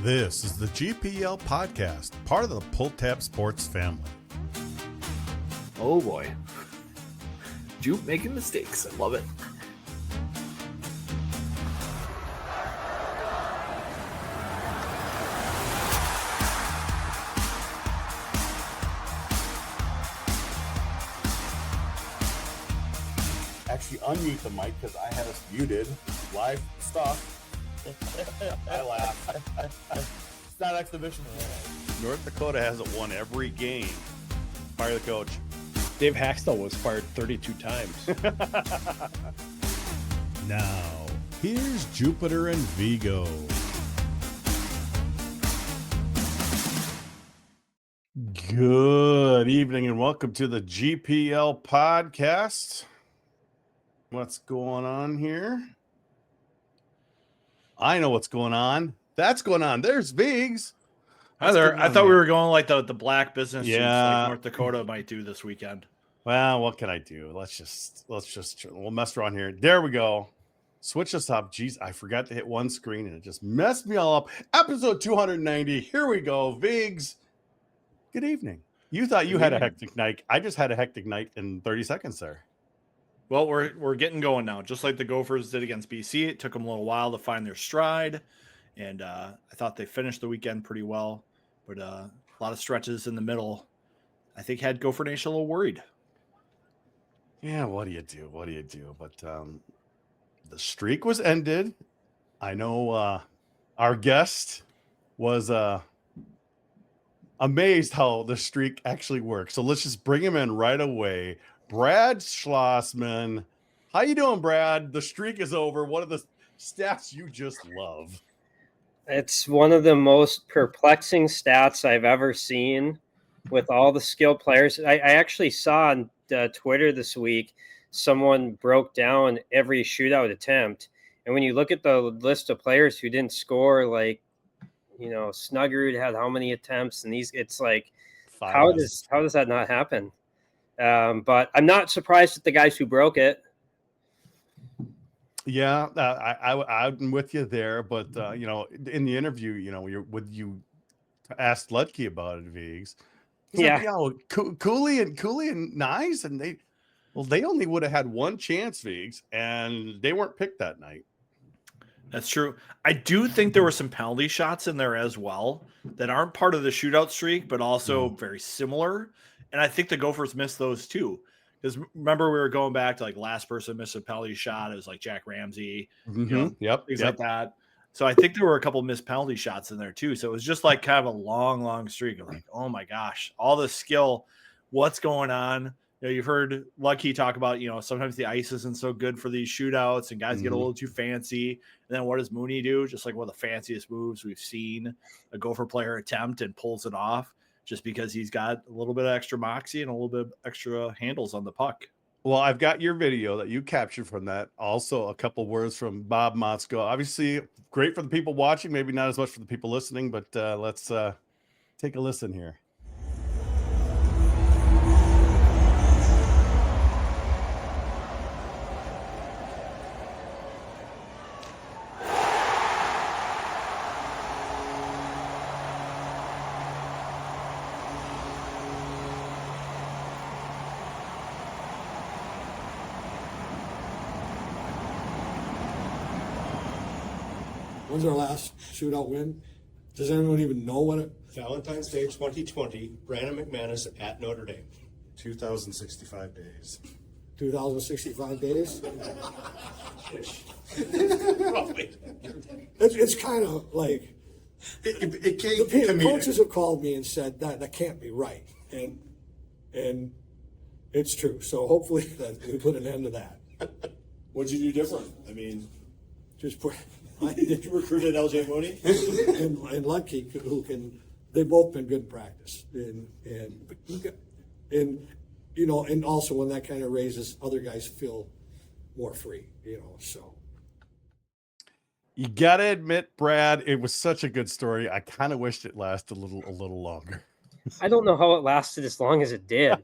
This is the GPL podcast, part of the Pull Tab Sports family. Oh boy. Jupe making mistakes. I love it. Actually, unmute the mic because I had us muted. Live stuff. I laugh. It's not exhibition. North Dakota hasn't won every game. Fire the coach. Dave Haxtell was fired 32 times. Now, here's Jupiter and Vigo. Good evening and welcome to the GPL podcast. What's going on here? I know what's going on. That's going on. There's Viggs. Hi there. I thought we were going like the black business suits like North Dakota might do this weekend. Well, what can I do? We'll mess around here. There we go. Switch us up. Jeez, I forgot to hit one screen and it just messed me all up. Episode 290. Here we go. Viggs. Good evening. You thought you had a hectic night. I just had a hectic night in 30 seconds there. Well, we're getting going now. Just like the Gophers did against BC. It took them a little while to find their stride. And I thought they finished the weekend pretty well. But a lot of stretches in the middle, I think, had Gopher Nation a little worried. Yeah, what do you do? But the streak was ended. I know our guest was amazed how the streak actually works. So let's just bring him in right away. Brad Schlossman. How you doing, Brad? The streak is over. What are the stats you just love? It's one of the most perplexing stats I've ever seen with all the skilled players. I actually saw on Twitter this week, someone broke down every shootout attempt. And when you look at the list of players who didn't score, like, Snuggerud had how many attempts, and it's like, how does that not happen? But I'm not surprised at the guys who broke it. Yeah, I'm with you there. But, in the interview, you asked Ludke about it, Viggs. Yeah. Like, Cooley and Nyes, and they only would have had one chance, Viggs, and they weren't picked that night. That's true. I do think there were some penalty shots in there as well that aren't part of the shootout streak, but also very similar. And I think the Gophers missed those too. Because remember, we were going back to like last person missed a penalty shot. It was like Jack Ramsey, things like that. So I think there were a couple missed penalty shots in there too. So it was just like kind of a long streak of like, oh my gosh, all the skill. What's going on? You've heard Lucky talk about, sometimes the ice isn't so good for these shootouts and guys get a little too fancy. And then what does Mooney do? Just like one of the fanciest moves we've seen a Gopher player attempt and pulls it off just because he's got a little bit of extra moxie and a little bit of extra handles on the puck. Well, I've got your video that you captured from that. Also, a couple words from Bob Motzko. Obviously, great for the people watching, maybe not as much for the people listening, but let's take a listen here. When's our last shootout win? Does anyone even know what it? Valentine's Day 2020, Brandon McManus at Notre Dame. 2,065 days. 2,065 days? Roughly. It's kind of like It came the coaches have called me and said that can't be right, and it's true. So hopefully that we put an end to that. What'd you do different? I mean, Just put. did you recruit at LJ Mooney? and Lucky, they've both been good in practice, and also when that kind of raises, other guys feel more free, so. You got to admit, Brad, it was such a good story. I kind of wished it lasted a little longer. I don't know how it lasted as long as it did.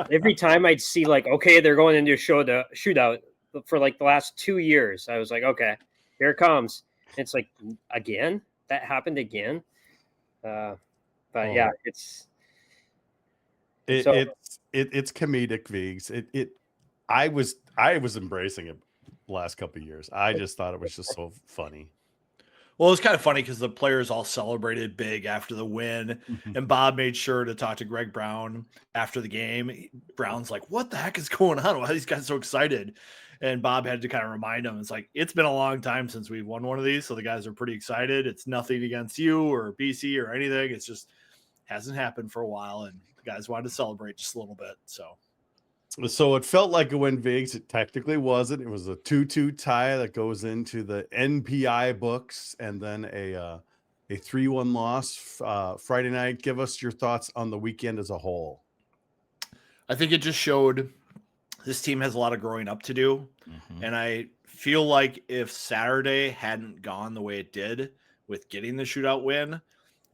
Every time I'd see like, okay, they're going into a shootout for like the last 2 years. I was like, okay, here it comes. It's like, again, that happened again. But Oh. yeah, it's It's comedic, Vigs. I was embracing it the last couple of years. I just thought it was just so funny. Well, it was kind of funny because the players all celebrated big after the win, and Bob made sure to talk to Greg Brown after the game. Brown's like, "What the heck is going on? Why are these guys so excited?" And Bob had to kind of remind him, it's like, it's been a long time since we've won one of these, so the guys are pretty excited. It's nothing against you or BC or anything. It's just hasn't happened for a while, and the guys wanted to celebrate just a little bit. So it felt like a win, Vigs. It technically wasn't. It was a 2-2 tie that goes into the NPI books, and then a 3-1 loss Friday night. Give us your thoughts on the weekend as a whole. I think it just showed this team has a lot of growing up to do. And I feel like if Saturday hadn't gone the way it did with getting the shootout win,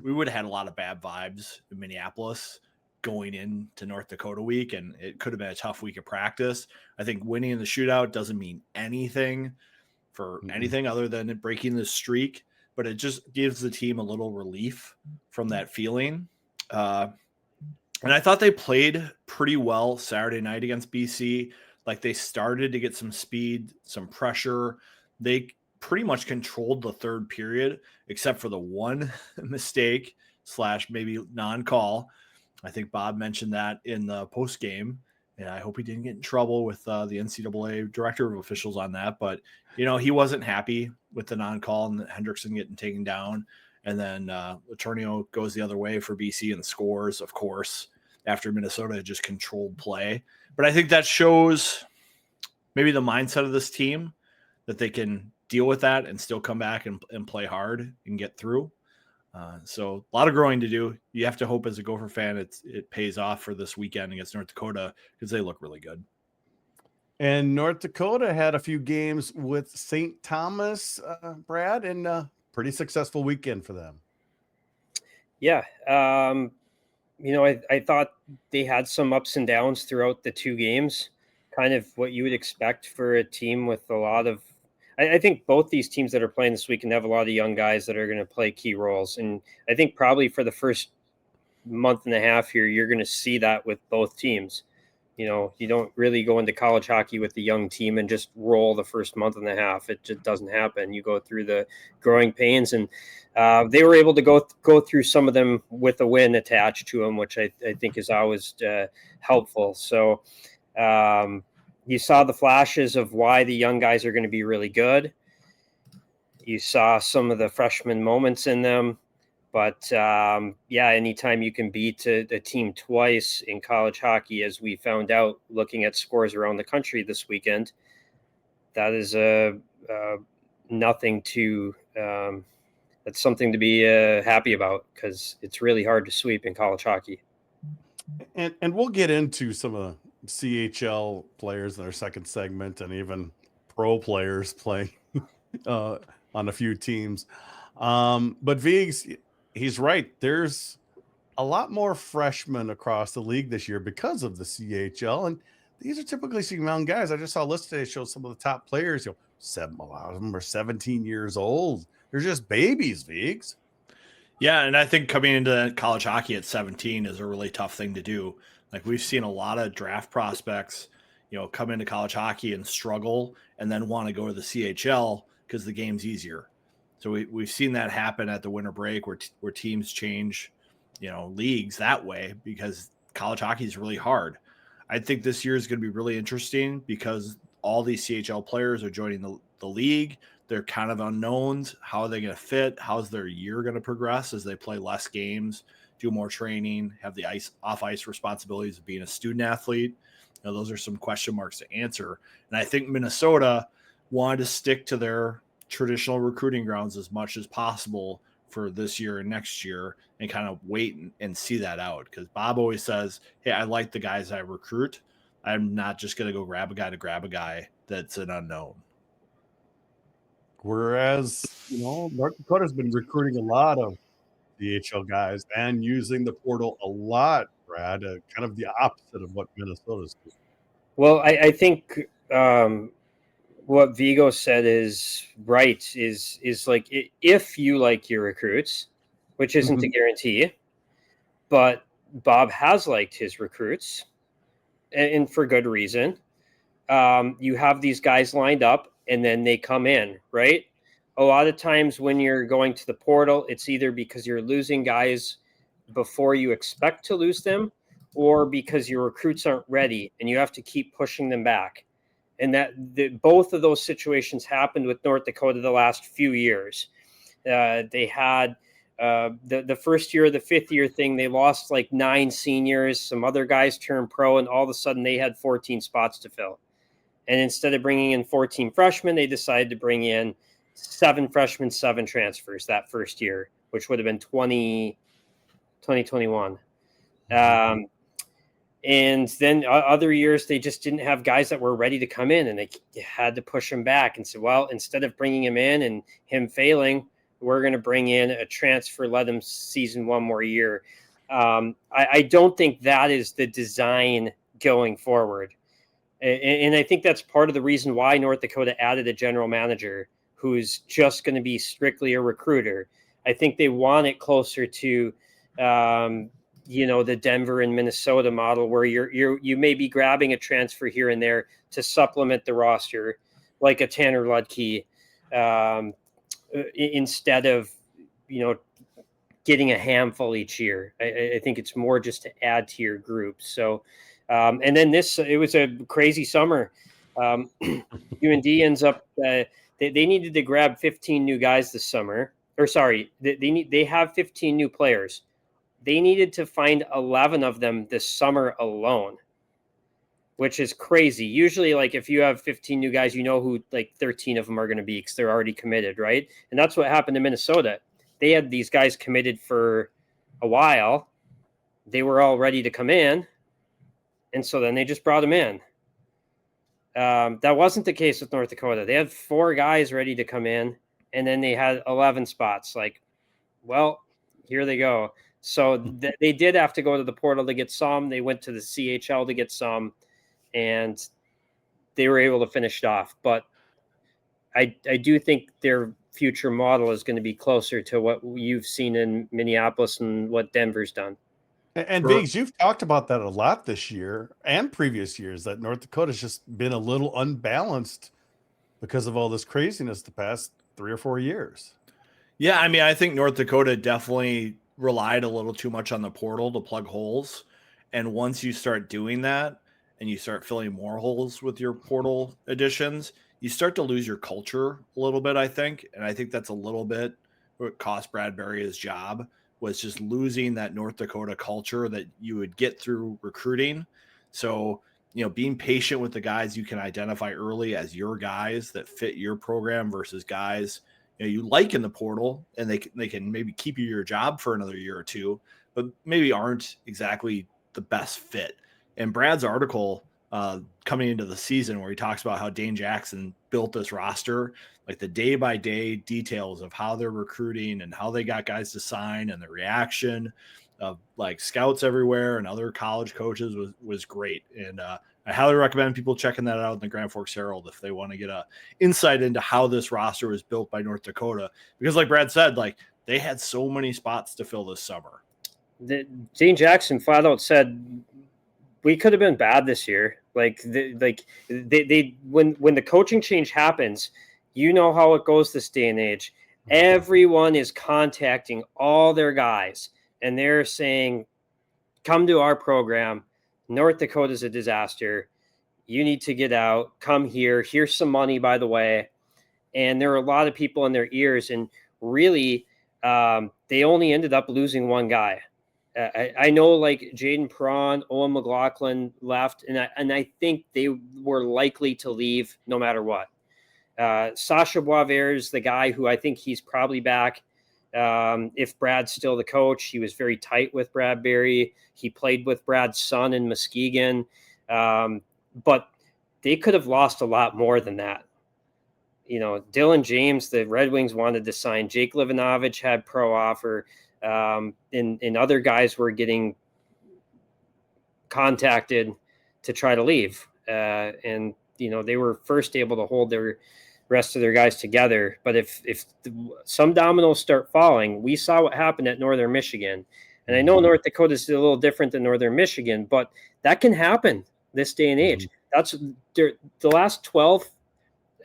we would have had a lot of bad vibes in Minneapolis going into North Dakota week, and it could have been a tough week of practice. I think winning in the shootout doesn't mean anything for anything other than breaking the streak, but it just gives the team a little relief from that feeling. And I thought they played pretty well Saturday night against BC. Like, they started to get some speed, some pressure. They pretty much controlled the third period, except for the one mistake / maybe non-call. I think Bob mentioned that in the post game, and I hope he didn't get in trouble with the NCAA director of officials on that. But, he wasn't happy with the non-call and Hendrickson getting taken down. And then Letourneau goes the other way for BC and scores, of course, after Minnesota just controlled play. But I think that shows maybe the mindset of this team, that they can deal with that and still come back and play hard and get through. So a lot of growing to do. You have to hope as a Gopher fan it pays off for this weekend against North Dakota, because they look really good. And North Dakota had a few games with St. Thomas, Brad, and a pretty successful weekend for them. Yeah. I thought they had some ups and downs throughout the two games, kind of what you would expect for a team with a lot of, I think both these teams that are playing this weekend have a lot of young guys that are going to play key roles. And I think probably for the first month and a half here, you're going to see that with both teams. You don't really go into college hockey with the young team and just roll the first month and a half. It just doesn't happen. You go through the growing pains, and they were able to go through some of them with a win attached to them, which I think is always helpful. So you saw the flashes of why the young guys are going to be really good. You saw some of the freshman moments in them. But, anytime you can beat a team twice in college hockey, as we found out looking at scores around the country this weekend, that is nothing to that's something to be happy about, because it's really hard to sweep in college hockey. And we'll get into some of the CHL players in our second segment, and even pro players playing on a few teams. But Vigs, he's right. There's a lot more freshmen across the league this year because of the CHL, and these are typically some young guys. I just saw a list today show some of the top players. A lot of them are 17 years old. They're just babies, Vigs. Yeah, and I think coming into college hockey at 17 is a really tough thing to do. Like, we've seen a lot of draft prospects, come into college hockey and struggle, and then want to go to the CHL because the game's easier. So we've seen that happen at the winter break, where teams change, leagues that way, because college hockey is really hard. I think this year is going to be really interesting because all these CHL players are joining the league. They're kind of unknowns. How are they going to fit? How's their year going to progress as they play less games, do more training, have the off ice responsibilities of being a student athlete? Those are some question marks to answer. And I think Minnesota wanted to stick to their traditional recruiting grounds as much as possible for this year and next year, and kind of wait and see that out. Because Bob always says, hey, I like the guys I recruit. I'm not just going to go grab a guy that's an unknown. Whereas, North Dakota's been recruiting a lot of DHL guys and using the portal a lot, Brad, kind of the opposite of what Minnesota's doing. Well, I think what Vigo said is right. Is like if you like your recruits, which isn't a guarantee, but Bob has liked his recruits, and for good reason. You have these guys lined up, and then they come in, right? A lot of times when you're going to the portal, it's either because you're losing guys before you expect to lose them, or because your recruits aren't ready and you have to keep pushing them back. And both of those situations happened with North Dakota the last few years. They had the first year, the fifth year thing, they lost like 9 seniors. Some other guys turned pro, and all of a sudden they had 14 spots to fill. And instead of bringing in 14 freshmen, they decided to bring in 7 freshmen, 7 transfers that first year, which would have been 2021. And then other years, they just didn't have guys that were ready to come in, and they had to push him back and say, well, instead of bringing him in and him failing, we're going to bring in a transfer, let him season 1 more year. I don't think that is the design going forward. And I think that's part of the reason why North Dakota added a general manager who's just going to be strictly a recruiter. I think they want it closer to, the Denver and Minnesota model, where you may be grabbing a transfer here and there to supplement the roster, like a Tanner Ludke, instead of, getting a handful each year. I think it's more just to add to your group. So, and then it was a crazy summer. UND ends up, they needed to grab 15 new guys this summer. Or sorry, they have 15 new players. They needed to find 11 of them this summer alone, which is crazy. Usually, like, if you have 15 new guys, who like 13 of them are going to be, because they're already committed, right? And that's what happened in Minnesota. They had these guys committed for a while. They were all ready to come in, and so then they just brought them in. That wasn't the case with North Dakota. They had 4 guys ready to come in, and then they had 11 spots. Like, well, here they go. So they did have to go to the portal to get some. They went to the CHL to get some, and they were able to finish it off. But I do think their future model is going to be closer to what you've seen in Minneapolis and what Denver's done. And Biggs, you've talked about that a lot this year and previous years, that North Dakota's just been a little unbalanced because of all this craziness the past 3 or 4 years. Yeah, I mean, I think North Dakota definitely relied a little too much on the portal to plug holes. And once you start doing that and you start filling more holes with your portal additions, you start to lose your culture a little bit, I think. And I think that's a little bit what cost Bradbury his job, was just losing that North Dakota culture that you would get through recruiting. So, being patient with the guys you can identify early as your guys that fit your program versus guys you like in the portal, and they can maybe keep you your job for another year or 2, but maybe aren't exactly the best fit. And Brad's article coming into the season, where he talks about how Dane Jackson built this roster, like the day-by-day details of how they're recruiting and how they got guys to sign and the reaction of like scouts everywhere and other college coaches was great. And I highly recommend people checking that out in the Grand Forks Herald if they want to get a insight into how this roster was built by North Dakota. Because like Brad said, like, they had so many spots to fill this summer. Dane Jackson flat out said, we could have been bad this year. Like, when the coaching change happens, how it goes this day and age. Everyone is contacting all their guys, and they're saying, come to our program. North Dakota's a disaster. You need to get out. Come here. Here's some money, by the way. And there are a lot of people in their ears. And really, they only ended up losing 1 guy. I know, like, Jaden Perron, Owen McLaughlin left, and I think they were likely to leave no matter what. Sasha Boisvert is the guy who I think he's probably back. If Brad's still the coach, he was very tight with Bradbury. He played with Brad's son in Muskegon. But they could have lost a lot more than that. Dylan James, the Red Wings wanted to sign. Jake Livanovich had pro offer. And other guys were getting contacted to try to leave. And they were first able to hold their rest of their guys together. But if some dominoes start falling, we saw what happened at Northern Michigan. And I know North Dakota is a little different than Northern Michigan, but that can happen this day and age. That's the last 12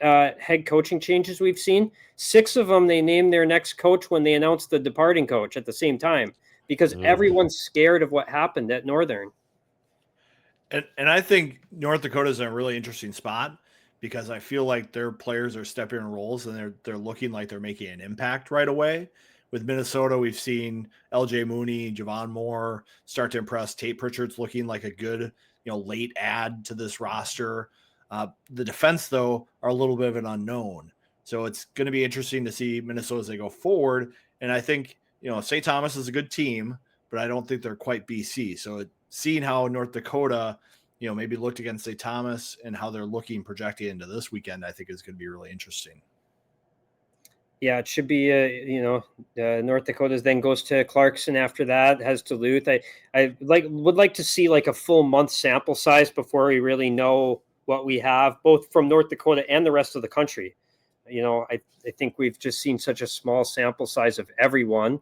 head coaching changes we've seen. 6 of them, they named their next coach when they announced the departing coach at the same time, because everyone's scared of what happened at Northern. And I think North Dakota is in a really interesting spot, because I feel like their players are stepping in roles and they're looking like they're making an impact right away. With Minnesota, we've seen LJ Mooney, Javon Moore start to impress. Tate Pritchard's looking like a good, late add to this roster. The defense, though, are a little bit of an unknown. So it's going to be interesting to see Minnesota as they go forward. And I think, St. Thomas is a good team, but I don't think they're quite BC. So seeing how North Dakota, maybe looked against St. Thomas and how they're looking projecting into this weekend, I think is going to be really interesting. Yeah, it should be, North Dakota then goes to Clarkson after that, has Duluth. I would like to see like a full month sample size before we really know what we have, both from North Dakota and the rest of the country. I think we've just seen such a small sample size of everyone.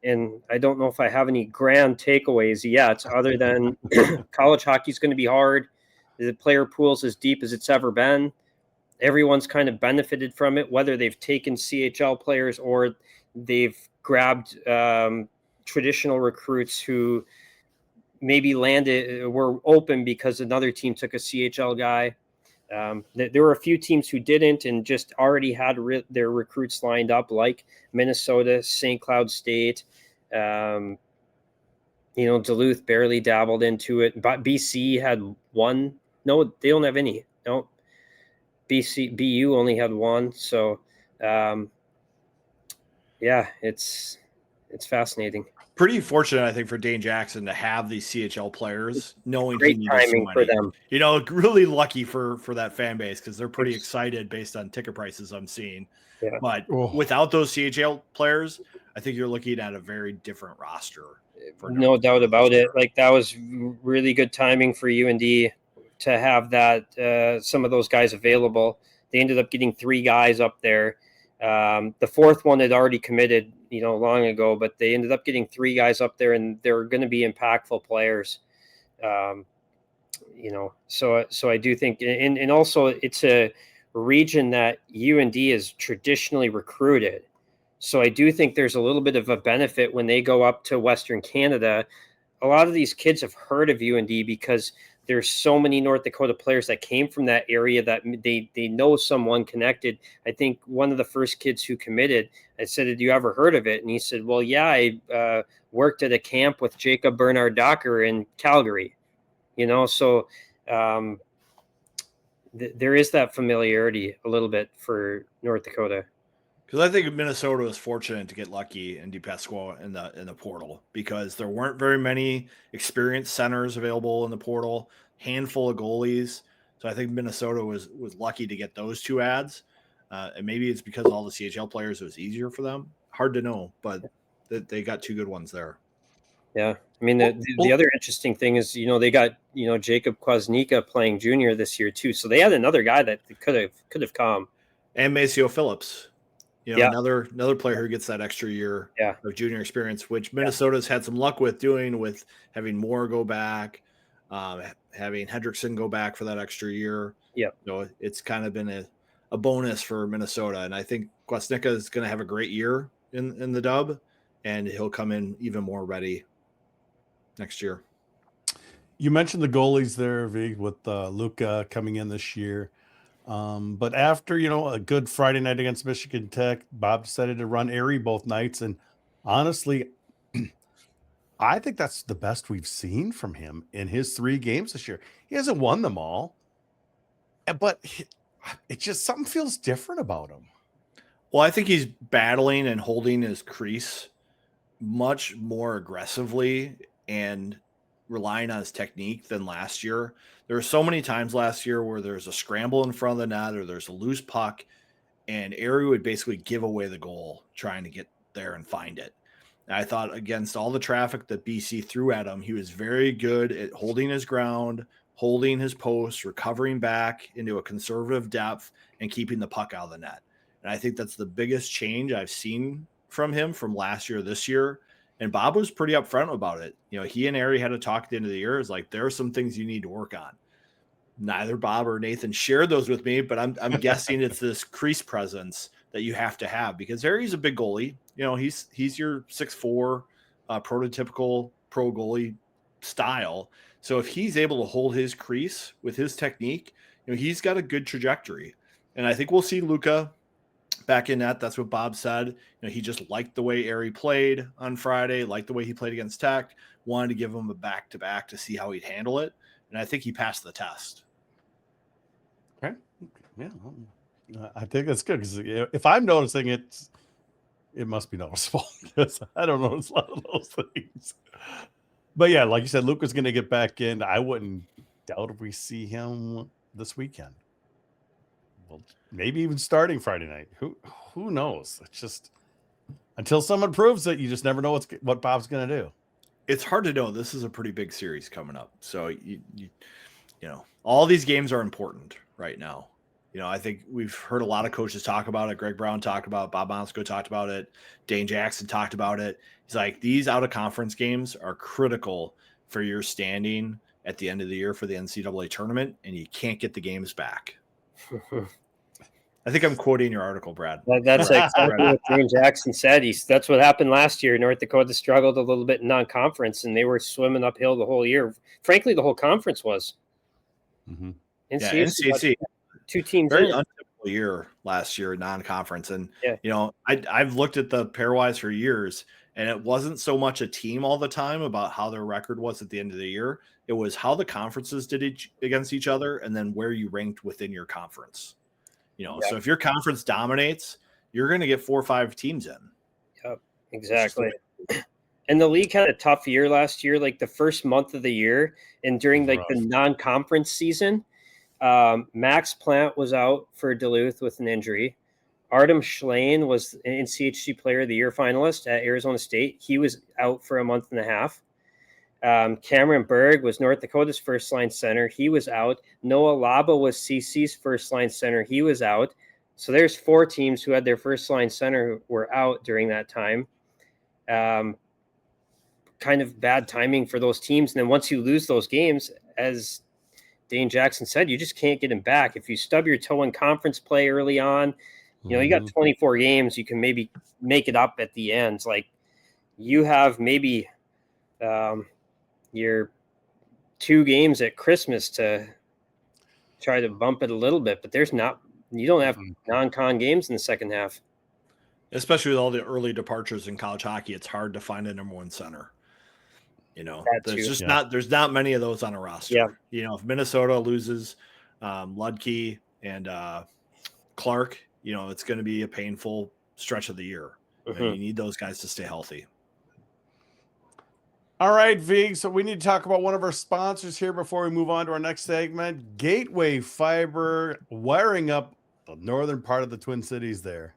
And I don't know if I have any grand takeaways yet, other than college hockey is going to be hard. The player pool is as deep as it's ever been. Everyone's kind of benefited from it, whether they've taken CHL players or they've grabbed traditional recruits who maybe were open because another team took a CHL guy. There were a few teams who didn't and just already had their recruits lined up, like Minnesota, St. Cloud State. Duluth barely dabbled into it, but BC had one. No, they don't have any. No, BU only had one. So, it's fascinating. Pretty fortunate, I think, for Dane Jackson to have these CHL players, knowing Great he needed so timing many. for them. Really lucky for that fan base, because they're pretty excited based on ticket prices I'm seeing. Yeah. But without those CHL players, I think you're looking at a very different roster. No doubt about it. Like, that was really good timing for UND to have that some of those guys available. They ended up getting 3 guys up there. The 4th one had already committed, long ago, but they ended up getting 3 guys up there, and they're going to be impactful players. So I do think, and also it's a region that UND is traditionally recruited. So I do think there's a little bit of a benefit when they go up to Western Canada. A lot of these kids have heard of UND because there's so many North Dakota players that came from that area that they know someone connected. I think one of the first kids who committed, I said, "Have you ever heard of it?" And he said, "Well, yeah, I worked at a camp with Jacob Bernard Docker in Calgary." So there is that familiarity a little bit for North Dakota. Because I think Minnesota was fortunate to get lucky in DePasqua in the portal, because there weren't very many experienced centers available in the portal, handful of goalies. So I think Minnesota was lucky to get those 2 ads. And maybe it's because all the CHL players, it was easier for them. Hard to know, but they got 2 good ones there. Yeah. I mean, the other interesting thing is, they got, Jacob Kwasnika playing junior this year too. So they had another guy that could have come. And Maceo Phillips. Yeah. Another player who gets that extra year of junior experience, which Minnesota's had some luck with doing, with having Moore go back, having Hendrickson go back for that extra year. Yeah. It's kind of been a bonus for Minnesota. And I think Kwasnika is going to have a great year in the dub, and he'll come in even more ready next year. You mentioned the goalies there, Vig, with Luka coming in this year. But after, a good Friday night against Michigan Tech, Bob decided to run Erie both nights. And honestly, I think that's the best we've seen from him in his 3 games this year. He hasn't won them all, but it just, something feels different about him. Well, I think he's battling and holding his crease much more aggressively and relying on his technique than last year. There were so many times last year where there's a scramble in front of the net or there's a loose puck, and Erie would basically give away the goal trying to get there and find it. And I thought against all the traffic that BC threw at him, he was very good at holding his ground, holding his post, recovering back into a conservative depth, and keeping the puck out of the net. And I think that's the biggest change I've seen from him from last year, this year. And Bob was pretty upfront about it. He and Ari had a talk at the end of the year. It's like, there are some things you need to work on. Neither Bob or Nathan shared those with me, but I'm guessing it's this crease presence that you have to have, because Ari's a big goalie. He's your 6'4", prototypical pro goalie style. So if he's able to hold his crease with his technique, he's got a good trajectory. And I think we'll see Luka back in net. That's what Bob said. He just liked the way Ari played on Friday, liked the way he played against Tech, wanted to give him a back-to-back to see how he'd handle it. And I think he passed the test. Okay. Yeah. I think that's good, because if I'm noticing it, it must be noticeable, because I don't notice a lot of those things. But yeah, like you said, Luka's going to get back in. I wouldn't doubt if we see him this weekend. Well, maybe even starting Friday night. Who knows? It's just, until someone proves it, you just never know what Bob's going to do. It's hard to know. This is a pretty big series coming up. So, all these games are important right now. I think we've heard a lot of coaches talk about it. Greg Brown talked about it. Bob Mosko talked about it. Dane Jackson talked about it. He's like, these out-of-conference games are critical for your standing at the end of the year for the NCAA tournament, and you can't get the games back. I think I'm quoting your article, Brad. That's exactly what Dane Jackson said. That's what happened last year. North Dakota struggled a little bit in non-conference, and they were swimming uphill the whole year. Frankly, the whole conference was. Mm-hmm. NCAC. Two teams. Very untypical year last year, non-conference. And, I've looked at the pairwise for years, and it wasn't so much a team all the time about how their record was at the end of the year. It was how the conferences did against each other, and then where you ranked within your conference. So if your conference dominates, you're going to get 4 or 5 teams in. Yep, exactly. And the league had a tough year last year, like the first month of the year, and during the non-conference season, Max Plant was out for Duluth with an injury. Artem Schlane was an NCHC Player of the Year finalist at Arizona State. He was out for a month and a half. Cameron Berg was North Dakota's first-line center. He was out. Noah Laba was CC's first-line center. He was out. So there's 4 teams who had their first-line center who were out during that time. Kind of bad timing for those teams. And then once you lose those games, as Dane Jackson said, you just can't get him back. If you stub your toe in conference play early on, you got 24 games, you can maybe make it up at the end. Like, you have maybe your 2 games at Christmas to try to bump it a little bit, but you don't have non-con games in the second half. Especially with all the early departures in college hockey, it's hard to find a number 1 center. There's not many of those on a roster. Yeah. If Minnesota loses Ludke and Clark, it's going to be a painful stretch of the year. You need those guys to stay healthy. All right, Vig. So we need to talk about one of our sponsors here before we move on to our next segment. Gateway Fiber, wiring up the northern part of the Twin Cities there.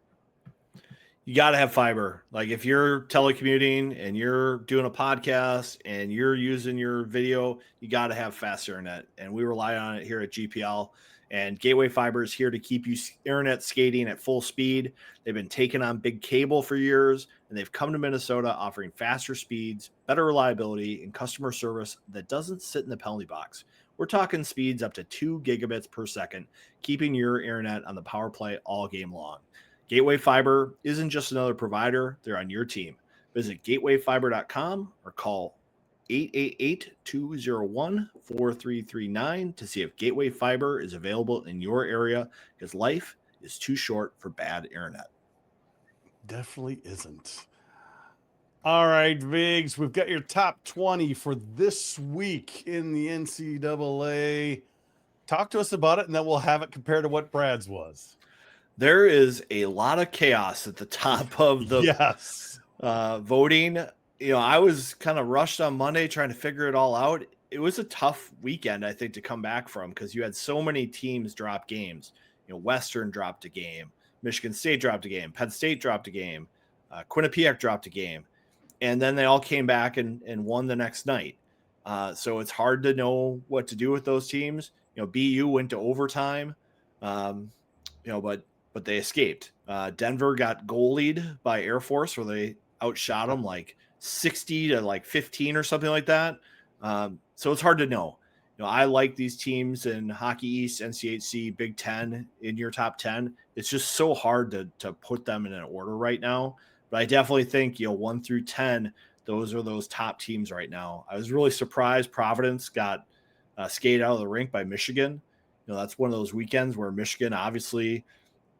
You got to have fiber. Like, if you're telecommuting and you're doing a podcast and you're using your video, you got to have fast internet. And we rely on it here at GPL. And Gateway Fiber is here to keep you internet skating at full speed. They've been taking on big cable for years, and they've come to Minnesota offering faster speeds, better reliability, and customer service that doesn't sit in the penalty box. We're talking speeds up to 2 gigabits per second, keeping your internet on the power play all game long. Gateway Fiber isn't just another provider. They're on your team. Visit gatewayfiber.com or call 888-201-4339 to see if Gateway Fiber is available in your area, because life is too short for bad internet. Definitely isn't. All right, Viggs, we've got your top 20 for this week in the NCAA. Talk to us about it, and then we'll have it compared to what Brad's was. There is a lot of chaos at the top of the voting. I was kind of rushed on Monday trying to figure it all out. It was a tough weekend, I think, to come back from, because you had so many teams drop games. Western dropped a game. Michigan State dropped a game. Penn State dropped a game. Quinnipiac dropped a game. And then they all came back and won the next night. So it's hard to know what to do with those teams. BU went to overtime, but they escaped. Denver got goalied by Air Force, where they outshot them like 60 to like 15 or something like that. So it's hard to know. I like these teams in Hockey East, NCHC, Big Ten in your top 10. It's just so hard to put them in an order right now. But I definitely think 1 through 10, those are those top teams right now. I was really surprised Providence got skated out of the rink by Michigan. That's one of those weekends where Michigan obviously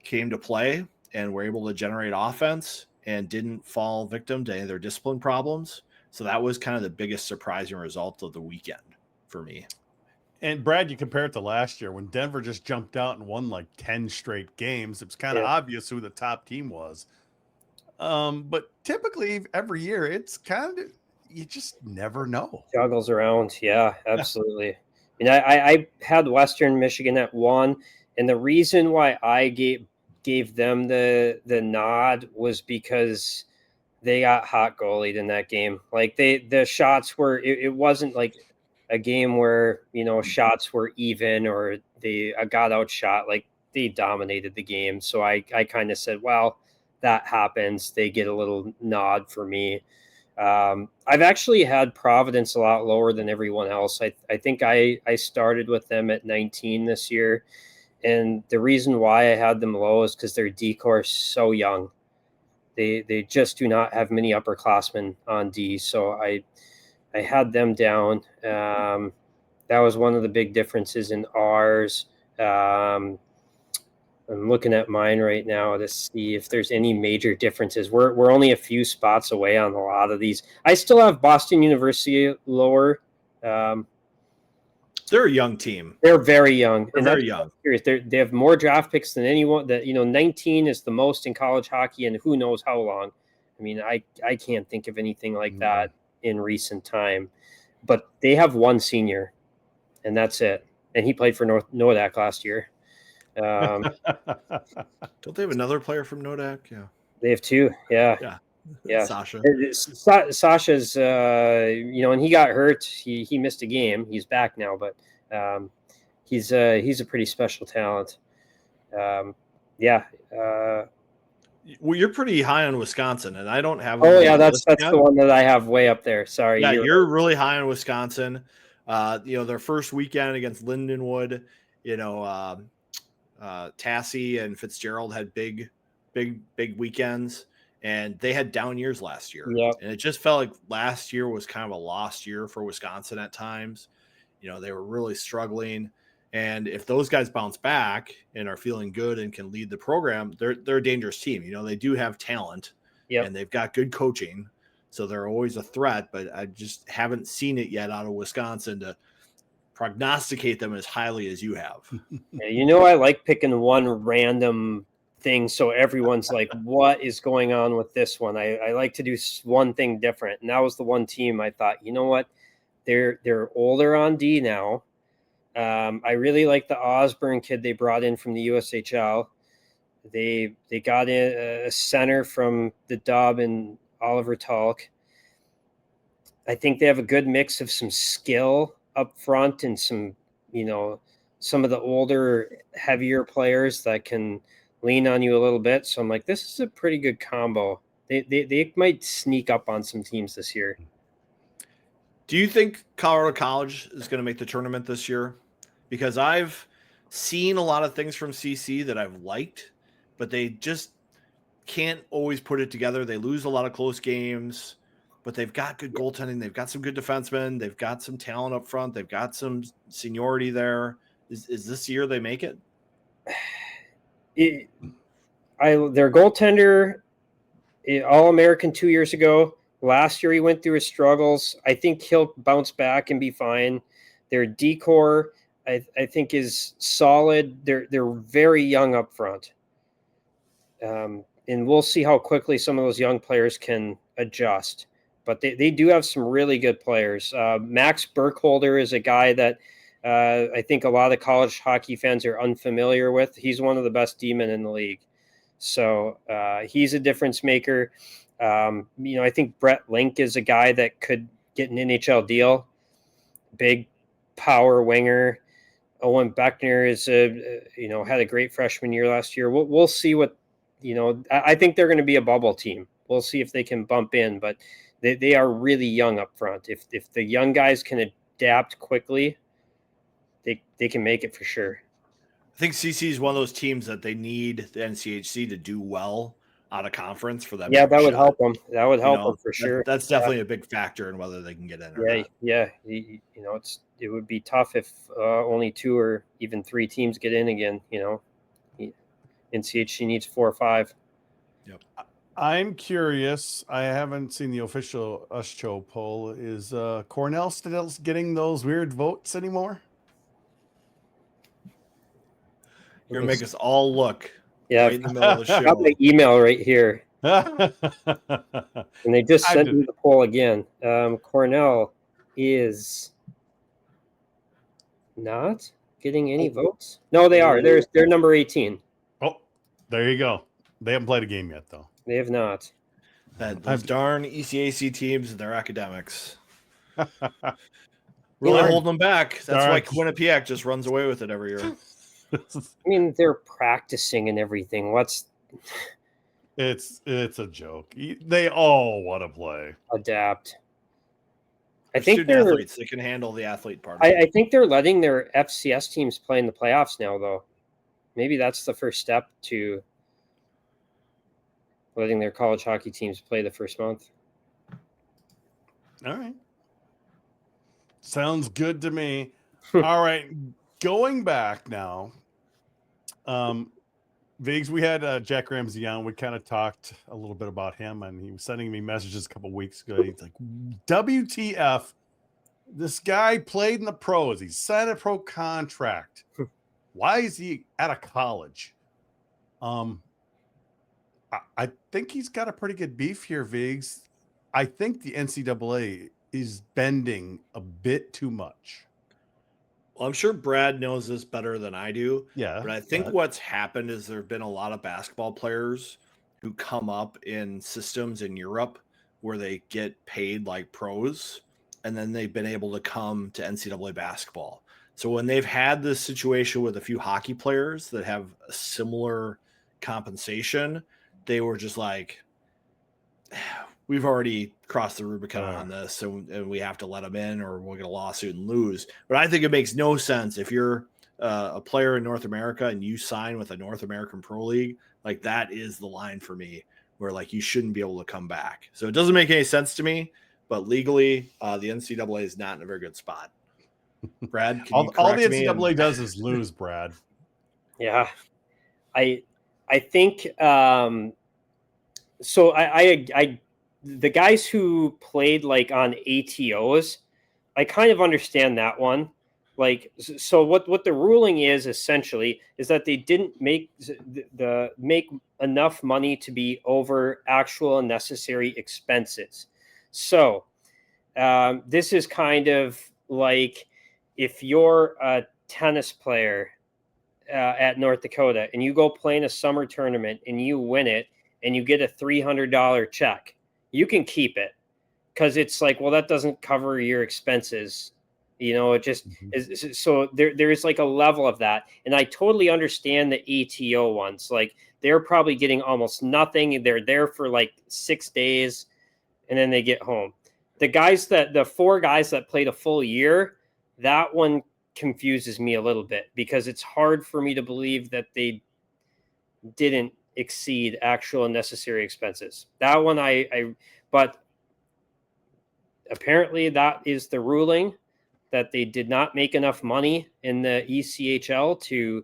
came to play and were able to generate offense and didn't fall victim to any of their discipline problems. So that was kind of the biggest surprising result of the weekend for me. And Brad, you compare it to last year when Denver just jumped out and won like 10 straight games. It was kind of obvious who the top team was. But typically every year it's kind of, you just never know. Juggles around. Yeah, absolutely. I had Western Michigan at 1, and the reason why I gave them the nod was because they got hot goalied in that game. Like the shots were, it wasn't like a game where shots were even or they got outshot. Like they dominated the game. So I kind of said, well, that happens. They get a little nod for me. I've actually had Providence a lot lower than everyone else. I think I started with them at 19 this year. And the reason why I had them low is because their decor is so young. They just do not have many upperclassmen on D. So I had them down. That was one of the big differences in ours. I'm looking at mine right now to see if there's any major differences. We're only a few spots away on a lot of these. I still have Boston University lower. They're a young team. They're very young. They're very young. They have more draft picks than anyone. That 19 is the most in college hockey, and who knows how long. I mean, I can't think of anything like that in recent time. But they have one senior, and that's it. And he played for Nodak last year. Don't they have another player from Nodak? Yeah, they have 2. Yeah. Sasha. Sasha's, and he got hurt. He missed a game. He's back now, but he's a pretty special talent. Well, you're pretty high on Wisconsin, and I don't have. Oh yeah, that's the one that I have way up there. Sorry. Yeah, you're really high on Wisconsin. Their first weekend against Lindenwood, Tassie and Fitzgerald had big weekends, and they had down years last year. Yep. And it just felt like last year was kind of a lost year for Wisconsin at times. They were really struggling. And if those guys bounce back and are feeling good and can lead the program, they're a dangerous team. They do have talent, and they've got good coaching, so they're always a threat. But I just haven't seen it yet out of Wisconsin to prognosticate them as highly as you have. I like picking one random thing so everyone's like, what is going on with this one? I like to do one thing different, and that was the one team I thought, what, they're older on D now. I really like the Osborne kid they brought in from the USHL. They got in a center from the Dub and Oliver Talk. I think they have a good mix of some skill up front and some of the older, heavier players that can lean on you a little bit. So I'm like, this is a pretty good combo. They might sneak up on some teams this year. Do you think Colorado College is going to make the tournament this year? Because I've seen a lot of things from CC that I've liked, but they just can't always put it together. They lose a lot of close games, but they've got good goaltending. They've got some good defensemen. They've got some talent up front. They've got some seniority there. Is this year they make it? Their goaltender, All-American 2 years ago. Last year he went through his struggles. I think he'll bounce back and be fine. Their decor, I think, is solid. They're very young up front. And we'll see how quickly some of those young players can adjust. But they do have some really good players. Max Burkholder is a guy that I think a lot of college hockey fans are unfamiliar with. He's one of the best D-men in the league. So he's a difference maker. I think Brett Link is a guy that could get an NHL deal. big power winger. Owen Beckner is had a great freshman year last year. We'll see what I think they're going to be a bubble team. We'll see if they can bump in, but they are really young up front. If the young guys can adapt quickly, they can make it for sure. I think CC is one of those teams that they need the NCHC to do well out of conference for them. Yeah, to that would shot. help them. That would help them for sure. That's definitely a big factor in whether they can get in or not. Yeah. It would be tough if only 2 or even 3 teams get in again. NCHC needs 4 or 5. Yep. I'm curious. I haven't seen the official USCHO poll. Is Cornell still getting those weird votes anymore? You're gonna make us all look Yeah, right in the middle of the I got show. my email right here, And and they just sent me the poll again. Cornell is not getting any votes. No, they are. They're number 18. Oh, there you go. They haven't played a game yet, though. They have not. Those darn ECAC teams and their academics. Really Really holding them back. That's why Darn. Quinnipiac just runs away with it every year. I mean, they're practicing and everything. It's a joke. They all want to play. Adapt? I They're think student athletes. They can handle the athlete part. I think they're letting their FCS teams play in the playoffs now, though. Maybe that's the first step to letting their college hockey teams play the first month. All right. Sounds good to me. All right. Going back now. Viggs, we had Jack Ramsey on. We kind of talked a little bit about him, and he was sending me messages a couple weeks ago. He's like, WTF, this guy played in the pros. He signed a pro contract. Why is he at a college? I think he's got a pretty good beef here, Viggs. I think the NCAA is bending a bit too much. Well, I'm sure Brad knows this better than I do. Yeah. But I think what's happened is there have been a lot of basketball players who come up in systems in Europe where they get paid like pros, and then they've been able to come to NCAA basketball. So when they've had this situation with a few hockey players that have a similar compensation, they were just like, we've already crossed the Rubicon on this, and we have to let them in or we'll get a lawsuit and lose. But I think it makes no sense if you're a player in North America and you sign with a North American Pro League, like that is the line for me where like you shouldn't be able to come back. So it doesn't make any sense to me, but legally the NCAA is not in a very good spot. Brad, can you all the correct me? NCAA does is lose, Brad. Yeah, I think so. I the guys who played like on ATOs, I kind of understand that one. Like, so what the ruling is essentially is that they didn't make enough money to be over actual and necessary expenses. So this is kind of like if you're a tennis player at North Dakota and you go play in a summer tournament and you win it and you get a $300 check, you can keep it because it's like, well, that doesn't cover your expenses. It just is. So there is like a level of that. And I totally understand the ATO ones. Like they're probably getting almost nothing. They're there for like 6 days and then they get home. The 4 guys that played a full year, that one confuses me a little bit because it's hard for me to believe that they didn't exceed actual and necessary expenses. That one but apparently that is the ruling, that they did not make enough money in the ECHL to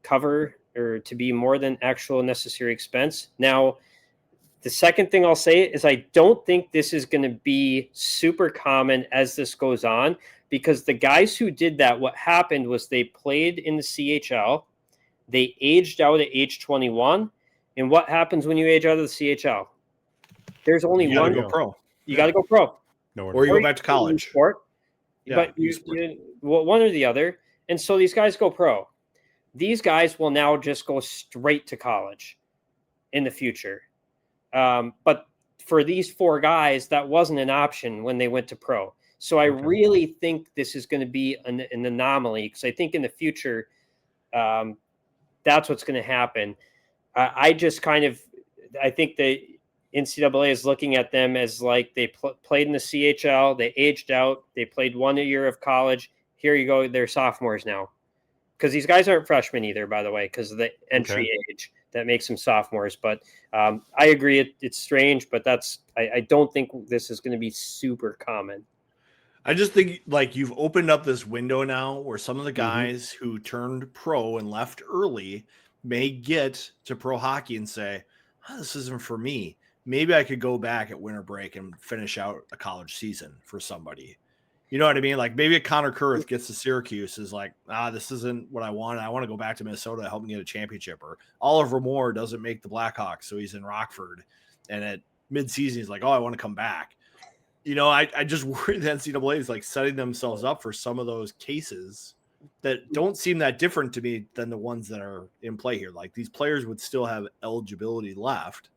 cover or to be more than actual necessary expense. Now, the second thing I'll say is I don't think this is going to be super common as this goes on, because the guys who did that, what happened was they played in the CHL, they aged out at age 21. And what happens when you age out of the CHL? There's only You one. gotta go pro. You got to go pro. Or you go back to college. Sport. Yeah, But one or the other. And so these guys go pro. These guys will now just go straight to college in the future. But for these 4 guys, that wasn't an option when they went to pro. So I really think this is going to be an anomaly, because I think in the future, that's what's going to happen. I think the NCAA is looking at them as like they played in the CHL, they aged out, they played 1 year of college. Here you go, they're sophomores now. Because these guys aren't freshmen either, by the way, because of the entry age that makes them sophomores. But I agree, it's strange, but I don't think this is going to be super common. I just think like you've opened up this window now where some of the guys who turned pro and left early may get to pro hockey and say, oh, this isn't for me. Maybe I could go back at winter break and finish out a college season for somebody. You know what I mean? Like maybe a Connor Kurth gets to Syracuse is like, this isn't what I want. I want to go back to Minnesota to help me get a championship. Or Oliver Moore doesn't make the Blackhawks, so he's in Rockford. And at midseason, he's like, oh, I want to come back. You know, I just worry the NCAA is like setting themselves up for some of those cases that don't seem that different to me than the ones that are in play here. Like these players would still have eligibility left,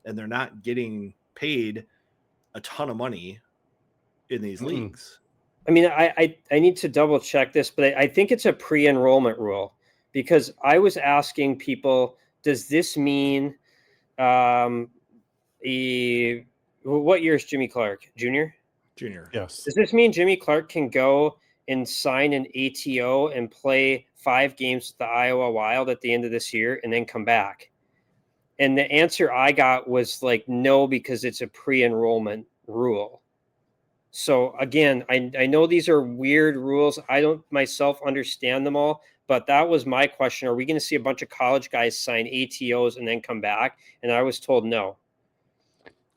and they're not getting paid a ton of money in these leagues. I mean, I need to double check this, but I think it's a pre-enrollment rule, because I was asking people, does this mean what year is Jimmy Clark? Junior? Yes. Does this mean Jimmy Clark can go and sign an ATO and play 5 games with the Iowa Wild at the end of this year and then come back? And the answer I got was like, no, because it's a pre-enrollment rule. So again, I know these are weird rules. I don't myself understand them all, but that was my question. Are we going to see a bunch of college guys sign ATOs and then come back? And I was told no.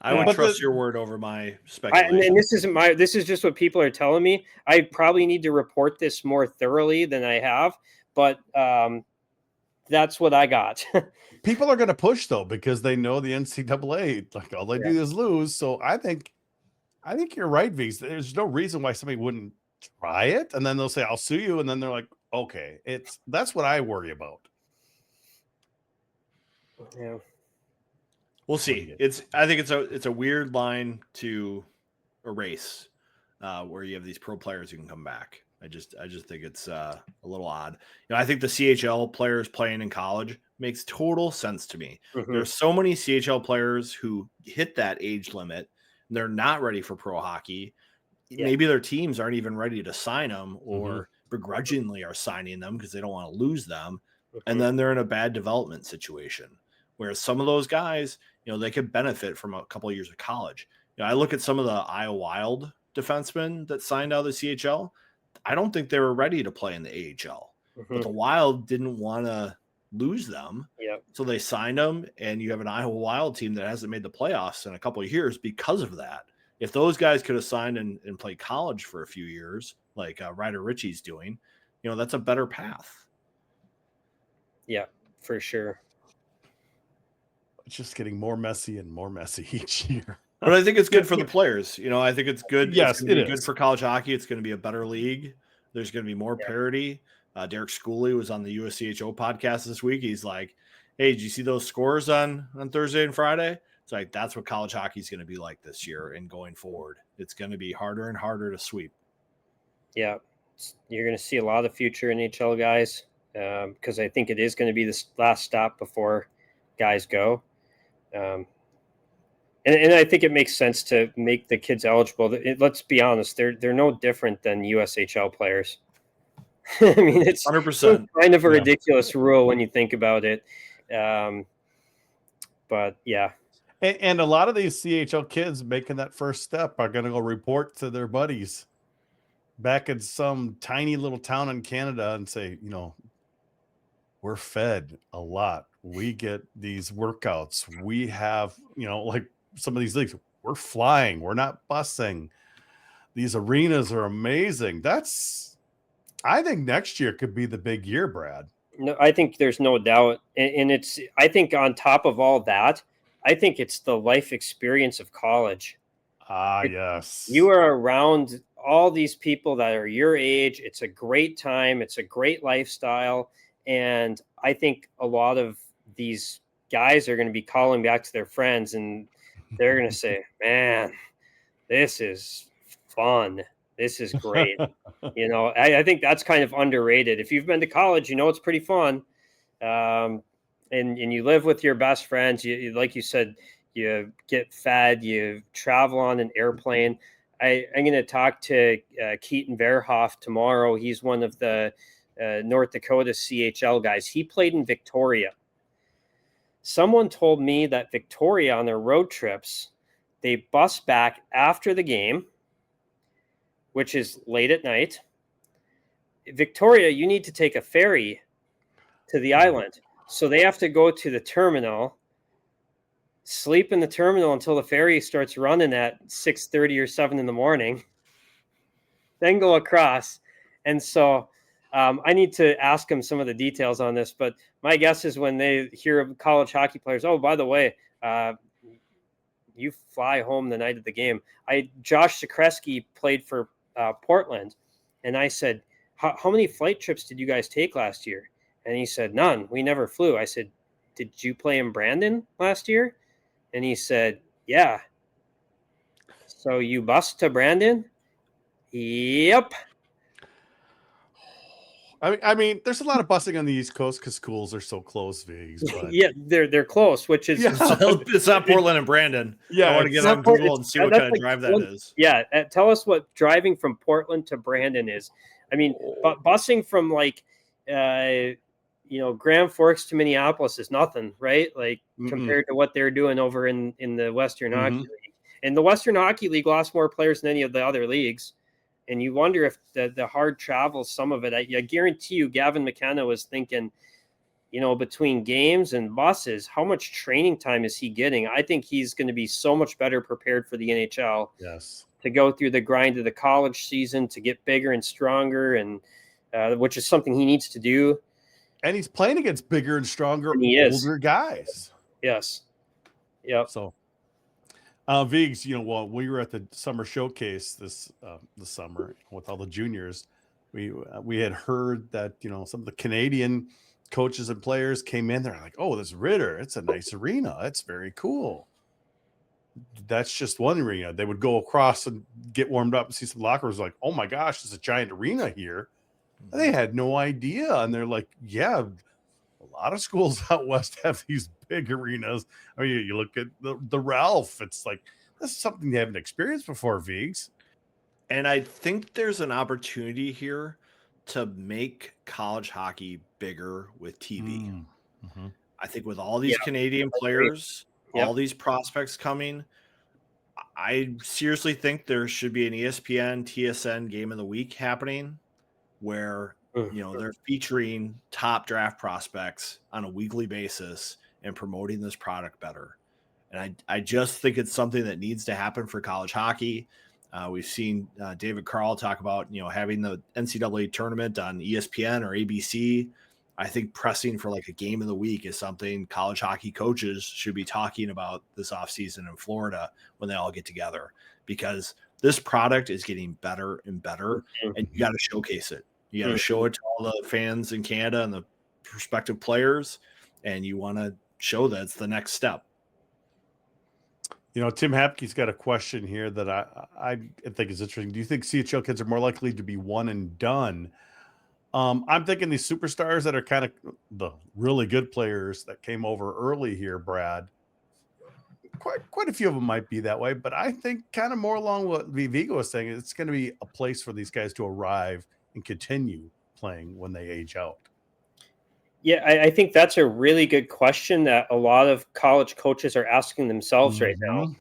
I would trust your word over my speculation. And this is just what people are telling me. I probably need to report this more thoroughly than I have, but that's what I got. People are going to push though, because they know the NCAA, like all they do is lose. So I think you're right, V's. There's no reason why somebody wouldn't try it, and then they'll say, "I'll sue you," and then they're like, "Okay." That's what I worry about. Yeah. We'll see. I think it's a weird line to erase, where you have these pro players who can come back. I just think it's a little odd. You know, I think the CHL players playing in college makes total sense to me. There's so many CHL players who hit that age limit and they're not ready for pro hockey. Yeah. Maybe their teams aren't even ready to sign them, or begrudgingly are signing them because they don't want to lose them. And then they're in a bad development situation. Whereas some of those guys, you know, they could benefit from a couple of years of college. You know, I look at some of the Iowa Wild defensemen that signed out of the CHL. I don't think they were ready to play in the AHL, but the Wild didn't want to lose them. So they signed them, and you have an Iowa Wild team that hasn't made the playoffs in a couple of years because of that. If those guys could have signed and played college for a few years, like Ryder Ritchie's doing, you know, that's a better path. Yeah, for sure. It's just getting more messy and more messy each year. But I think it's good for the players. You know, I think it's good. Yes, it's good for college hockey. It's going to be a better league. There's going to be more parity. Derek Schooley was on the USCHO podcast this week. He's like, hey, did you see those scores on Thursday and Friday? It's like, that's what college hockey is going to be like this year and going forward. It's going to be harder and harder to sweep. Yeah. You're going to see a lot of future NHL guys, because I think it is going to be this last stop before guys go. And I think it makes sense to make the kids eligible. Let's be honest, they're no different than USHL players. I mean, it's 100% kind of a ridiculous rule when you think about it. But yeah. And a lot of these CHL kids making that first step are going to go report to their buddies back in some tiny little town in Canada and say, you know, we're fed a lot. We get these workouts. We have, you know, like some of these leagues, we're flying. We're not busing. These arenas are amazing. I think next year could be the big year, Brad. No, I think there's no doubt. And I think on top of all that, I think it's the life experience of college. Yes. You are around all these people that are your age. It's a great time. It's a great lifestyle. And I think a lot of these guys are going to be calling back to their friends, and they're going to say, man, this is fun. This is great. I think that's kind of underrated. If you've been to college, it's pretty fun. And you live with your best friends. You like you said, you get fed, you travel on an airplane. I'm going to talk to Keaton Verhoff tomorrow. He's one of the North Dakota CHL guys. He played in Victoria. Someone told me that Victoria, on their road trips, they bus back after the game, which is late at night. Victoria, you need to take a ferry to the island. So they have to go to the terminal, sleep in the terminal until the ferry starts running at 6:30 or 7 in the morning, then go across. And so I need to ask them some of the details on this, but my guess is when they hear of college hockey players, oh, by the way, you fly home the night of the game. Josh Zakreski played for Portland, and I said, how many flight trips did you guys take last year? And he said, none. We never flew. I said, did you play in Brandon last year? And he said, yeah. So you bus to Brandon? Yep. I mean, there's a lot of busing on the East Coast because schools are so close, Vigs. But yeah, they're close, which is it's not Portland and Brandon. Yeah, I want to get on Google and see what kind of drive that is. Yeah, tell us what driving from Portland to Brandon is. I mean, busing from Grand Forks to Minneapolis is nothing, right? Like compared to what they're doing over in the Western Hockey League. And the Western Hockey League lost more players than any of the other leagues. And you wonder if the hard travel, some of it, I guarantee you, Gavin McKenna was thinking, between games and buses, how much training time is he getting? I think he's going to be so much better prepared for the NHL. Yes. To go through the grind of the college season, to get bigger and stronger, and which is something he needs to do. And he's playing against bigger and stronger, older guys. Yes. Yep. So, Vigs, we were at the summer showcase this summer with all the juniors. We had heard that some of the Canadian coaches and players came in. They're like, "Oh, this Ritter, it's a nice arena. It's very cool." That's just one arena. They would go across and get warmed up and see some locker rooms. Like, "Oh my gosh, there's a giant arena here." And they had no idea, and they're like, "Yeah, a lot of schools out west have these big arenas." I mean, you look at the Ralph. It's like this is something they haven't experienced before, Vigs. And I think there's an opportunity here to make college hockey bigger with TV. I think with all these Canadian players, all these prospects coming, I seriously think there should be an ESPN, TSN game of the week happening where they're featuring top draft prospects on a weekly basis and promoting this product better. And I just think it's something that needs to happen for college hockey. We've seen David Carl talk about, having the NCAA tournament on ESPN or ABC. I think pressing for like a game of the week is something college hockey coaches should be talking about this offseason in Florida when they all get together, because this product is getting better and better, and you got to showcase it. You got to show it to all the fans in Canada and the prospective players, and you want to show that it's the next step. Tim Hapke's got a question here that I think is interesting. Do you think CHL kids are more likely to be one and done? I'm thinking these superstars that are kind of the really good players that came over early here, Brad. Quite a few of them might be that way, but I think kind of more along what Vigo was saying, it's going to be a place for these guys to arrive and continue playing when they age out. Yeah, I think that's a really good question that a lot of college coaches are asking themselves right now.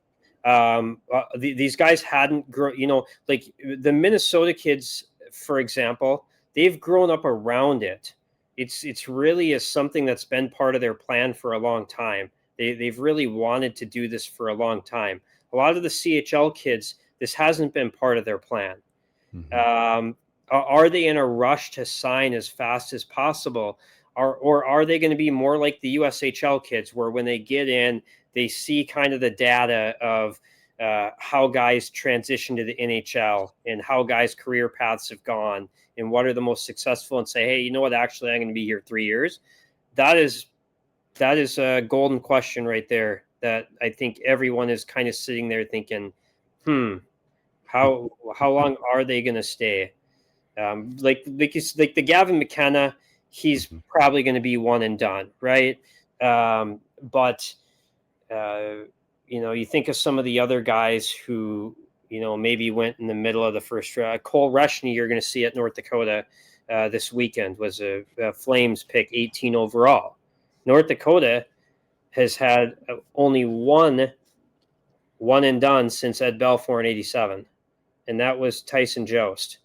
These guys hadn't grown, like the Minnesota kids, for example, they've grown up around it. It's really is something that's been part of their plan for a long time. They've really wanted to do this for a long time. A lot of the CHL kids, this hasn't been part of their plan. Are they in a rush to sign as fast as possible? Or are they going to be more like the USHL kids, where when they get in, they see kind of the data of how guys transition to the NHL and how guys' career paths have gone and what are the most successful, and say, hey, you know what, actually, I'm going to be here 3 years. That is a golden question right there that I think everyone is kind of sitting there thinking, How long are they going to stay? Like the Gavin McKenna, he's probably going to be one and done, right? But you think of some of the other guys who maybe went in the middle of the first round. Cole Reshney, you're going to see at North Dakota this weekend, was a Flames pick 18 overall. North Dakota has had only one and done since Ed Belfour in '87, and that was Tyson Jost.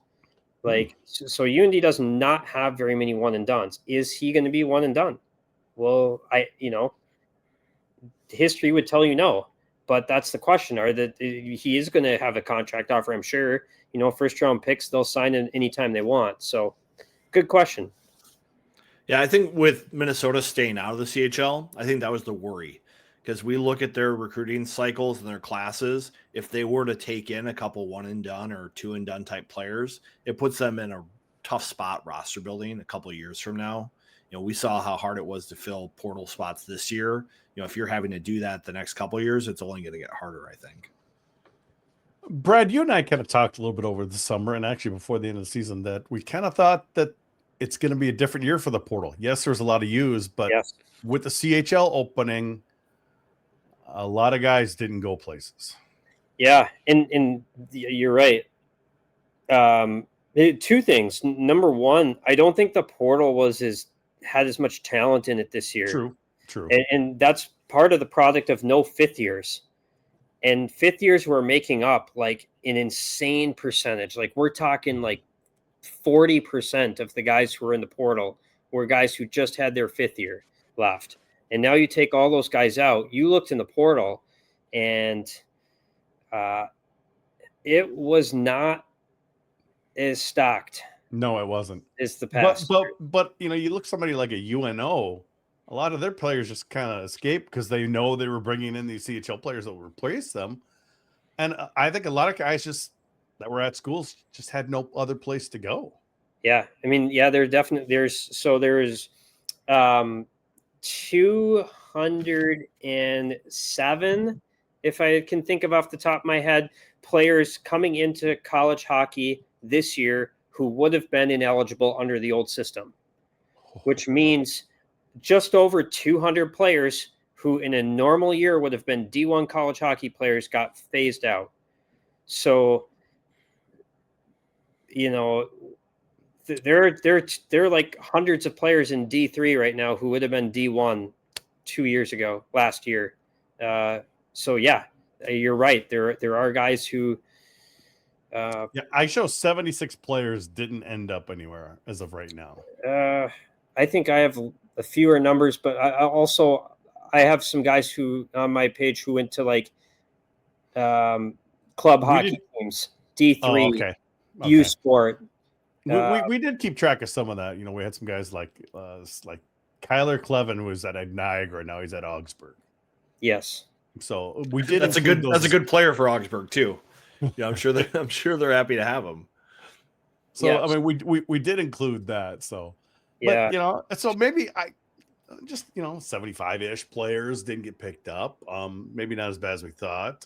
So UND does not have very many one and dones. Is he going to be one and done? Well, history would tell you no, but that's the question. He is going to have a contract offer, I'm sure. First round picks, they'll sign it anytime they want. So good question. Yeah, I think with Minnesota staying out of the CHL, I think that was the worry, because we look at their recruiting cycles and their classes. If they were to take in a couple one and done or two and done type players, it puts them in a tough spot roster building a couple of years from now. We saw how hard it was to fill portal spots this year. If you're having to do that the next couple of years, it's only going to get harder, I think. Brad, you and I kind of talked a little bit over the summer and actually before the end of the season that we kind of thought that it's going to be a different year for the portal. Yes, there's a lot of U's, but yes, with the CHL opening, a lot of guys didn't go places. Yeah, and you're right. Two things. Number one, I don't think the portal had as much talent in it this year. True. And that's part of the product of no fifth years. And fifth years were making up like an insane percentage. Like we're talking like 40% of the guys who were in the portal were guys who just had their fifth year left. And now you take all those guys out. You looked in the portal, and it was not as stocked. No, it wasn't. As the past. But you look somebody like a UNO, a lot of their players just kind of escaped because they know they were bringing in these CHL players that would replace them. And I think a lot of guys that were at schools just had no other place to go. Yeah. I mean, yeah, there's 207, if I can think of off the top of my head, players coming into college hockey this year who would have been ineligible under the old system, which means just over 200 players who in a normal year would have been D1 college hockey players got phased out. So, there are like hundreds of players in D3 right now who would have been D1 last year. So yeah, you're right. There are guys who. I show 76 players didn't end up anywhere as of right now. I think I have a fewer numbers, but I have some guys who on my page who went to like club hockey teams, D3, okay. U Sport. We did keep track of some of that. We had some guys like Kyler Clevin, who was at Niagara, now he's at Augsburg. Yes. So we did. That's a good player for Augsburg too. Yeah, I'm sure they're happy to have him. So yes. I mean, we did include that. So yeah, but, so maybe I just 75-ish players didn't get picked up. Maybe not as bad as we thought.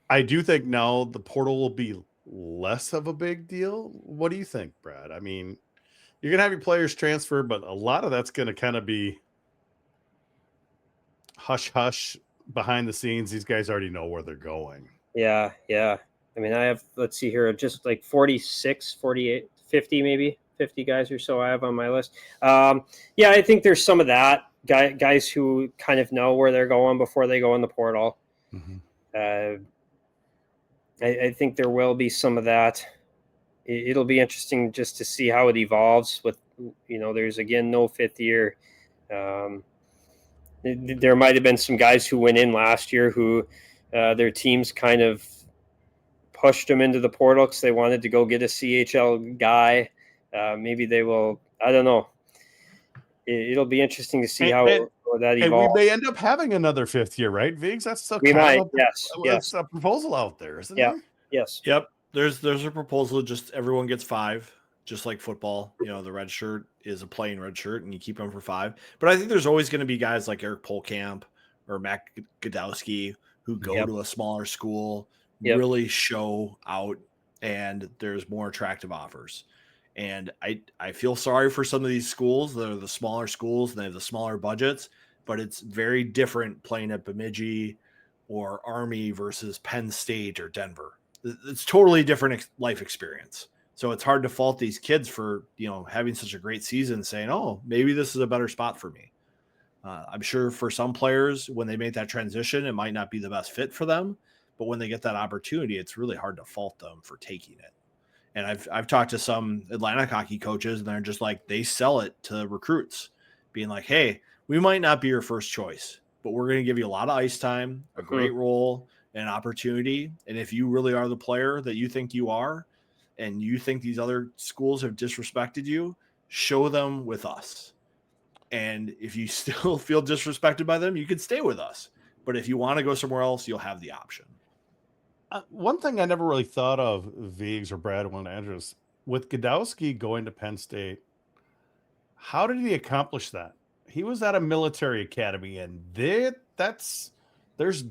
I do think now the portal will be less of a big deal. What do you think, Brad? I mean, you're gonna have your players transfer, but a lot of that's gonna kind of be hush hush behind the scenes. These guys already know where they're going. Yeah. I mean, I have, let's see here, just like 46, 48, 50, maybe 50 guys or so I have on my list. Yeah, I think there's some of that guys who kind of know where they're going before they go in the portal. Mm-hmm. I think there will be some of that. It'll be interesting just to see how it evolves with, there's again, no fifth year. There might've been some guys who went in last year who their teams kind of pushed them into the portal because they wanted to go get a CHL guy. Maybe they will, I don't know. It'll be interesting to see how that evolves. And we may end up having another fifth year, right, Viggs? That's still yes. a proposal out there, isn't yeah. there? Yes. Yep. There's a proposal. Just everyone gets 5, just like football. The red shirt is a playing red shirt, and you keep them for 5. But I think there's always going to be guys like Eric Polkamp or Matt Godowski who go to a smaller school, Yep. really show out, and there's more attractive offers. And I feel sorry for some of these schools that are the smaller schools and they have the smaller budgets, but it's very different playing at Bemidji or Army versus Penn State or Denver. It's totally different life experience. So it's hard to fault these kids for, having such a great season, saying, oh, maybe this is a better spot for me. I'm sure for some players, when they make that transition, it might not be the best fit for them. But when they get that opportunity, it's really hard to fault them for taking it. And I've talked to some Atlantic hockey coaches, and they're just like, they sell it to recruits, being like, hey, we might not be your first choice, but we're going to give you a lot of ice time, a great role, and opportunity. And if you really are the player that you think you are, and you think these other schools have disrespected you, show them with us. And if you still feel disrespected by them, you can stay with us. But if you want to go somewhere else, you'll have the option. One thing I never really thought of, Viggs or Brad, one Andrews, with Godowski going to Penn State, how did he accomplish that? He was at a military academy, and there's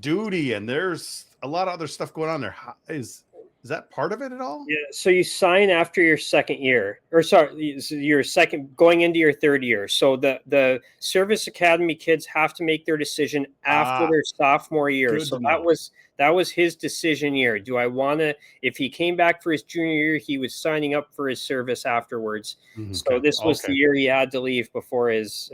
duty and there's a lot of other stuff going on there. Is that part of it at all? Yeah. So you sign after your second year, or sorry, your second going into your third year. So the service academy kids have to make their decision after their sophomore year. Good So to that know. was his decision year. Do I want to? If he came back for his junior year, he was signing up for his service afterwards. So this was the year he had to leave before his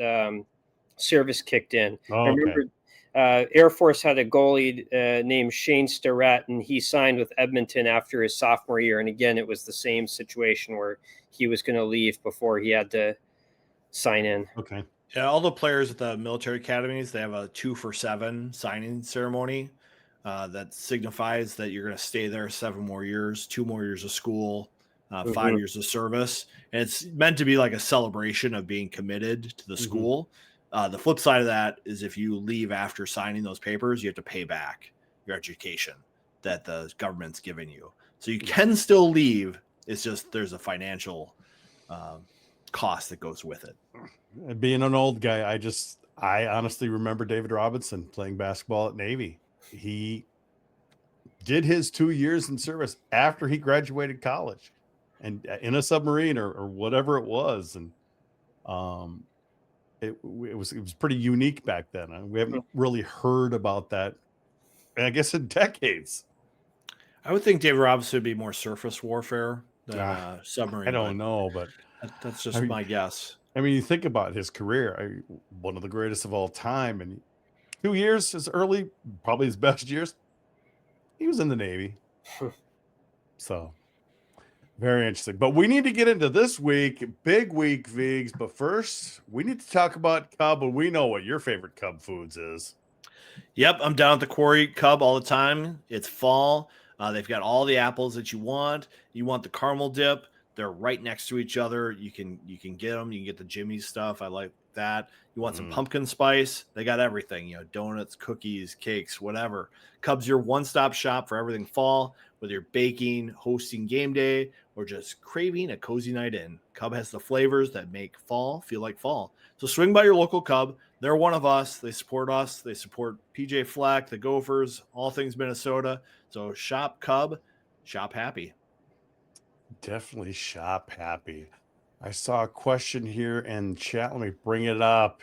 service kicked in. I remember Air Force had a goalie named Shane Starrett, and he signed with Edmonton after his sophomore year. And again, it was the same situation where he was going to leave before he had to sign in. Okay. Yeah, all the players at the military academies, they have a 2-for-7 signing ceremony that signifies that you're going to stay there 7 more years, 2 more years of school, 5 years of service. And it's meant to be like a celebration of being committed to the school. The flip side of that is if you leave after signing those papers, you have to pay back your education that the government's giving you. So you can still leave. It's just there's a financial cost that goes with it. Being an old guy, I honestly remember David Robinson playing basketball at Navy. He did his 2 years in service after he graduated college, and in a submarine or whatever it was, and it was pretty unique back then. We haven't really heard about that, I guess, in decades. I would think David Robinson would be more surface warfare than submarine. I don't know, but that's just my guess. I mean, you think about his career, one of the greatest of all time, and 2 years, his early, probably his best years, he was in the Navy. So very interesting. But we need to get into this week, big week, Viggs. But first, we need to talk about Cub, and we know what your favorite Cub foods is. Yep, I'm down at the Quarry Cub all the time. It's fall. They've got all the apples that you want. You want the caramel dip. They're right next to each other. You can get them. You can get the Jimmy's stuff. I like that. You want some pumpkin spice? They got everything. Donuts, cookies, cakes, whatever. Cub's your one-stop shop for everything fall. Whether you're baking, hosting game day, or just craving a cozy night in, Cub has the flavors that make fall feel like fall. So swing by your local Cub. They're one of us. They support us. They support PJ Fleck, the Gophers, all things Minnesota. So shop Cub, shop happy. Definitely shop happy. I saw a question here in chat. Let me bring it up.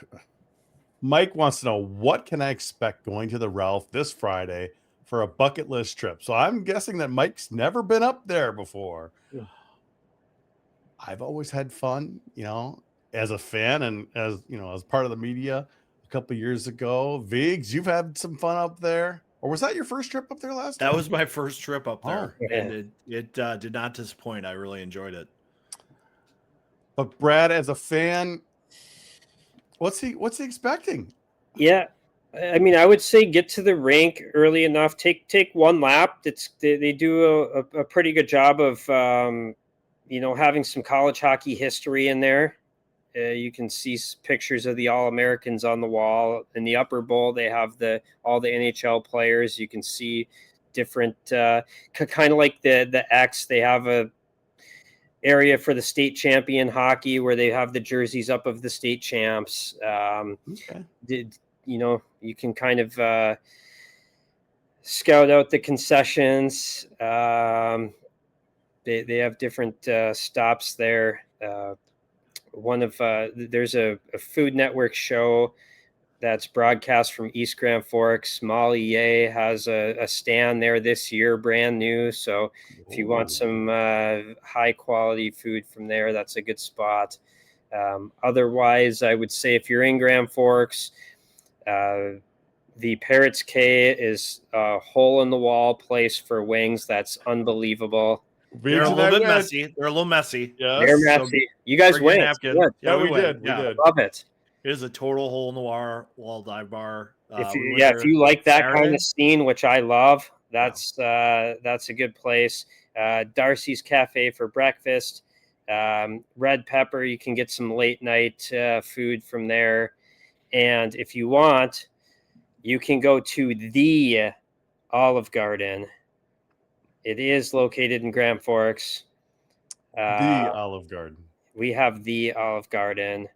Mike wants to know, what can I expect going to the Ralph this Friday for a bucket list trip? So I'm guessing that Mike's never been up there before. Yeah. I've always had fun, as a fan and as part of the media a couple of years ago. Viggs, you've had some fun up there. Or was that your first trip up there last time? That was my first trip up there, yeah. and it did not disappoint. I really enjoyed it. But Brad, as a fan, what's he expecting? Yeah. I mean, I would say get to the rink early enough. Take one lap. They do a pretty good job of having some college hockey history in there. You can see pictures of the All-Americans on the wall. In the upper bowl, they have all the NHL players. You can see different, kind of like the X. They have a area for the state champion hockey where they have the jerseys up of the state champs. You can kind of scout out the concessions. They have different stops there. There's a Food Network show that's broadcast from East Grand Forks. Molly Ye has a stand there this year, brand new. So if you want some high quality food from there, that's a good spot. Otherwise, I would say if you're in Grand Forks, the Parrots K is a hole in the wall place for wings. That's unbelievable. They're a little bit messy. They're a little messy. Yes. They're messy. You guys Bring your win. napkin. Good. Yeah, we win. did. We did. Love it. It is a total hole in the wall dive bar. If you like that Saturday. kind of scene, which I love, that's a good place. Darcy's Cafe for breakfast. Red Pepper, you can get some late night food from there. And if you want, you can go to the Olive Garden. It is located in Grand Forks. The Olive Garden. We have the Olive Garden.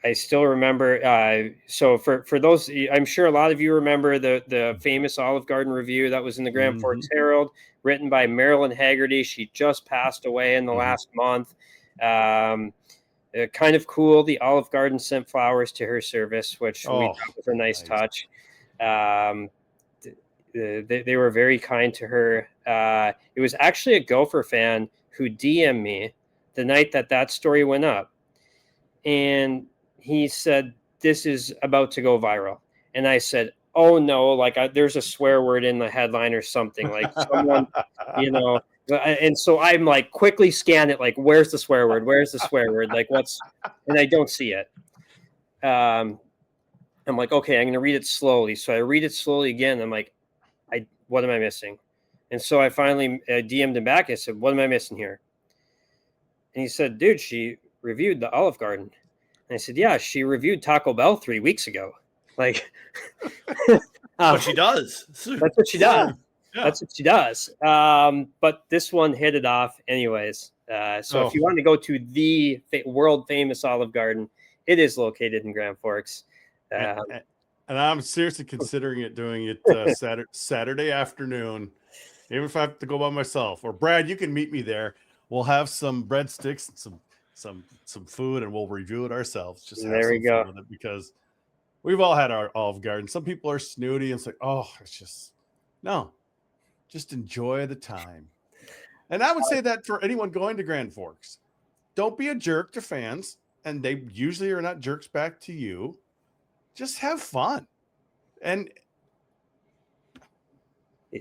I still remember. So for those, I'm sure a lot of you remember the famous Olive Garden review that was in the Grand Forks Herald, written by Marilyn Haggerty. She just passed away in the last month. Kind of cool. The Olive Garden sent flowers to her service, which we thought was a nice touch. They were very kind to her. It was actually a Gopher fan who DM'd me the night that story went up. And he said, this is about to go viral. And I said, oh no, like there's a swear word in the headline or something, like someone, and so I'm like quickly scan it. Like, where's the swear word? Where's the swear word? Like and I don't see it. I'm like, okay, I'm going to read it slowly. So I read it slowly again. I'm like, what am I missing? And so I finally DM'd him back. I said, what am I missing here? And he said, dude, she reviewed the Olive Garden. And I said, yeah, she reviewed Taco Bell 3 weeks ago. Like, what she does. That's what she does. Yeah. That's what she does. But this one hit it off anyways. So if you want to go to the world famous Olive Garden, it is located in Grand Forks. And I'm seriously considering doing it Saturday afternoon, even if I have to go by myself. Or Brad, you can meet me there. We'll have some breadsticks and some food, and we'll review it ourselves. Just have there we go. fun with it, because we've all had our Olive Garden. Some people are snooty and it's like, oh, it's just no. Just enjoy the time. And I would say that for anyone going to Grand Forks, don't be a jerk to fans, and they usually are not jerks back to you. Just have fun. And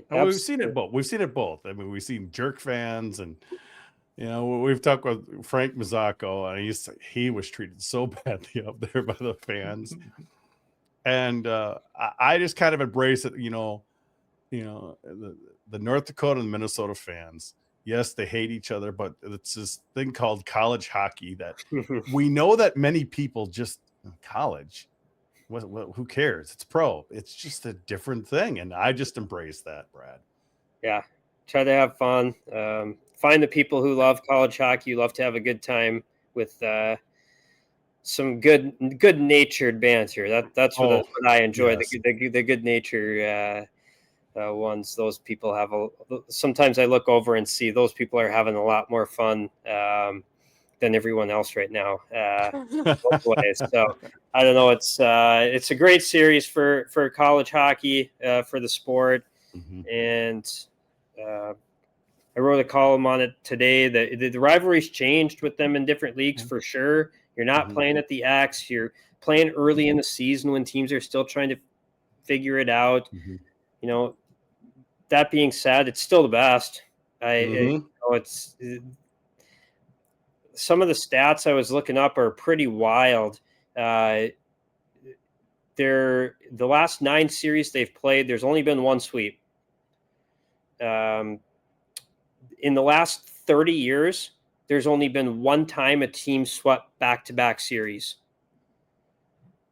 we've seen it both. We've seen it both. I mean, we've seen jerk fans, and we've talked with Frank Mazzacco, and he was treated so badly up there by the fans. And I just kind of embrace it, the North Dakota and Minnesota fans. Yes, they hate each other, but it's this thing called college hockey that we know that many people just college. Who cares? It's pro. It's just a different thing, and I just embrace that, Brad. Yeah, try to have fun. Find the people who love college hockey. You love to have a good time with some good-natured banter. That's what I enjoy. Yes. The good-natured ones. Those people have sometimes I look over and see those people are having a lot more fun than everyone else right now. So I don't know. It's a great series for college hockey, for the sport. And I wrote a column on it today. The rivalries changed with them in different leagues for sure. You're not playing at the X. You're playing early in the season when teams are still trying to figure it out. That being said, it's still the best. It's some of the stats I was looking up are pretty wild. The last 9 series they've played, there's only been one sweep. In the last 30 years, there's only been one time a team swept back-to-back series.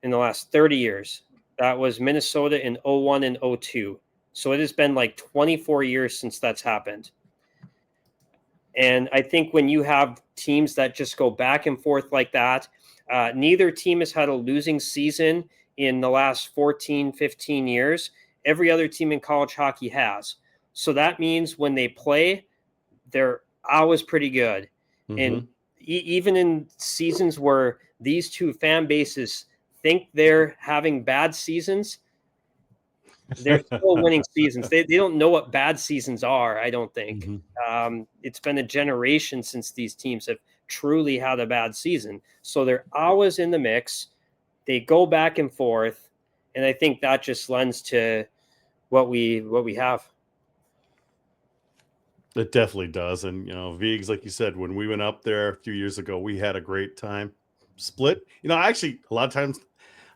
In the last 30 years, that was Minnesota in 01 and 02. So it has been like 24 years since that's happened. And I think when you have teams that just go back and forth like that, neither team has had a losing season in the last 14, 15 years. Every other team in college hockey has. So that means when they play, they're always pretty good. And even in seasons where these two fan bases think they're having bad seasons, they're still winning seasons. They don't know what bad seasons are, I don't think. It's been a generation since these teams have truly had a bad season. So they're always in the mix. They go back and forth. And I think that just lends to what we have. It definitely does. And, you know, Vigs, like you said, when we went up there a few years ago, we had a great time. Split. You know, actually, a lot of times,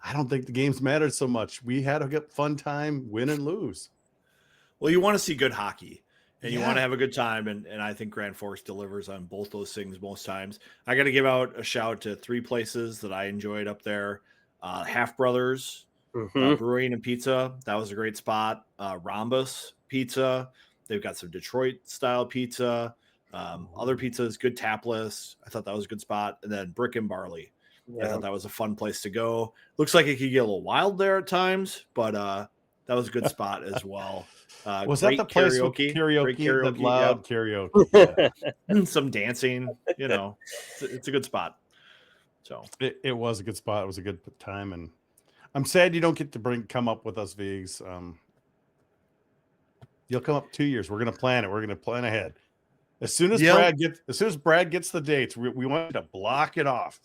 I don't think the games mattered so much. We had a good fun time, win and lose. Well, you want to see good hockey, and you want to have a good time, and I think Grand Forks delivers on both those things most times. I got to give out a shout to 3 places that I enjoyed up there. Half Brothers Brewing and Pizza. That was a great spot. Rhombus Pizza. They've got some Detroit-style pizza. Other pizzas, good tap list. I thought that was a good spot. And then Brick and Barley. I thought that was a fun place to go. Looks like it could get a little wild there at times, but that was a good spot as well. Was that the place with karaoke? That loud karaoke. Yeah. Some dancing, you know. It's a good spot. So it was a good spot. It was a good time, and I'm sad you don't get to come up with us, Vigs. You'll come up 2 years. We're gonna plan it. We're gonna plan ahead. As soon as Brad gets the dates, we want you to block it off.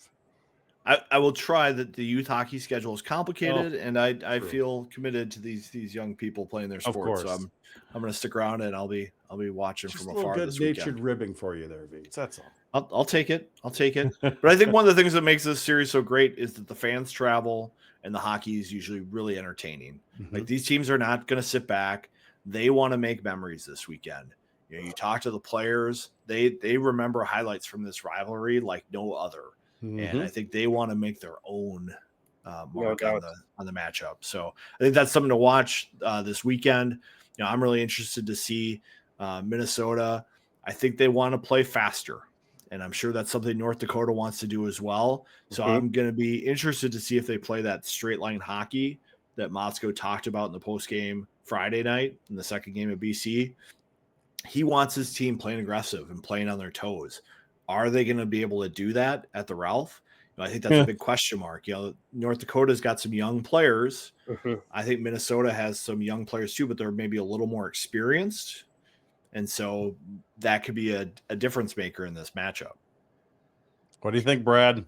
I will try. That the youth hockey schedule is complicated, and I feel committed to these young people playing their sport. So I'm going to stick around, and I'll be watching from afar this weekend. Good-natured ribbing for you there, Vigs. That's all. I'll take it. But I think one of the things that makes this series so great is that the fans travel, and the hockey is usually really entertaining. Like, these teams are not going to sit back. They want to make memories this weekend. You know, you talk to the players; they remember highlights from this rivalry like no other. And I think they want to make their own mark on the matchup. So I think that's something to watch this weekend. You know, I'm really interested to see Minnesota. I think they want to play faster, and I'm sure that's something North Dakota wants to do as well. So I'm going to be interested to see if they play that straight line hockey that Motzko talked about in the post game Friday night in the second game of BC. He wants his team playing aggressive and playing on their toes. Are they going to be able to do that at the Ralph? You know, I think that's a big question mark. You know, North Dakota's got some young players. I think Minnesota has some young players too, but they're maybe a little more experienced. And so that could be a difference maker in this matchup. What do you think, Brad?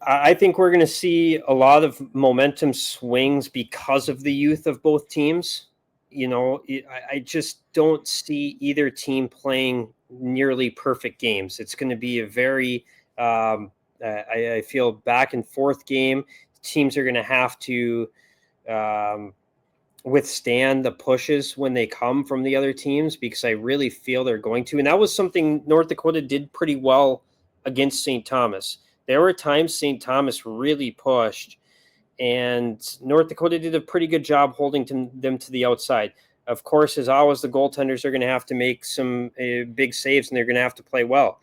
I think we're going to see a lot of momentum swings because of the youth of both teams. You know, I just don't see either team playing nearly perfect games. It's going to be a very, I feel, back and forth game. Teams are going to have to withstand the pushes when they come from the other teams, because I really feel they're going to. And that was something North Dakota did pretty well against St. Thomas. There were times St. Thomas really pushed, and North Dakota did a pretty good job holding them to the outside. Of course, as always, the goaltenders are going to have to make some big saves, and they're going to have to play well.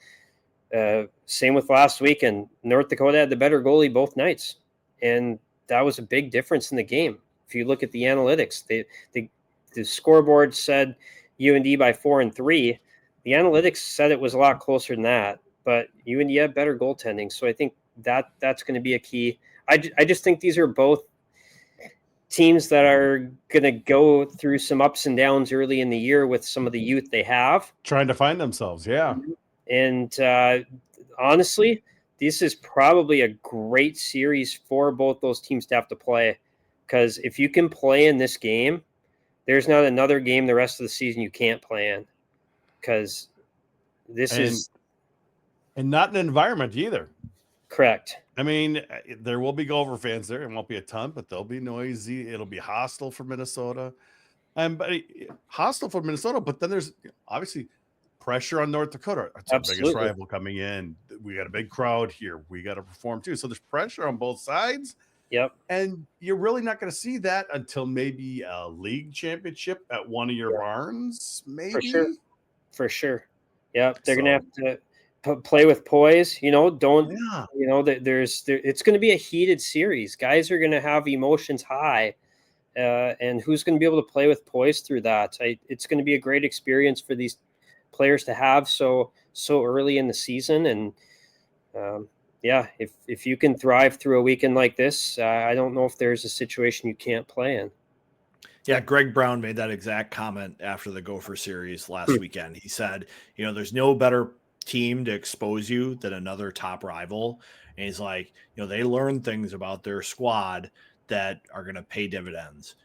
Same with last week, and North Dakota had the better goalie both nights, and that was a big difference in the game. If you look at the analytics, the scoreboard said UND by 4-3. The analytics said it was a lot closer than that, but UND had better goaltending, so I think that's going to be a key. I just think these are both teams that are going to go through some ups and downs early in the year with some of the youth they have. Trying to find themselves, yeah. And honestly, this is probably a great series for both those teams to have to play, because if you can play in this game, there's not another game the rest of the season you can't play in, because and not an environment either. Correct. I mean, there will be Gopher fans there. It won't be a ton, but they'll be noisy. It'll be hostile for Minnesota. Hostile for Minnesota, but then there's obviously pressure on North Dakota. It's our biggest rival coming in. We got a big crowd here. We got to perform too. So there's pressure on both sides. Yep. And you're really not going to see that until maybe a league championship at one of your barns, maybe. For sure. Yep. They're going to have to play with poise. Don't Yeah. it's going to be a heated series. Guys are going to have emotions high, and who's going to be able to play with poise through that? It's going to be a great experience for these players to have so early in the season. And if you can thrive through a weekend like this, I don't know if there's a situation you can't play in. Yeah, Greg Brown made that exact comment after the Gopher series last weekend. He said, there's no better team to expose you than another top rival. And he's like, they learn things about their squad that are going to pay dividends.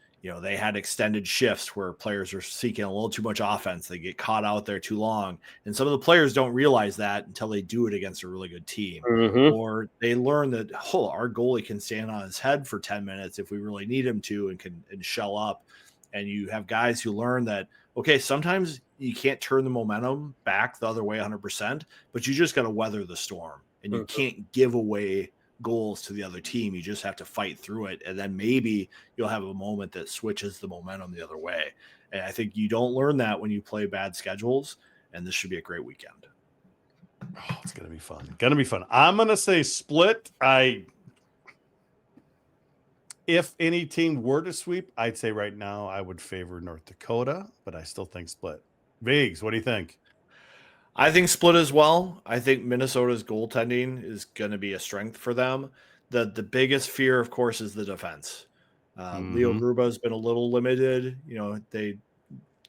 They had extended shifts where players are seeking a little too much offense. They get caught out there too long. And some of the players don't realize that until they do it against a really good team. Mm-hmm. Or they learn that, our goalie can stand on his head for 10 minutes if we really need him to and shell up. And you have guys who learn that, okay, sometimes you can't turn the momentum back the other way 100%, but you just got to weather the storm. And you can't give away goals to the other team. You just have to fight through it. And then maybe you'll have a moment that switches the momentum the other way. And I think you don't learn that when you play bad schedules. And this should be a great weekend. Oh, it's going to be fun. I'm going to say split. If any team were to sweep, I'd say right now I would favor North Dakota, but I still think split. Viggs, what do you think? I think split as well. I think Minnesota's goaltending is going to be a strength for them. The biggest fear, of course, is the defense. Leo Gruba has been a little limited. They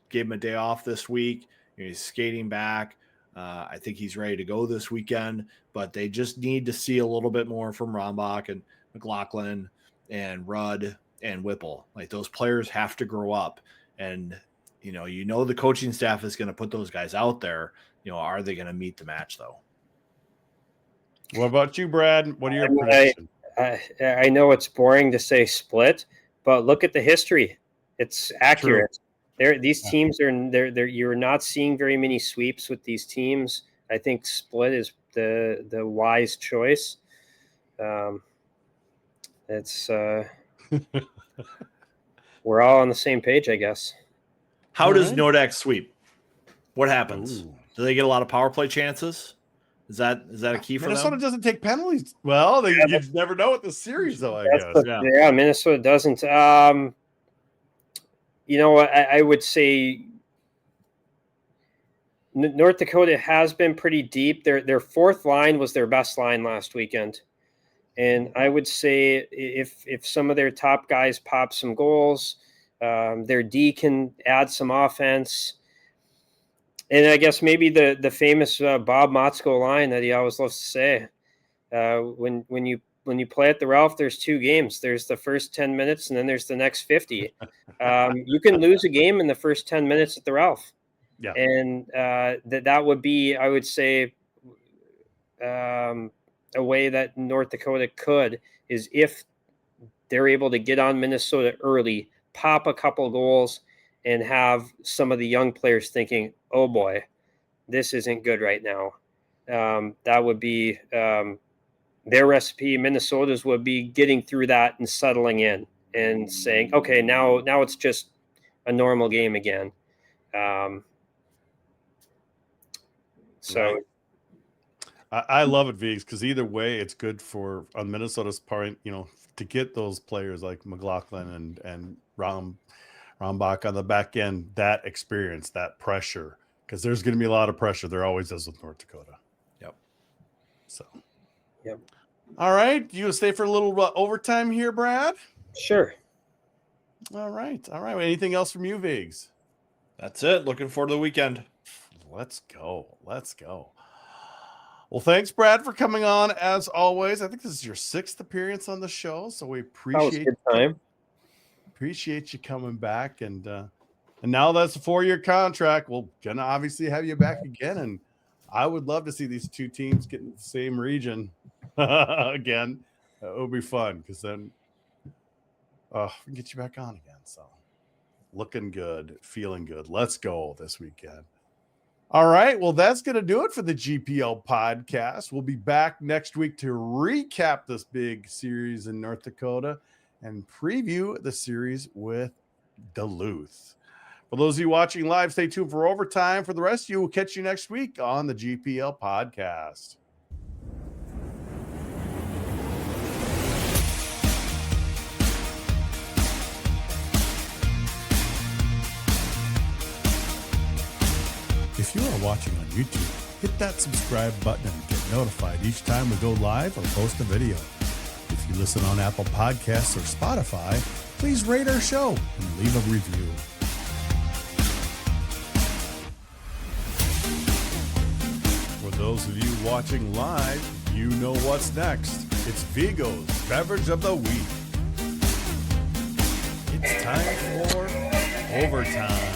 gave him a day off this week. He's skating back. I think he's ready to go this weekend, but they just need to see a little bit more from Rombach and McLaughlin and Rudd and Whipple. Like, those players have to grow up. And, the coaching staff is going to put those guys out there. Are they going to meet the match, though? What about you, Brad? What are your predictions? I know it's boring to say split, but look at the history. It's accurate. These teams you're not seeing very many sweeps with these teams. I think split is the wise choice. It's we're all on the same page, I guess. How does Nodak sweep? What happens? Do they get a lot of power play chances? Is that a key for Minnesota them? doesn't take penalties. Well, you never know with the series, though, I guess. Yeah, Minnesota doesn't. I would say North Dakota has been pretty deep. Their fourth line was their best line last weekend. And I would say if some of their top guys pop some goals, their D can add some offense. And I guess maybe the famous Bob Motzko line that he always loves to say, when you play at the Ralph, there's two games. There's the first 10 minutes, and then there's the next 50. You can lose a game in the first 10 minutes at the Ralph. Yeah. And that would be, I would say, a way that North Dakota could is if they're able to get on Minnesota early, pop a couple goals, and have some of the young players thinking, oh boy, this isn't good right now. That would be their recipe. Minnesota's would be getting through that and settling in and saying, okay, now it's just a normal game again. So I love it, Viggs, because either way, it's good for on Minnesota's part, to get those players like McLaughlin and Rombach on the back end, that experience, that pressure, because there's going to be a lot of pressure. There always is with North Dakota. Yep. So. Yep. All right. You stay for a little overtime here, Brad? Sure. All right. Anything else from you, Viggs? That's it. Looking forward to the weekend. Let's go. Well, thanks, Brad, for coming on as always. I think this is your 6th appearance on the show, so we appreciate Good time. Appreciate you coming back, and now that's a 4-year contract. We're gonna obviously have you back again, and I would love to see these two teams get in the same region again. It would be fun because then we can get you back on again. So looking good, feeling good. Let's go this weekend. All right. Well, that's going to do it for the GPL podcast. We'll be back next week to recap this big series in North Dakota and preview the series with Duluth. For those of you watching live, stay tuned for overtime. For the rest of you, we'll catch you next week on the GPL podcast. If you are watching on YouTube, hit that subscribe button and get notified each time we go live or post a video. If you listen on Apple Podcasts or Spotify, please rate our show and leave a review. For those of you watching live, you know what's next. It's Vigo's Beverage of the Week. It's time for overtime.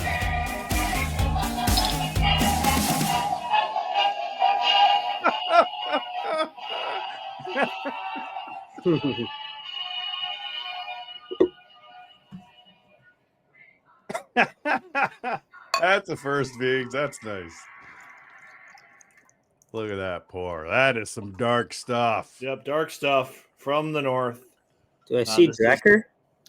That's the first, Viggs. That's nice. Look at that pour. That is some dark stuff. Yep, dark stuff from the north. Do I see Drecker?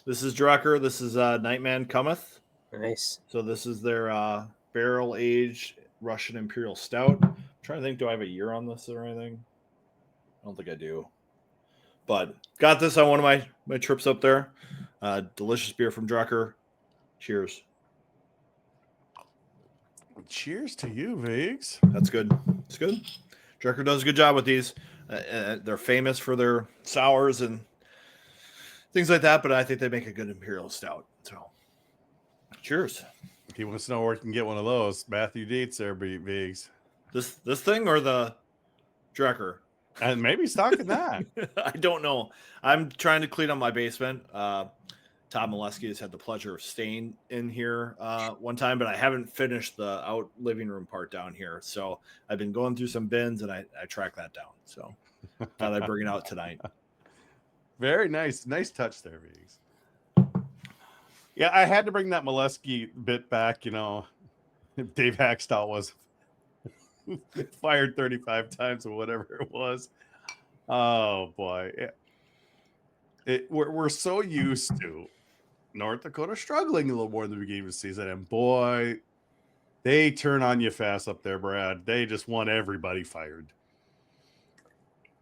This is Drucker. This is Nightman Cometh. Nice. So this is their barrel-aged Russian Imperial Stout. I'm trying to think, do I have a year on this or anything? I don't think I do. But got this on one of my trips up there. Delicious beer from Drucker. Cheers. Cheers to you, Viggs. That's good. It's good. Drucker does a good job with these. They're famous for their sours and things like that, but I think they make a good Imperial Stout. So, cheers. If he wants to know where he can get one of those, Matthew Dietz there, Viggs. This thing or the Drucker? And maybe stocking that. I don't know. I'm trying to clean up my basement. Todd Molesky has had the pleasure of staying in here one time, but I haven't finished the out living room part down here. So I've been going through some bins and I tracked that down. So thought I'd bring it out tonight. Very nice. Nice touch there, Viggs. Yeah, I had to bring that Molesky bit back. You know, Dave Hackstall was fired 35 times or whatever it was. Oh, boy. We're so used to North Dakota struggling a little more in the beginning of the season, and boy, they turn on you fast up there, Brad. They just want everybody fired.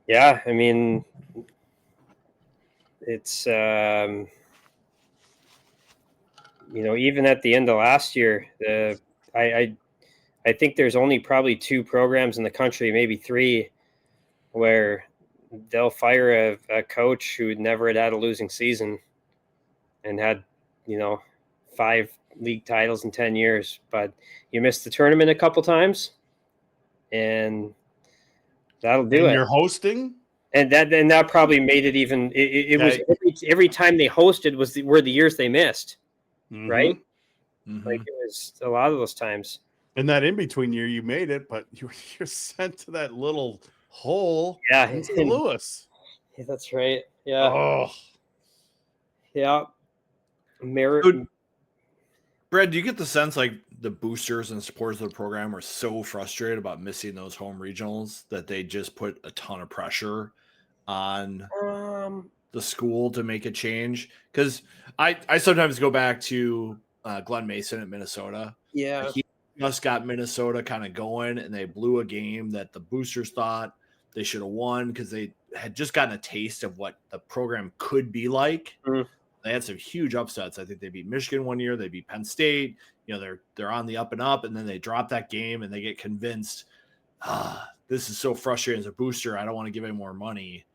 Yeah, I mean, it's even at the end of last year, I think there's only probably 2 programs in the country, maybe 3, where they'll fire a coach who never had a losing season and had, 5 league titles in 10 years, but you missed the tournament a couple times and that'll do it. You're hosting. And that probably made it even, it was every time they hosted were the years they missed. Mm-hmm. Right. Mm-hmm. Like it was a lot of those times. And that in-between year, you made it, but you're sent to that little hole in St. Louis. Yeah, that's right. Yeah. Oh. Yeah. Brad, do you get the sense like the boosters and supporters of the program are so frustrated about missing those home regionals that they just put a ton of pressure on the school to make a change? Because I sometimes go back to Glenn Mason at Minnesota. Yeah. He just got Minnesota kind of going, and they blew a game that the boosters thought they should have won because they had just gotten a taste of what the program could be like. Mm. They had some huge upsets. I think they beat Michigan one year. They beat Penn State. They're on the up and up, and then they drop that game and they get convinced, this is so frustrating as a booster. I don't want to give any more money.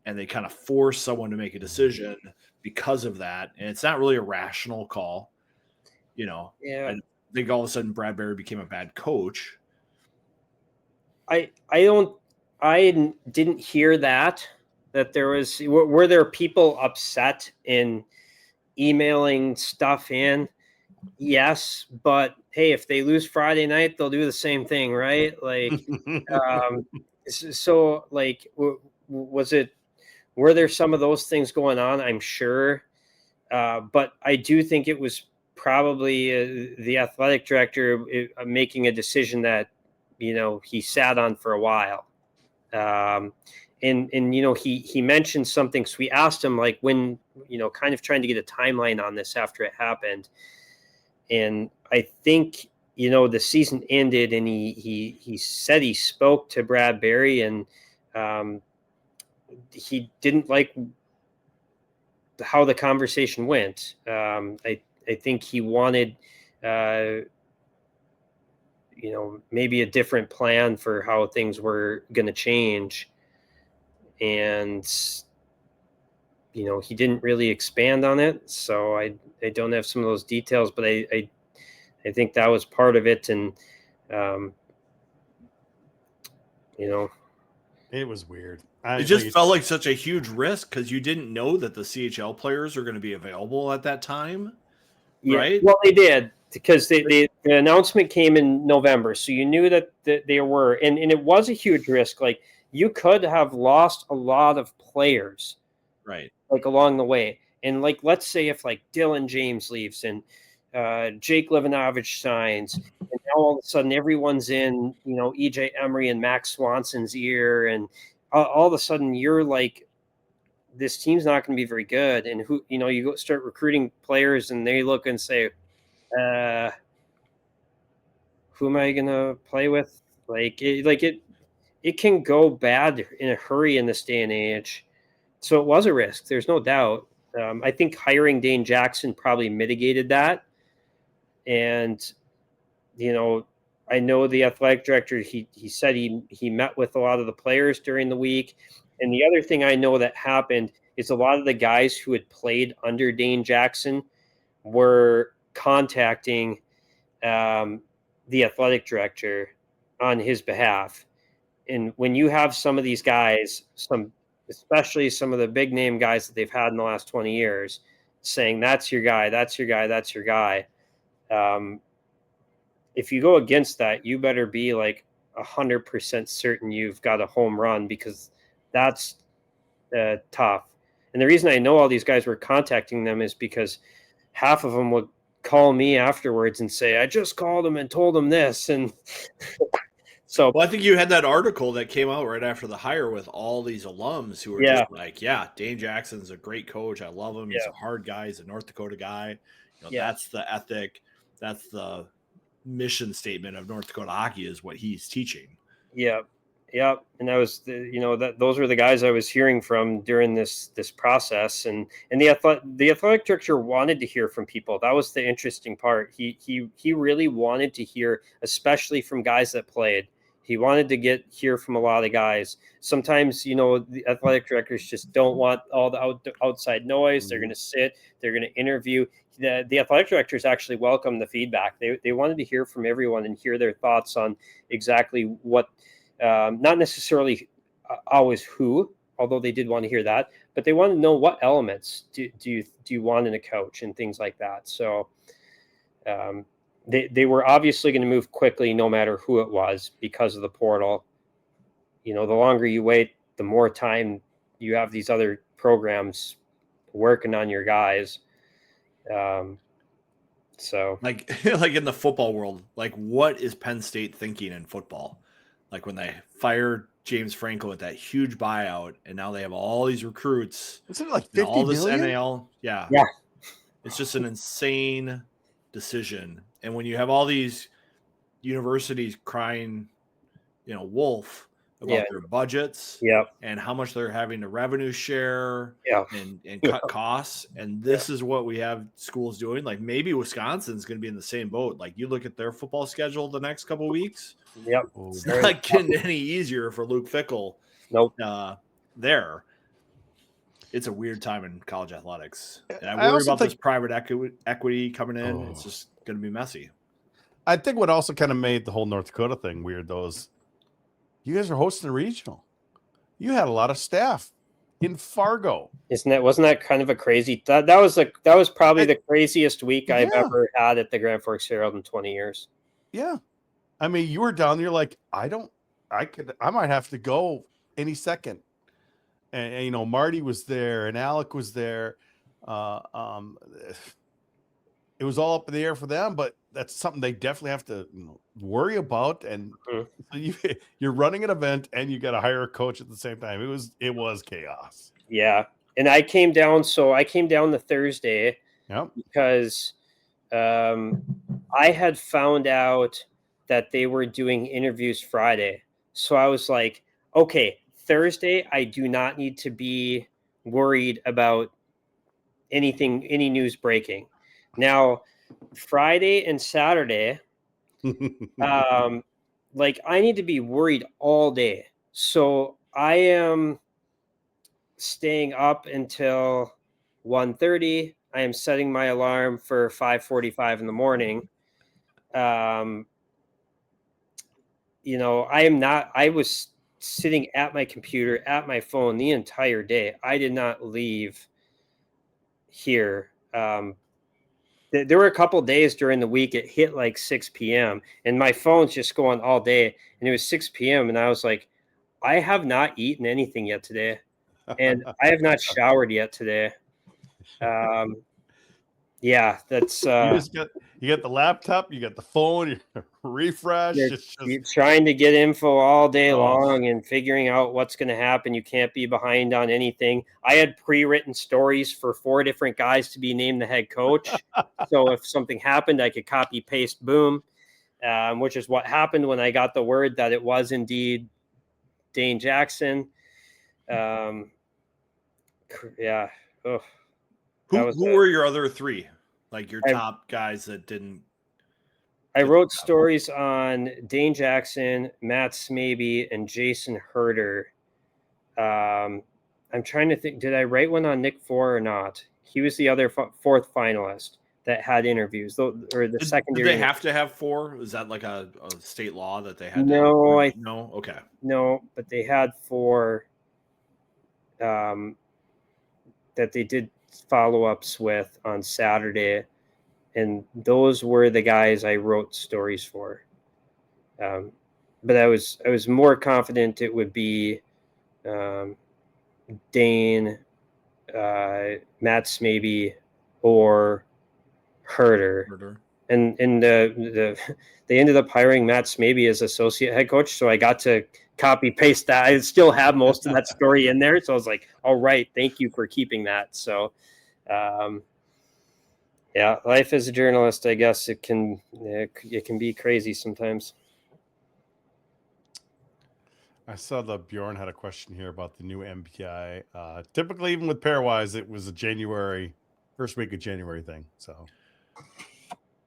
And they kind of force someone to make a decision because of that. And it's not really a rational call. Yeah. I think all of a sudden Brad Berry became a bad coach. I didn't hear that were there people upset in emailing stuff in? Yes, but hey, if they lose Friday night, they'll do the same thing, right? Like, so like, were there some of those things going on? I'm sure. But I do think it was probably the athletic director making a decision that, he sat on for a while. And he mentioned something. So we asked him like when, kind of trying to get a timeline on this after it happened. And I think, the season ended, and he said he spoke to Brad Berry, and he didn't like how the conversation went. I think he wanted, maybe a different plan for how things were going to change. And, he didn't really expand on it. So I don't have some of those details, but I think that was part of it. And, It was weird. It just felt like such a huge risk because you didn't know that the CHL players are going to be available at that time, right? Well, they did, because the announcement came in November, so you knew that they were, and it was a huge risk. Like, you could have lost a lot of players, right? Like, along the way, and like, let's say if like Dylan James leaves and Jake Livanovich signs, and now all of a sudden everyone's in, EJ Emery and Max Swanson's ear, and all of a sudden you're like, this team's not going to be very good. And you go start recruiting players, and they look and say, who am I going to play with? It can go bad in a hurry in this day and age. So it was a risk. There's no doubt. I think hiring Dane Jackson probably mitigated that. And, I know the athletic director, he said he met with a lot of the players during the week. And the other thing I know that happened is a lot of the guys who had played under Dane Jackson were contacting the athletic director on his behalf. And when you have some of these guys, especially some of the big name guys that they've had in the last 20 years, saying, that's your guy, that's your guy, that's your guy. If you go against that, you better be like 100% certain you've got a home run, because that's tough. And the reason I know all these guys were contacting them is because half of them would call me afterwards and say, I just called him and told him this. And so, well, I think you had that article that came out right after the hire with all these alums who were just like, Dane Jackson's a great coach. I love him. He's a hard guy. He's a North Dakota guy. That's the ethic. That's the mission statement of North Dakota hockey, is what he's teaching. Yeah. And that was those were the guys I was hearing from during this process, and the athletic director wanted to hear from people. That was the interesting part. He really wanted to hear, especially from guys that played. He wanted to hear from a lot of guys. Sometimes, the athletic directors just don't want all the outside noise. They're going to sit, they're going to interview. The athletic directors actually welcomed the feedback. They wanted to hear from everyone and hear their thoughts on exactly what, not necessarily always who, although they did want to hear that, but they wanted to know what elements do you want in a coach and things like that. So they were obviously going to move quickly no matter who it was, because of the portal. The longer you wait, the more time you have these other programs working on your guys. So like in the football world, like, what is Penn State thinking in football? Like, when they fired James Franco with that huge buyout, and now they have all these recruits. Isn't it like 50 all this million? NAL? Yeah. It's just an insane decision. And when you have all these universities crying, wolf about their budgets and how much they're having to revenue share and cut costs. And this is what we have schools doing. Like, maybe Wisconsin's going to be in the same boat. Like, you look at their football schedule the next couple of weeks. It's not getting any easier for Luke Fickell. Nope. There. It's a weird time in college athletics. And I worry about this private equity coming in. It's just going to be messy. I think what also kind of made the whole North Dakota thing weird, though, is you guys are hosting a regional. You had a lot of staff in Fargo. Wasn't that kind of a crazy? That was probably the craziest week I've ever had at the Grand Forks Herald in 20 years. Yeah, I mean, you were down there like, I might have to go any second. And Marty was there and Alec was there. It was all up in the air for them, but that's something they definitely have to worry about. And so you're running an event and you got to hire a coach at the same time. It was chaos. Yeah. And I came down the Thursday because I had found out that they were doing interviews Friday. So I was like, okay, Thursday, I do not need to be worried about anything, any news breaking. Now, Friday and Saturday, like I need to be worried all day. So I am staying up until 1:30. I am setting my alarm for 5:45 in the morning. I was sitting at my computer, at my phone the entire day. I did not leave here. There were a couple days during the week it hit like 6 p.m. and my phone's just going all day. And it was 6 p.m. and I was like, I have not eaten anything yet today, and I have not showered yet today. Yeah, that's you got the laptop, you got the phone, you refresh. you're trying to get info all day long and figuring out what's going to happen. You can't be behind on anything. I had pre-written stories for 4 different guys to be named the head coach. So if something happened, I could copy paste, boom, which is what happened when I got the word that it was indeed Dane Jackson. Yeah. Oh, Who were your other 3? Like your top guys that didn't? I wrote stories on Dane Jackson, Matt Smaby, and Jason Herder. I'm trying to think. Did I write one on Nick Four or not? He was the other 4th finalist that had interviews. Or the secondary. Did they have to have 4? Is that like a state law that they had? No, no. Okay. No, but they had 4 that they did follow-ups with on Saturday, and those were the guys I wrote stories for. But I was more confident it would be Dane, Matt Smaby, or Herder. And they ended up hiring Matt Smaby as associate head coach, so I got to copy paste that. I still have most of that story in there, so I was like, all right, thank you for keeping that. So yeah, life as a journalist, I guess it can be crazy sometimes. I saw that Bjorn had a question here about the new MPI. Typically, even with pairwise, it was a first week of January thing. So,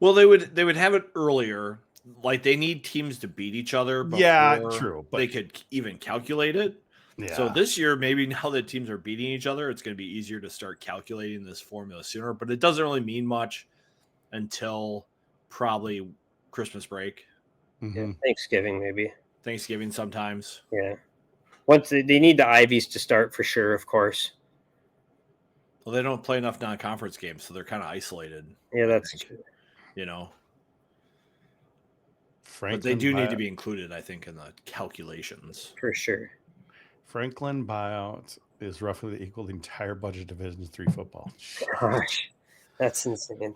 well, they would have it earlier. Like they need teams to beat each other before true, but they could even calculate it. Yeah. So this year, maybe now that teams are beating each other, it's going to be easier to start calculating this formula sooner. But it doesn't really mean much until probably Christmas break. Yeah, Thanksgiving maybe. Thanksgiving sometimes. Yeah. Once they need the Ivies to start for sure, of course. Well, they don't play enough non-conference games, so they're kind of isolated. Yeah, that's true. You know. Franklin but they do need to be included, I think, in the calculations. For sure. Franklin buyout is roughly equal to the entire budget of Division III football. Gosh, that's insane.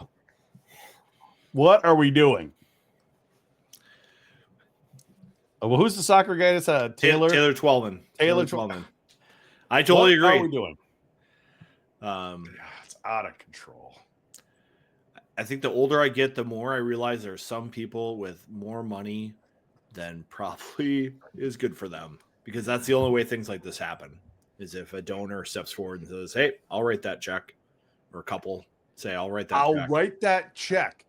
What are we doing? Well, who's the soccer guy? That's Taylor Twellman. Taylor Twellman. I totally agree. What are we doing? It's out of control. I think the older I get, the more I realize there are some people with more money than probably is good for them, because that's the only way things like this happen, is if a donor steps forward and says, hey, I'll write that check, or a couple say, I'll write that check.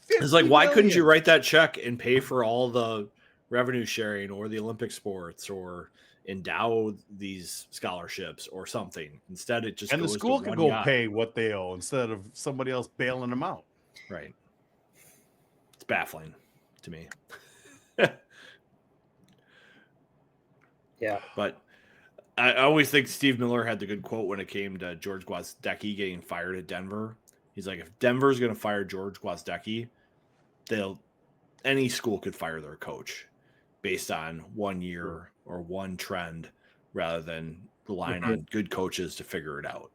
It's like, why couldn't you write that check and pay for all the revenue sharing or the Olympic sports or endow these scholarships or something? Instead, it just and goes the school to can one go guy. pay what they owe instead of somebody else bailing them out. Right. It's baffling to me. Yeah. But I always think Steve Miller had the good quote when it came to George Gwasdecki getting fired at Denver. He's like, if Denver's going to fire George Gwasdecki, any school could fire their coach based on 1 year or one trend rather than relying on good coaches to figure it out.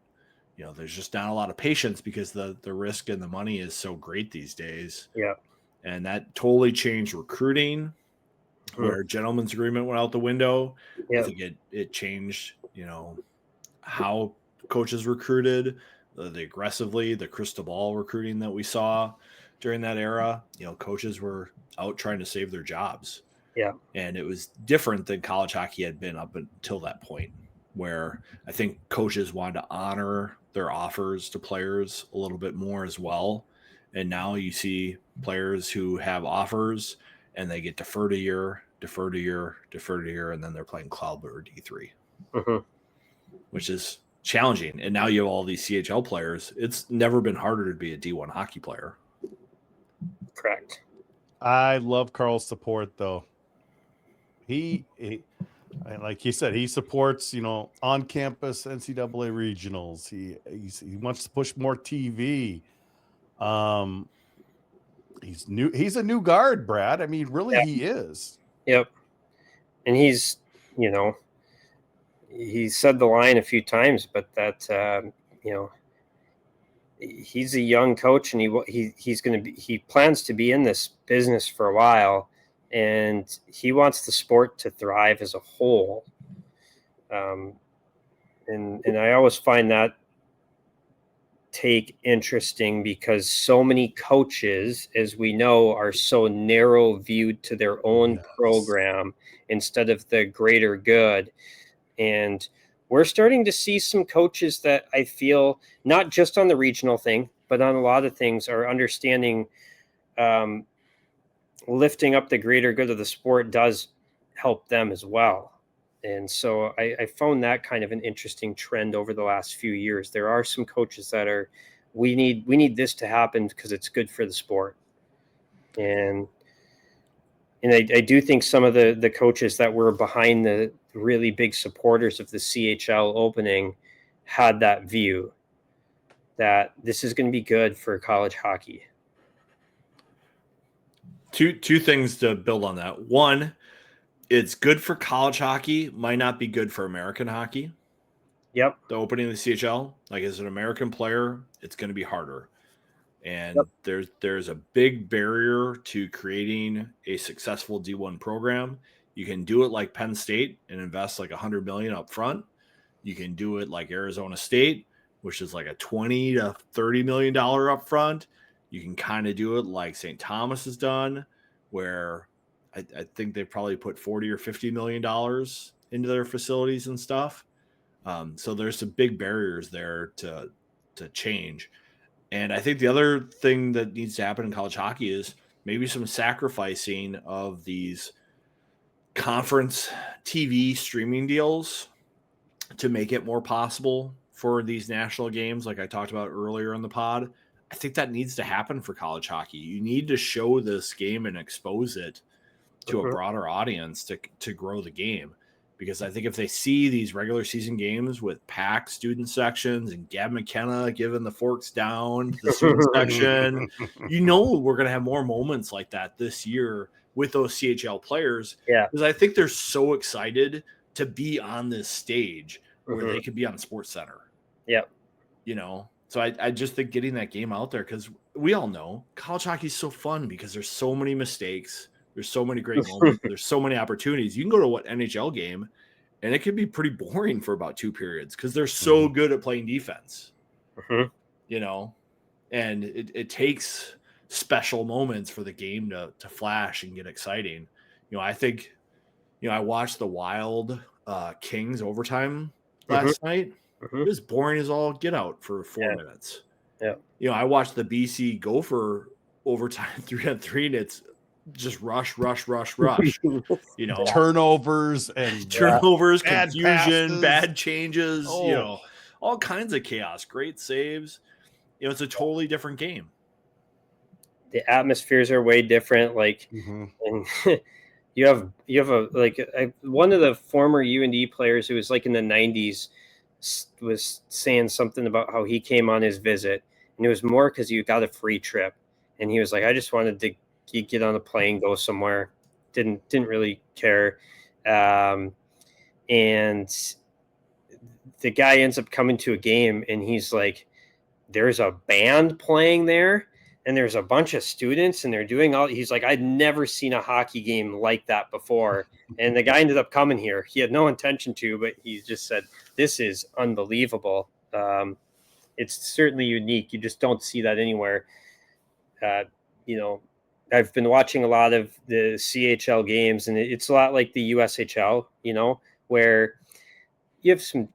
You know, there's just not a lot of patience because the risk and the money is so great these days. Yeah. And that totally changed recruiting, where gentleman's agreement went out the window. Yeah. I think it changed, how coaches recruited, the aggressively, the crystal ball recruiting that we saw. during that era, coaches were out trying to save their jobs. Yeah. And it was different than college hockey had been up until that point, where I think coaches wanted to honor their offers to players a little bit more as well. And now you see players who have offers and they get deferred a year, and then they're playing club or D3, which is challenging. And now you have all these CHL players. It's never been harder to be a D1 hockey player. Correct. I love Carl's support, though. He like he said, he supports, on campus NCAA regionals. He wants to push more TV. He's new. He's a new guard, Brad. I mean, really, he is. Yep. And he's, he said the line a few times, but that, he's a young coach, and he plans to be in this business for a while, and he wants the sport to thrive as a whole. And I always find that take interesting, because so many coaches, as we know, are so narrow viewed to their own program instead of the greater good. And we're starting to see some coaches that I feel, not just on the regional thing, but on a lot of things, are understanding lifting up the greater good of the sport does help them as well. And so I found that kind of an interesting trend over the last few years. There are some coaches that are, we need this to happen because it's good for the sport. And I do think some of the coaches that were behind the really big supporters of the CHL opening had that view that this is going to be good for college hockey. Two things to build on that. One, it's good for college hockey, might not be good for American hockey. Yep. The opening of the CHL, like as an American player, it's going to be harder. And there's a big barrier to creating a successful D1 program. You can do it like Penn State and invest like $100 million up front. You can do it like Arizona State, which is like a $20 to $30 million up front. You can kind of do it like St. Thomas has done, where I think they probably put $40 or $50 million into their facilities and stuff. So there's some big barriers there to change. And I think the other thing that needs to happen in college hockey is maybe some sacrificing of these conference TV streaming deals to make it more possible for these national games, like I talked about earlier in the pod. I think that needs to happen for college hockey. You need to show this game and expose it to a broader audience to grow the game. Because I think if they see these regular season games with packed student sections and Gab McKenna giving the forks down to the student section, we're going to have more moments like that this year with those CHL players. Yeah. Because I think they're so excited to be on this stage where they could be on Sports Center. Yep. So I just think getting that game out there, because we all know college hockey is so fun because there's so many mistakes. There's so many great moments. There's so many opportunities. You can go to NHL game, and it can be pretty boring for about 2 periods because they're so good at playing defense. And it takes special moments for the game to flash and get exciting. I think, I watched the Wild Kings overtime last night. It was boring as all get out for 4 minutes. Yeah. I watched the BC Gopher overtime 3-on-3, and it's just rush. Turnovers and confusion, bad changes, all kinds of chaos. Great saves. It's a totally different game. The atmospheres are way different. Like, and you have one of the former UND players who was like in the 90s was saying something about how he came on his visit, and it was more because you got a free trip, and he was like, I just wanted to get on a plane, go somewhere. Didn't really care. And the guy ends up coming to a game, and he's like, there's a band playing there, and there's a bunch of students, and they're doing all. He's like, I'd never seen a hockey game like that before. And the guy ended up coming here. He had no intention to, but he just said, this is unbelievable. It's certainly unique. You just don't see that anywhere. I've been watching a lot of the CHL games, and it's a lot like the USHL, where you have some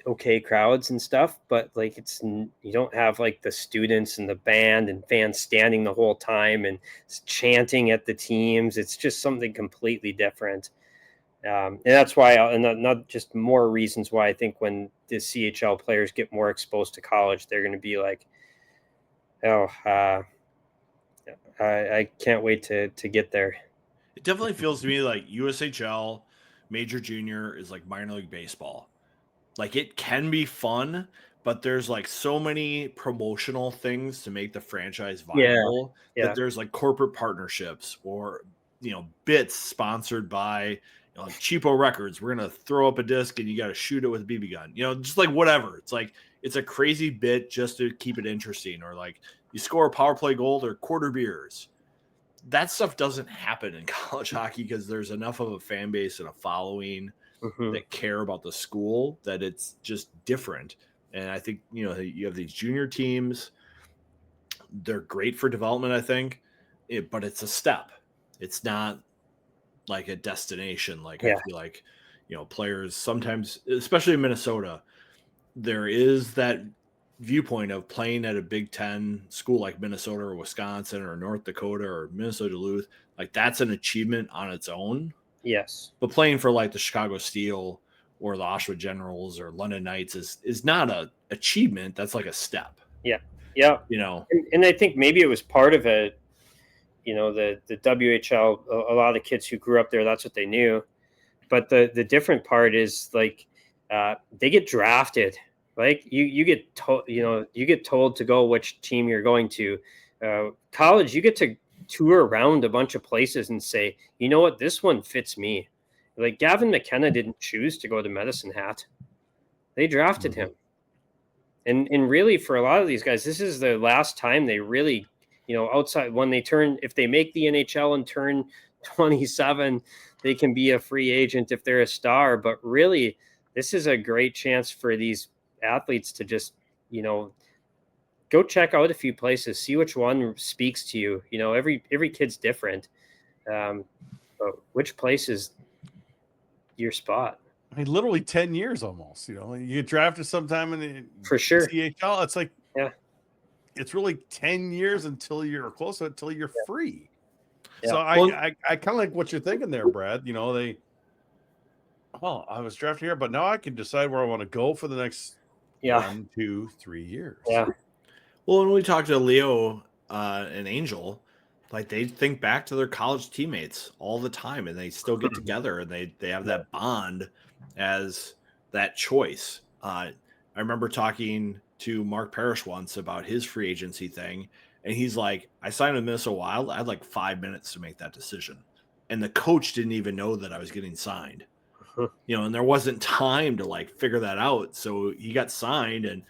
okay crowds and stuff, but like you don't have like the students and the band and fans standing the whole time and chanting at the teams. It's just something completely different. And that's why, and not just more reasons why I think when the CHL players get more exposed to college, they're going to be like, oh, I can't wait to get there. It definitely feels to me like USHL Major Junior is like minor league baseball. Like it can be fun, but there's like so many promotional things to make the franchise viable that there's like corporate partnerships or bits sponsored by like Cheapo Records. We're gonna throw up a disc and you got to shoot it with a BB gun. Just like whatever. It's like it's a crazy bit just to keep it interesting, or like you score a power play goal or quarter beers. That stuff doesn't happen in college hockey because there's enough of a fan base and a following that care about the school that it's just different. And I think, you have these junior teams. They're great for development, I think, but it's a step. It's not like a destination. Like I feel like, players sometimes, especially in Minnesota, there is that viewpoint of playing at a Big Ten school like Minnesota or Wisconsin or North Dakota or Minnesota Duluth. Like that's an achievement on its own. Yes. But playing for like the Chicago Steel or the Oshawa Generals or London Knights is not a achievement. That's like a step. Yeah. Yeah. And I think maybe it was part of the WHL, a lot of the kids who grew up there, that's what they knew. But the different part is like they get drafted. Like you get told, you get told to go which team you're going to. College, you get to tour around a bunch of places and say, you know what, this one fits me. Like Gavin McKenna didn't choose to go to Medicine Hat. They drafted him. And really for a lot of these guys, this is the last time they really, outside when if they make the NHL and turn 27, they can be a free agent if they're a star. But really, this is a great chance for these athletes to just, go check out a few places, see which one speaks to you. Every kid's different. But which place is your spot? I mean, literally 10 years almost. You get drafted sometime in the for sure CHL. It's like, it's really 10 years until you're close to it, until you're free. So I kind of like what you're thinking there, Brad. I was drafted here, but now I can decide where I want to go for the next 1, 2, 3 years. Yeah. Well, when we talked to Leo and Angel, like they think back to their college teammates all the time, and they still get together, and they have that bond as that choice. I remember talking to Mark Parrish once about his free agency thing, and he's like, I signed with Minnesota Wild. I had like 5 minutes to make that decision, and the coach didn't even know that I was getting signed. And there wasn't time to like figure that out. So he got signed, and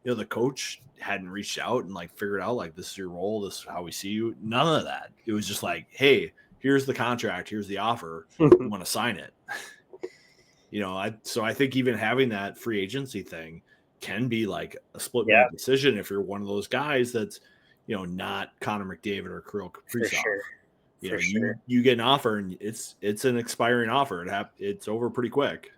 the coach hadn't reached out and like figured out like, this is your role, this is how we see you. None of that. It was just like, hey, here's the contract, here's the offer. You want to sign it? So I think even having that free agency thing can be like a split minute decision if you're one of those guys that's not Connor McDavid or Kirill Kaprizov. You get an offer and it's an expiring offer. It's over pretty quick.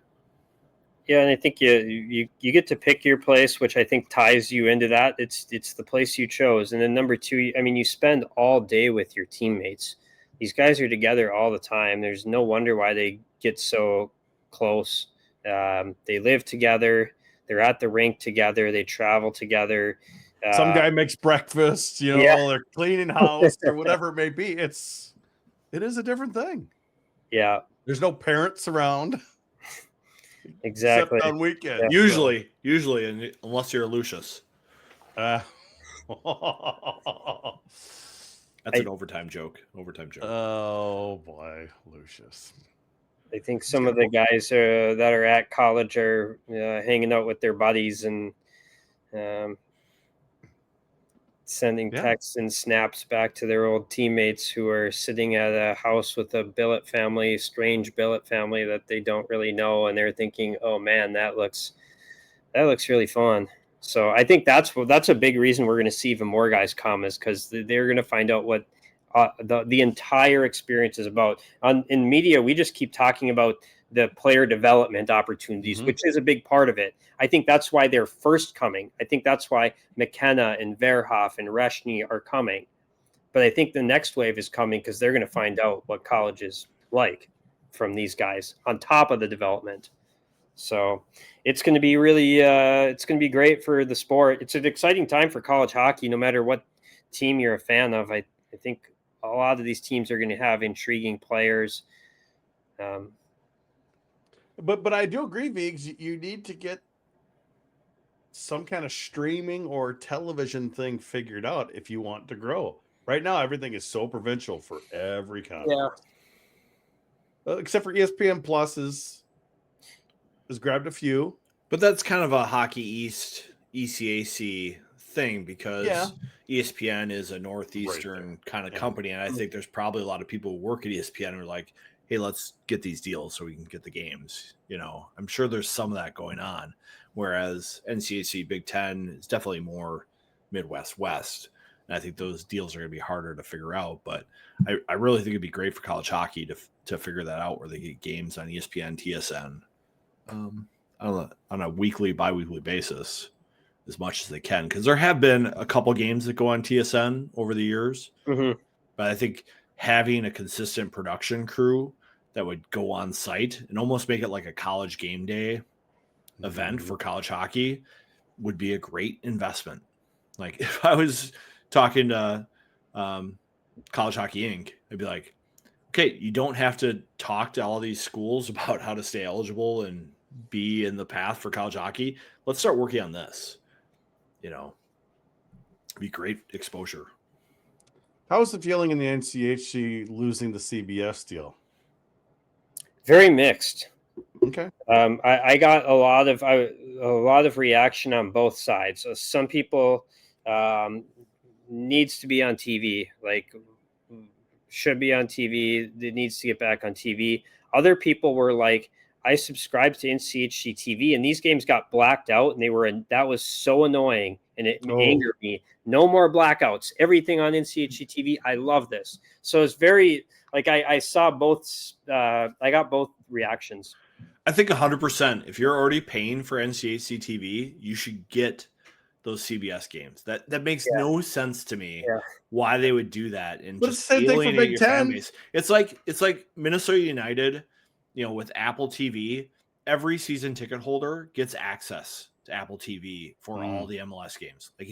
Yeah, and I think you get to pick your place, which I think ties you into that. It's the place you chose. And then number two, I mean, you spend all day with your teammates. These guys are together all the time. There's no wonder why they get so close. They live together. They're at the rink together. They travel together. Some guy makes breakfast, they're cleaning house or whatever it may be. It is a different thing. Yeah. There's no parents around. Exactly. Except on weekends. Usually, unless you're a Lucius. That's an overtime joke. Oh boy, Lucius. I think some of the guys that are at college are hanging out with their buddies and sending texts and snaps back to their old teammates who are sitting at a house with a strange billet family that they don't really know, and they're thinking, "Oh man, that looks really fun." So I think that's a big reason we're going to see even more guys come, is because they're going to find out what the entire experience is about. In media, we just keep talking about the player development opportunities, which is a big part of it. I think that's why they're first coming. I think that's why McKenna and Verhoff and Reshny are coming. But I think the next wave is coming because they're going to find out what college is like from these guys on top of the development. So it's going to be really, it's going to be great for the sport. It's an exciting time for college hockey, no matter what team you're a fan of. I think a lot of these teams are going to have intriguing players. But I do agree, Viggs, you need to get some kind of streaming or television thing figured out if you want to grow. Right now, everything is so provincial for every conference. Except for ESPN Plus has grabbed a few. But that's kind of a Hockey East ECAC thing, because ESPN is a Northeastern kind of company. And I think there's probably a lot of people who work at ESPN who are like, hey, let's get these deals so we can get the games. You know, I'm sure there's some of that going on. Whereas NCAC Big Ten is definitely more Midwest West. And I think those deals are going to be harder to figure out. But I really think it'd be great for college hockey to figure that out, where they get games on ESPN, TSN, on a weekly, bi-weekly basis as much as they can. Because there have been a couple games that go on TSN over the years. But I think having a consistent production crew that would go on site and almost make it like a college game day event for college hockey would be a great investment. Like if I was talking to College Hockey Inc., I'd be like, okay, you don't have to talk to all these schools about how to stay eligible and be in the path for college hockey. Let's start working on this. You know, it'd be great exposure. How was the feeling in the NCHC losing the CBS deal? Very mixed. Okay. I got a lot of reaction on both sides. So some people needs to be on TV, like should be on TV. It needs to get back on TV. Other people were like, I subscribed to NCHC TV, and these games got blacked out, and that was so annoying, and it angered me. No more blackouts. Everything on NCHC TV. I love this. So it's very like I saw both. I got both reactions. I think 100%. If you're already paying for NCHC TV, you should get those CBS games. That makes no sense to me. Why they would do that and but just it's the same thing for Big your Ten. fan base. It's like Minnesota United. You know, with Apple TV, every season ticket holder gets access to Apple TV for all the MLS games. Like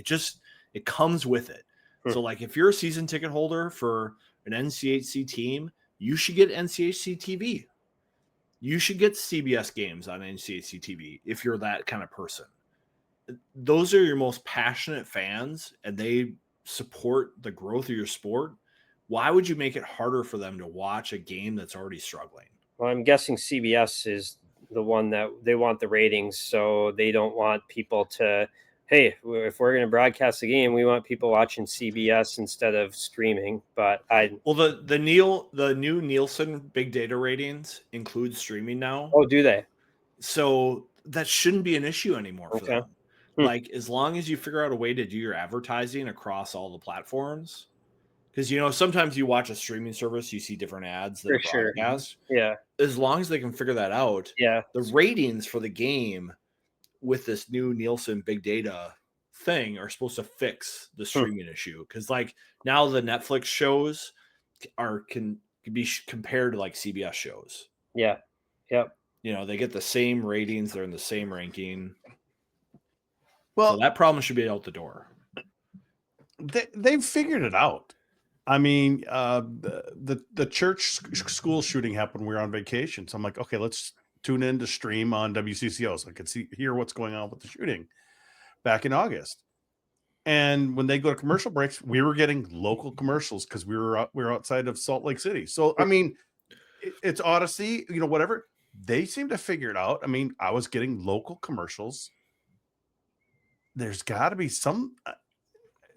it comes with it. So like if you're a season ticket holder for an NCHC team, you should get NCHC TV. You should get CBS games on NCHC TV if you're that kind of person. Those are your most passionate fans, and they support the growth of your sport. Why would you make it harder for them to watch a game that's already struggling? Well, I'm guessing CBS is the one that they want the ratings, so they don't want people to, hey, if we're going to broadcast the game, we want people watching CBS instead of streaming. But the new Nielsen big data ratings include streaming now. Oh, do they? So that shouldn't be an issue anymore for them. Like as long as you figure out a way to do your advertising across all the platforms. Because, you know, sometimes you watch a streaming service, you see different ads that are broadcast. Yeah. As long as they can figure that out, the ratings for the game with this new Nielsen big data thing are supposed to fix the streaming issue. Because, like, now the Netflix shows can be compared to, like, CBS shows. Yeah. Yep. You know, they get the same ratings. They're in the same ranking. Well, so that problem should be out the door. They've figured it out. I mean, the church school shooting happened. We were on vacation, so I'm like, okay, let's tune in to stream on WCCO so I could hear what's going on with the shooting back in August. And when they go to commercial breaks, we were getting local commercials because we were outside of Salt Lake City. So I mean, it's Odyssey, you know, whatever. They seem to figure it out. I mean, I was getting local commercials. There's got to be some.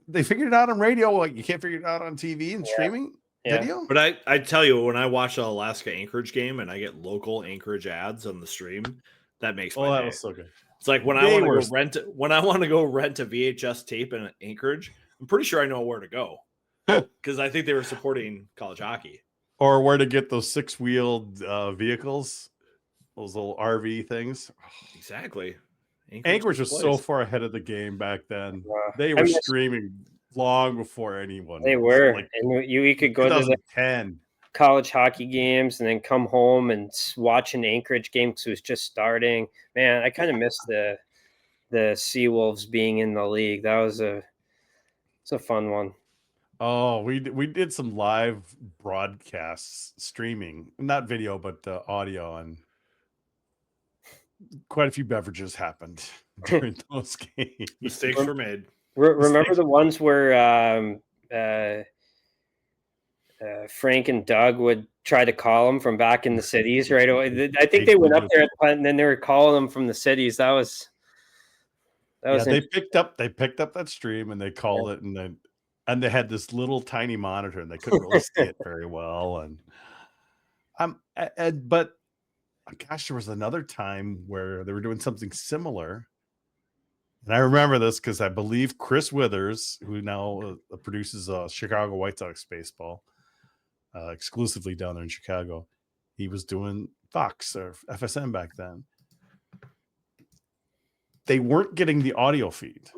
They figured it out on radio. Like you can't figure it out on TV and streaming video. But I tell you, when I watch an Alaska Anchorage game and I get local Anchorage ads on the stream, that makes my day. That was so good. It's like when I want to go rent a VHS tape in Anchorage, I'm pretty sure I know where to go because I think they were supporting college hockey. Or where to get those 6-wheeled vehicles, those little RV things. Exactly. Anchorage was so far ahead of the game back then. They I were miss- streaming long before anyone. They was. were, Like and you could go to the 2010. college hockey games and then come home and watch an Anchorage game because it was just starting. Man, I kind of miss the Seawolves being in the league. It's a fun one. Oh, we did some live broadcasts, streaming, not video, but audio, and quite a few beverages happened during those games. Mistakes were made. Remember the ones where Frank and Doug would try to call them from back in the cities right away? I think they went up there and then they were calling them from the cities. That was they picked up that stream and they called it, and they had this little tiny monitor and they couldn't really see it very well. But gosh, there was another time where they were doing something similar. And I remember this because I believe Chris Withers, who now produces Chicago White Sox baseball exclusively down there in Chicago, he was doing Fox or FSM back then. They weren't getting the audio feed.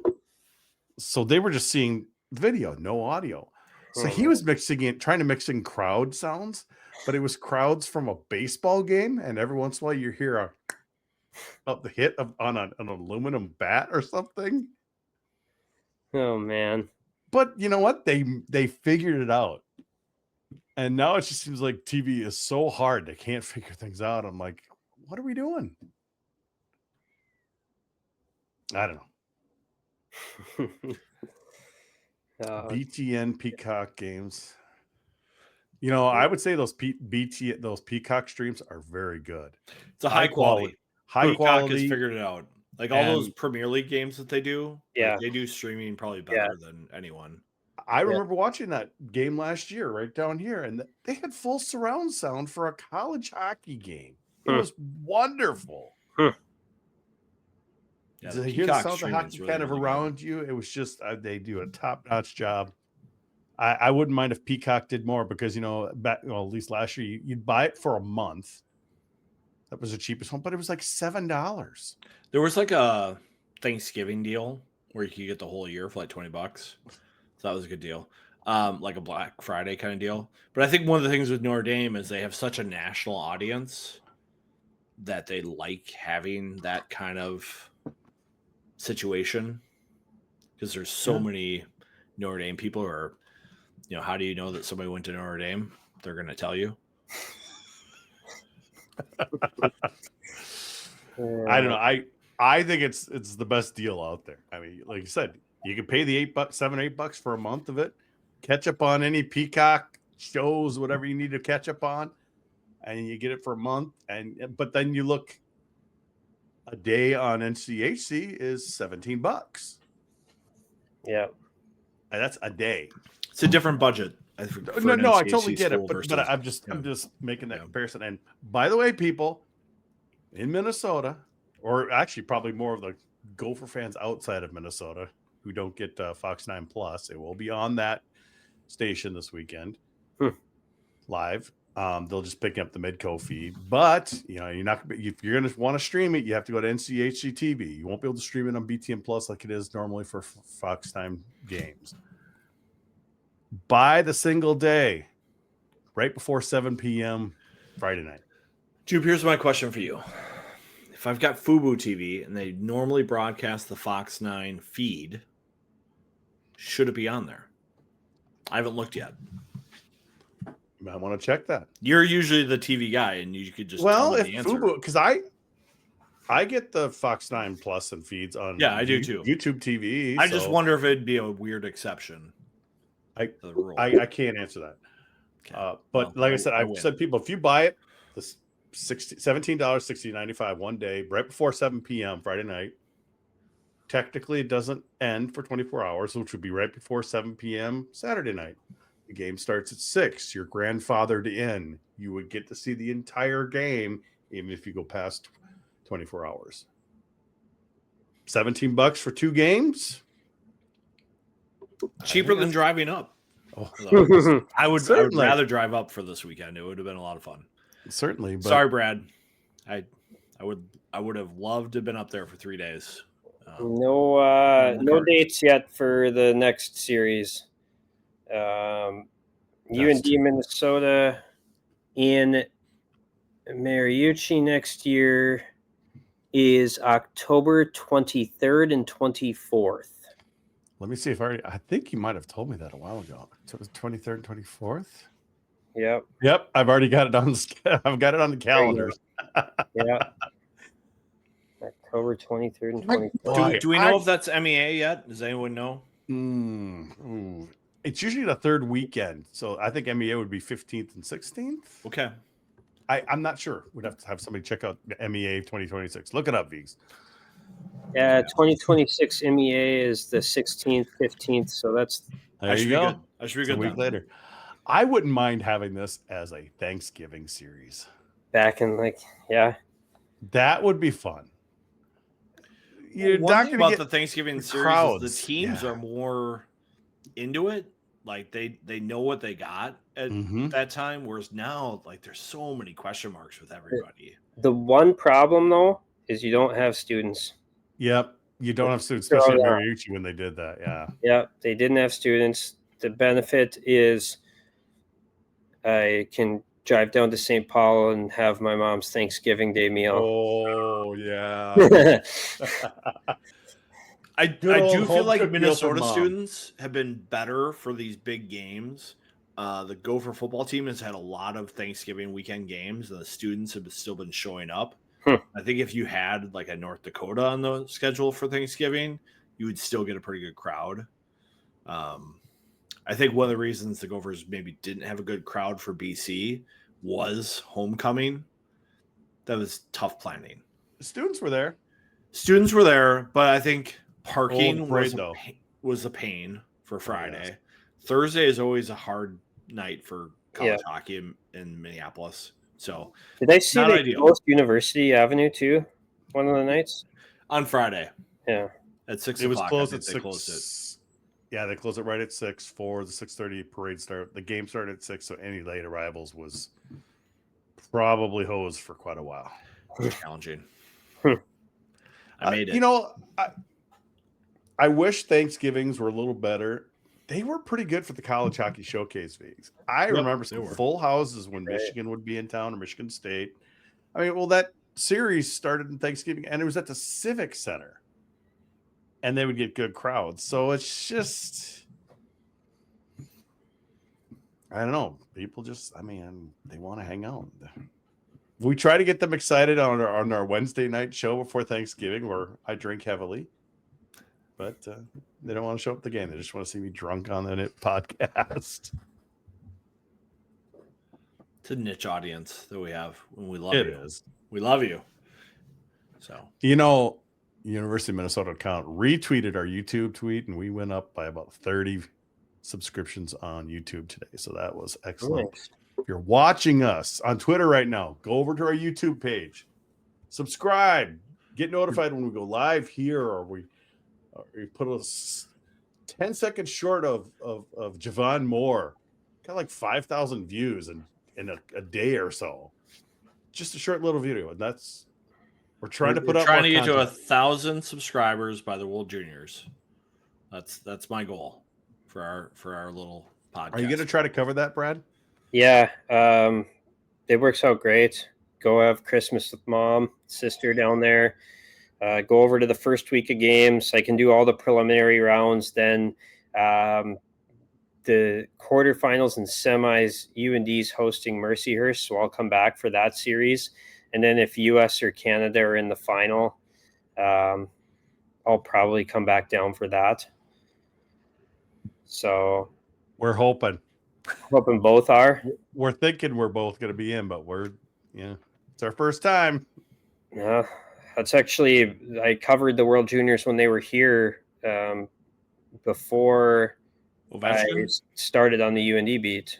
So they were just seeing the video, no audio. So he was trying to mix in crowd sounds, but it was crowds from a baseball game. And every once in a while you hear the hit on an aluminum bat or something. Oh man. But you know what? They figured it out. And now it just seems like TV is so hard. They can't figure things out. I'm like, what are we doing? I don't know. BTN Peacock games. You know, I would say those those Peacock streams are very good. It's a high quality. High quality. Has figured it out. Like all those Premier League games that they do. Yeah. Like they do streaming probably better than anyone. I remember watching that game last year right down here, and they had full surround sound for a college hockey game. It was wonderful. Yeah, to hear the sound of the hockey really, kind of around you, it was just they do a top-notch job. I wouldn't mind if Peacock did more because, you know, at least last year you'd buy it for a month. That was the cheapest one, but it was like $7. There was like a Thanksgiving deal where you could get the whole year for like $20. So that was a good deal. Like a Black Friday kind of deal. But I think one of the things with Notre Dame is they have such a national audience that they like having that kind of situation because there's so many Notre Don't people who are, you know, how do you know that somebody went to Notre Dame? They're going to tell you. I don't know. I think it's the best deal out there. I mean, like you said, you can pay the $8 for a month of it, catch up on any Peacock shows, whatever you need to catch up on, and you get it for a month. But then you look, a day on NCHC is $17. Yeah, and that's a day. It's a different budget. No, I totally get it, but I'm just making that comparison. And by the way, people in Minnesota, or actually probably more of the Gopher fans outside of Minnesota who don't get Fox 9 Plus, it will be on that station this weekend live. They'll just pick up the Midco feed, but you know, if you're going to want to stream it, you have to go to NCHC TV. You won't be able to stream it on BTN Plus like it is normally for Fox Time games. Buy the single day right before 7 p.m. Friday night. Jupe, here's my question for you. If I've got Fubo TV and they normally broadcast the Fox 9 feed, should it be on there? I haven't looked yet. I want to check that. You're usually the TV guy, and you could just tell me the answer. Fubo, because I get the Fox 9 Plus and feeds on I do too. YouTube TV. I just wonder if it'd be a weird exception. I can't answer that. Okay. But like I said, I've said people, if you buy it, the $17, $60.95 one day, right before 7 p.m. Friday night, technically it doesn't end for 24 hours, which would be right before 7 p.m. Saturday night. The game starts at 6. You're grandfathered in. You would get to see the entire game, even if you go past 24 hours. $17 for 2 games. Cheaper than driving up. Oh, So I would Certainly. rather drive up for this weekend. It would have been a lot of fun. certainly. But Sorry, Brad. I would have loved to have been up there for 3 days. No dates yet for the next series. UND Minnesota in Mariucci next year is October 23rd and 24th. let me see if I think you might have told me that a while ago. So it was 23rd and 24th. Yep. I've already got it on. I've got it on the calendars. Yeah. October 23rd and 24th. Boy, Do we know if that's MEA yet? Does anyone know? It's usually the third weekend, so I think MEA would be 15th and 16th. Okay. I'm not sure. We'd have to have somebody check out MEA 2026. Look it up, Vigs. Yeah, 2026 MEA is the 16th, 15th. So that's There you go. I should be It's a good. week then. later. I wouldn't mind having this as a Thanksgiving series. back in That would be fun. You're One not thing going about to the get Thanksgiving series crowds. is the teams Yeah. are more into it. Like they know what they got at Mhm. that time, whereas now, like there's so many question marks with everybody. the one problem though is you don't have students. Yep. You don't have students, Throw especially it at out. Mariucci when they did that. Yeah. Yeah, they didn't have students. The benefit is I can drive down to St. Paul and have my mom's Thanksgiving Day meal. Oh, yeah. I Good old do feel home like cooked meal for Minnesota mom. students have been better for these big games. The Gopher football team has had a lot of Thanksgiving weekend games, and the students have still been showing up. I think if you had like a North Dakota on the schedule for Thanksgiving, you would still get a pretty good crowd. I think one of the reasons the Gophers maybe didn't have a good crowd for BC was homecoming. That was tough planning. Students were there. Students were there, but I think parking Oh, parade, was a pain for Friday. yes. Thursday is always a hard night for college Yeah. hockey in Minneapolis. So Did I see Not they ideal. closed University Avenue too? One of the nights. on Friday Yeah. at 6 It was o'clock, closed I at think 6. they closed it. Yeah, they closed it right at 6 for the 6:30 parade start. The game started at 6, so any late arrivals was probably hosed for quite a while. Challenging. Hmm. I made it. You know, I wish Thanksgivings were a little better. They were pretty good for the college hockey showcase leagues. I remember they some were. full houses when Right. Michigan would be in town or Michigan State. I mean, well, that series started in Thanksgiving and it was at the Civic Center. And they would get good crowds. So it's just, I don't know. People just, they want to hang out. We try to get them excited on our Wednesday night show before Thanksgiving where I drink heavily. But they don't want to show up at the game. They just want to see me drunk on the podcast. It's a niche audience that we have when we love It you. is. We love you. So You know, University of Minnesota account retweeted our YouTube tweet, and we went up by about 30 subscriptions on YouTube today. So that was excellent. Nice. If you're watching us on Twitter right now, go over to our YouTube page, subscribe, get notified when we go live here, or we put a 10 seconds short of Javon Moore. Got like 5,000 views in a day or so. Just a short little video, and that's we're trying to put We're up. trying more to get to content. 1,000 subscribers by the World Juniors. That's my goal for our little podcast. Are you going to try to cover that, Brad? Yeah. It works out great. Go have Christmas with mom, sister down there. Go over to the first week of games. I can do all the preliminary rounds. Then the quarterfinals and semis, UND's hosting Mercyhurst, so I'll come back for that series. And then if US or Canada are in the final, I'll probably come back down for that. So We're hoping. both are. We're thinking we're both going to be in, but it's our first time. Yeah, that's actually, I covered the World Juniors when they were here before Ovechkin? I started on the UND beat.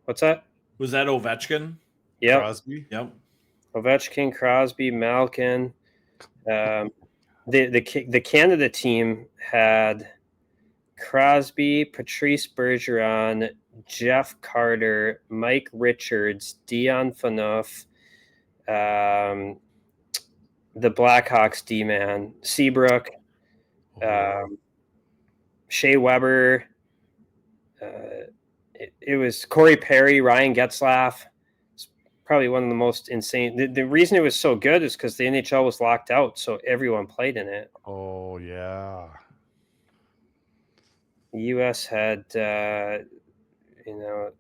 What's that? Was that Ovechkin? Yep. Crosby. Yep. Ovechkin, Crosby, Malkin. the Canada team had Crosby, Patrice Bergeron, Jeff Carter, Mike Richards, Dion Phaneuf, the Blackhawks D-man, Seabrook, Shea Weber. It was Corey Perry, Ryan Getzlaff. It's probably one of the most insane. The reason it was so good is because the NHL was locked out, so everyone played in it. Oh yeah. The U.S. had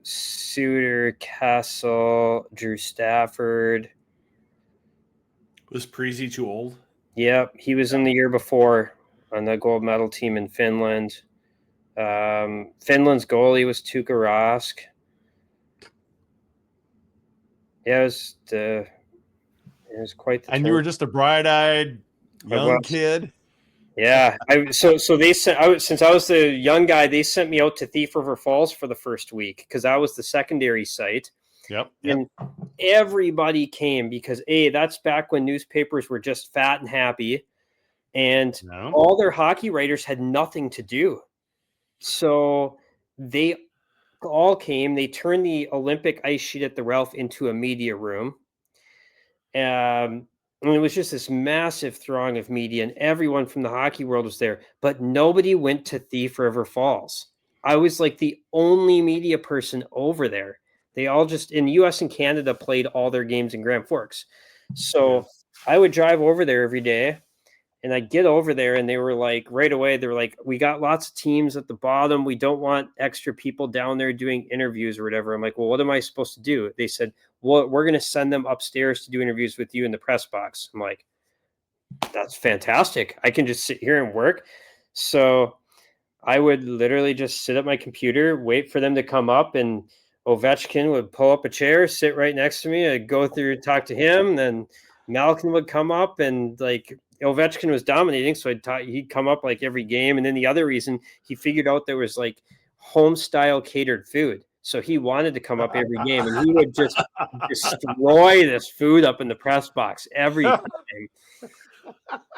Suter, Kessel, Drew Stafford. Was Preezy too old? Yep, he was in the year before on the gold medal team in Finland. Finland's goalie was Tuukka Rask. Yeah, it was quite the. And you were just a bright-eyed young kid. Yeah, so they sent. Since I was the young guy, they sent me out to Thief River Falls for the first week because I was the secondary site. Yep. And everybody came because that's back when newspapers were just fat and happy, and all their hockey writers had nothing to do. So they all came. They turned the Olympic ice sheet at the Ralph into a media room. And it was just this massive throng of media, and everyone from the hockey world was there, but nobody went to Thief River Falls. I was like the only media person over there. They all just in US and Canada played all their games in Grand Forks. So I would drive over there every day, and I get over there, and they were like, right away, they were like, we got lots of teams at the bottom. We don't want extra people down there doing interviews or whatever. I'm like, well, what am I supposed to do? They said, well, we're going to send them upstairs to do interviews with you in the press box. I'm like, that's fantastic. I can just sit here and work. So I would literally just sit at my computer, wait for them to come up, and Ovechkin would pull up a chair, sit right next to me. I'd go through, talk to him. Then Malkin would come up, and like Ovechkin was dominating. So he'd come up like every game. And then the other reason, he figured out there was like home style catered food. So he wanted to come up every game, and he would just destroy this food up in the press box every time.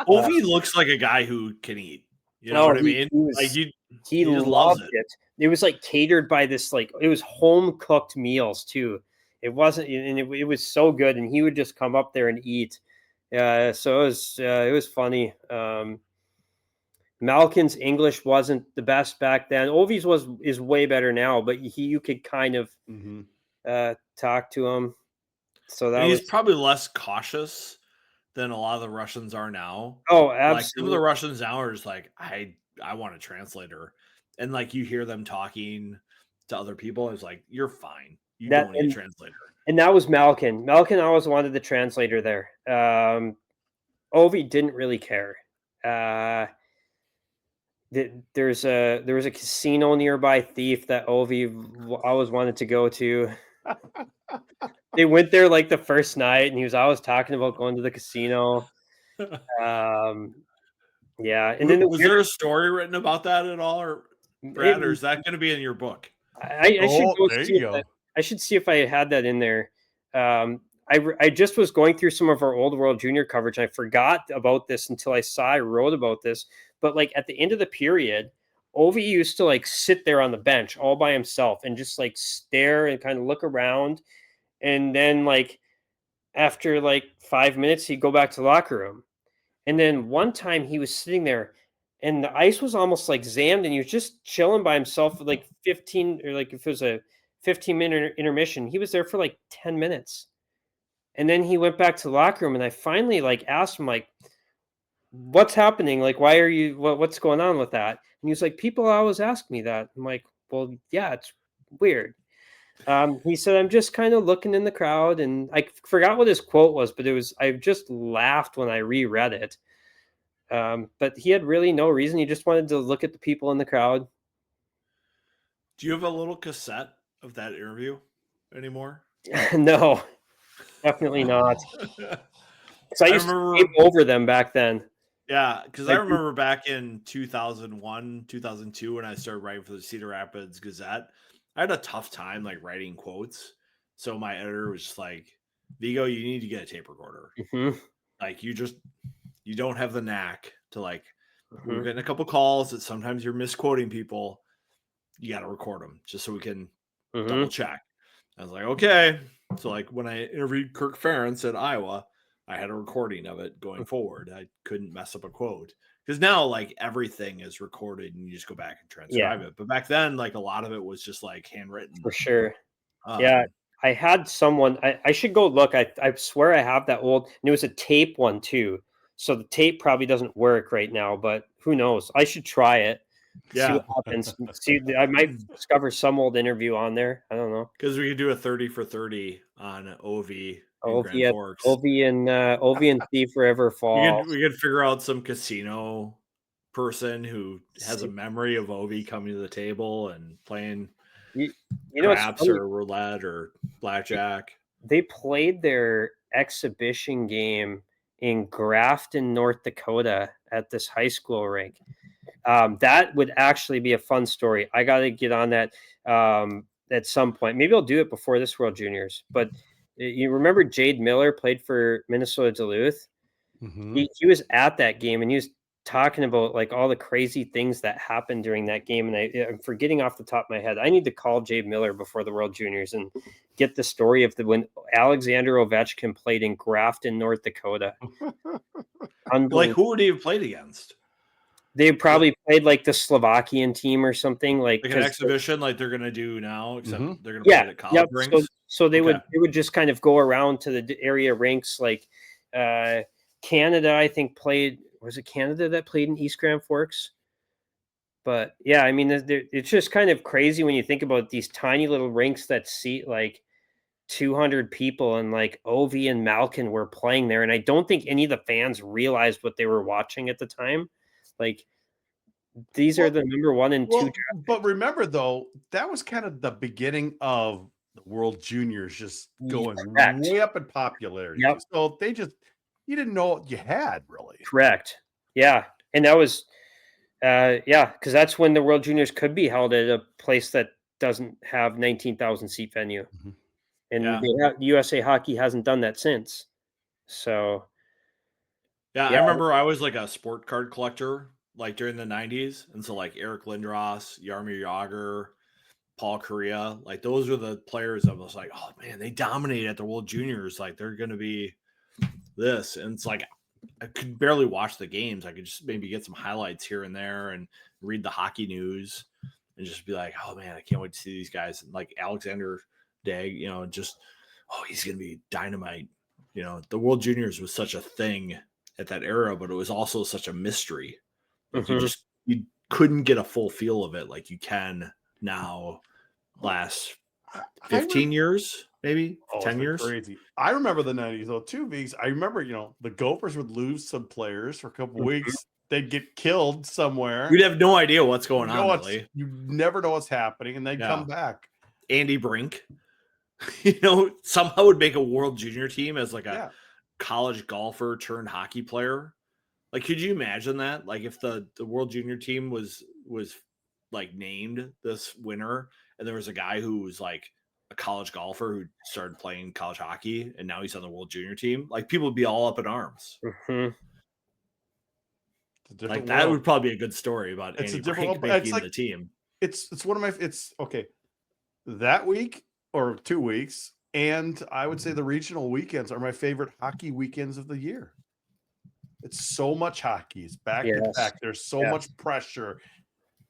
Ovi looks like a guy who can eat. You know what I mean? He just loved loves it. It was like catered by this, like it was home cooked meals too. It wasn't, and it was so good. And he would just come up there and eat. So it was funny. Malkin's English wasn't the best back then. Ovi's is way better now, but you could kind of talk to him. So he's probably less cautious than a lot of the Russians are now. Oh, absolutely. Like some of the Russians now are just like, I want a translator. And like you hear them talking to other people, it's like, you're fine. You don't need a translator. And that was Malkin. Malkin always wanted the translator there. Ovi didn't really care. There was a casino nearby, Thief, that Ovi always wanted to go to. They went there like the first night, and he was always talking about going to the casino. Yeah, and then was there a story written about that at all, or Brad, or is that going to be in your book? I should see if I had that in there. I just was going through some of our old World Junior coverage. And I forgot about this until I wrote about this. But like at the end of the period, Ovi used to like sit there on the bench all by himself and just like stare and kind of look around. And then like after like 5 minutes, he'd go back to the locker room. And then one time he was sitting there and the ice was almost like zammed, and he was just chilling by himself for like 15, or like if it was a 15-minute intermission, he was there for like 10 minutes. And then he went back to the locker room, and I finally like asked him, like, what's happening? Like, why are you, what's going on with that? And he was like, people always ask me that. I'm like, well, yeah, it's weird. He said, I'm just kind of looking in the crowd, and I forgot what his quote was, but I just laughed when I reread it. But he had really no reason. He just wanted to look at the people in the crowd. Do you have a little cassette of that interview anymore? No, definitely not. So I used to tape over them back then. Yeah, because I remember back in 2001, 2002, when I started writing for the Cedar Rapids Gazette, I had a tough time like writing quotes. So my editor was just like, Vigo, you need to get a tape recorder. Mm-hmm. Like you just you don't have the knack to like, we're Mhm. getting a couple calls that sometimes you're misquoting people. You got to record them just so we can double Mhm. check. I was like, okay. So like when I interviewed Kirk Ferentz at Iowa, I had a recording of it going forward. I couldn't mess up a quote because now like everything is recorded and you just go back and transcribe Yeah, it. But back then, like a lot of it was just like handwritten. for sure. Yeah, Um, I had someone. I should go look. I swear I have that old. And it was a tape one too. So the tape probably doesn't work right now, but who knows? I should try it. See yeah, what happens. See, I might discover some old interview on there. I don't know. because we could do a 30 for 30 on OV in Grand Ovi at Forks. Ovi and Sea Forever Falls. We could figure out some casino person who has a memory of Ovi coming to the table and playing You, you know, it's craps funny. or roulette or blackjack. They played their exhibition game in Grafton, North Dakota, at this high school rink. That would actually be a fun story. I got to get on that at some point. Maybe I'll do it before this World Juniors. But you remember Jade Miller played for Minnesota Duluth? Mhm. He was at that game and he was talking about like all the crazy things that happened during that game. And I'm forgetting off the top of my head. I need to call Jade Miller before the World Juniors and get the story of when Alexander Ovechkin played in Grafton, North Dakota. Like, Unbelievable. who would he have played against? They probably played like the Slovakian team or something, like Like an because exhibition, like they're gonna do now, except Mhm. they're gonna play yeah, it at college yep. So rinks. so they Okay. would just kind of go around to the area rinks, like uh, Canada. I think played. Was it Canada that played in East Grand Forks? But yeah, I mean, it's just kind of crazy when you think about these tiny little rinks that seat like 200 people, and like Ovi and Malkin were playing there, and I don't think any of the fans realized what they were watching at the time. Like these are Well, the number one and two. but remember though, that was kind of the beginning of the World Juniors just going Correct. way up in popularity. Yep. So they just you didn't know what you had really. Correct. Yeah, and that was yeah, because that's when the World Juniors could be held at a place that doesn't have 19,000 seat venue, Mhm. and Yeah. USA Hockey hasn't done that since. So Yeah, I yeah, remember I was like a sport card collector like during the 90s. And so like Eric Lindros, Jaromir Jagr, Paul Correa, like those were the players I was like, oh man, they dominated at the World Juniors. Like they're gonna be this. And it's like I could barely watch the games. I could just maybe get some highlights here and there and read the hockey news and just be like, oh man, I can't wait to see these guys. And like Alexander Dag, just he's gonna be dynamite. The World Juniors was such a thing at that era, but it was also such a mystery. Like mhm. you couldn't get a full feel of it like you can now. Last I 15 years, maybe Oh, it's 10 been years. crazy. I remember the 90s though, too, because I remember, the Gophers would lose some players for a couple weeks. They'd get killed somewhere. You'd have no idea what's going on, really. You never know what's happening, and they'd Yeah. come back. Andy Brink, somehow would make a World Junior team as like a Yeah. college golfer turned hockey player. Like, could you imagine that? Like, if the World Junior team was like named this winner, and there was a guy who was like a college golfer who started playing college hockey, and now he's on the World Junior team, like people would be all up in arms. Mhm. It's a different Like that world. would probably be a good story about It's a Andy different Brink world. It's making like the team. it's one of my it's okay. That week or 2 weeks, and I would say the regional weekends are my favorite hockey weekends of the year. It's so much hockey. It's back to Yes. back. There's so Yes. much pressure.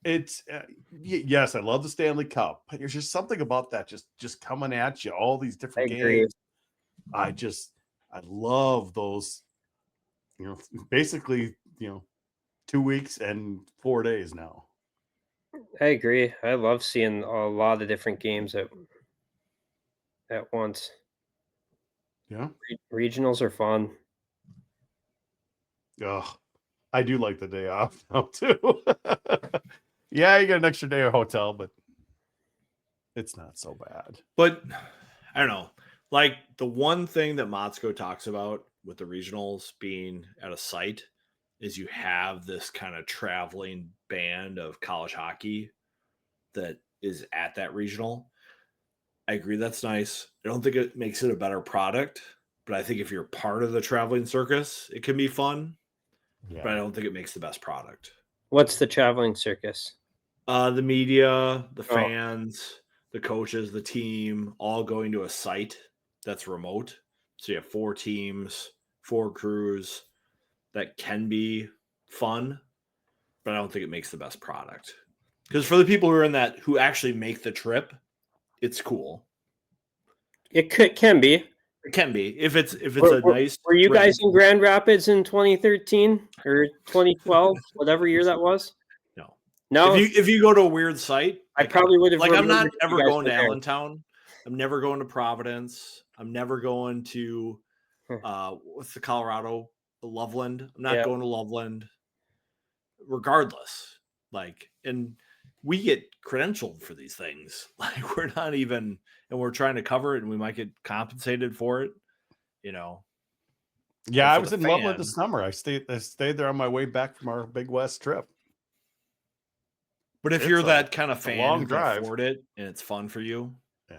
It's yes, I love the Stanley Cup, but there's just something about that just coming at you, all these I different agree. games. I love those, basically, 2 weeks and 4 days now. I agree. I love seeing a lot of different games at once. Yeah. Regionals are fun. Oh, I do like the day off now too. Yeah, you get an extra day of hotel, but it's not so bad. But I don't know. Like the one thing that Motzko talks about with the regionals being at a site is you have this kind of traveling band of college hockey that is at that regional. I agree that's nice. I don't think it makes it a better product, but I think if you're part of the traveling circus, it can be fun. but I don't think it makes the best product. What's the traveling circus? The media, the fans, the coaches, the team, all going to a site that's remote. So you have 4 teams, 4 crews. That can be fun, but I don't think it makes the best product. Because for the people who are in that, who actually make the trip, it's cool. It can be. It can be if it's nice. Were you guys in Grand Rapids in 2013 or 2012, whatever year that was? No. No. If you go to a weird site, I probably would have. Like I'm not ever going to Allentown. I'm never going to Providence. I'm never going to what's the Colorado Loveland. I'm not going to Loveland. Regardless, and we get credentialed for these things. Like we're not even, and we're trying to cover it, and we might get compensated for it. Yeah, I was in Loveland this summer. I stayed there on my way back from our Big West trip. But if you're that kind of fan who can drive. afford it and it's fun for you, yeah,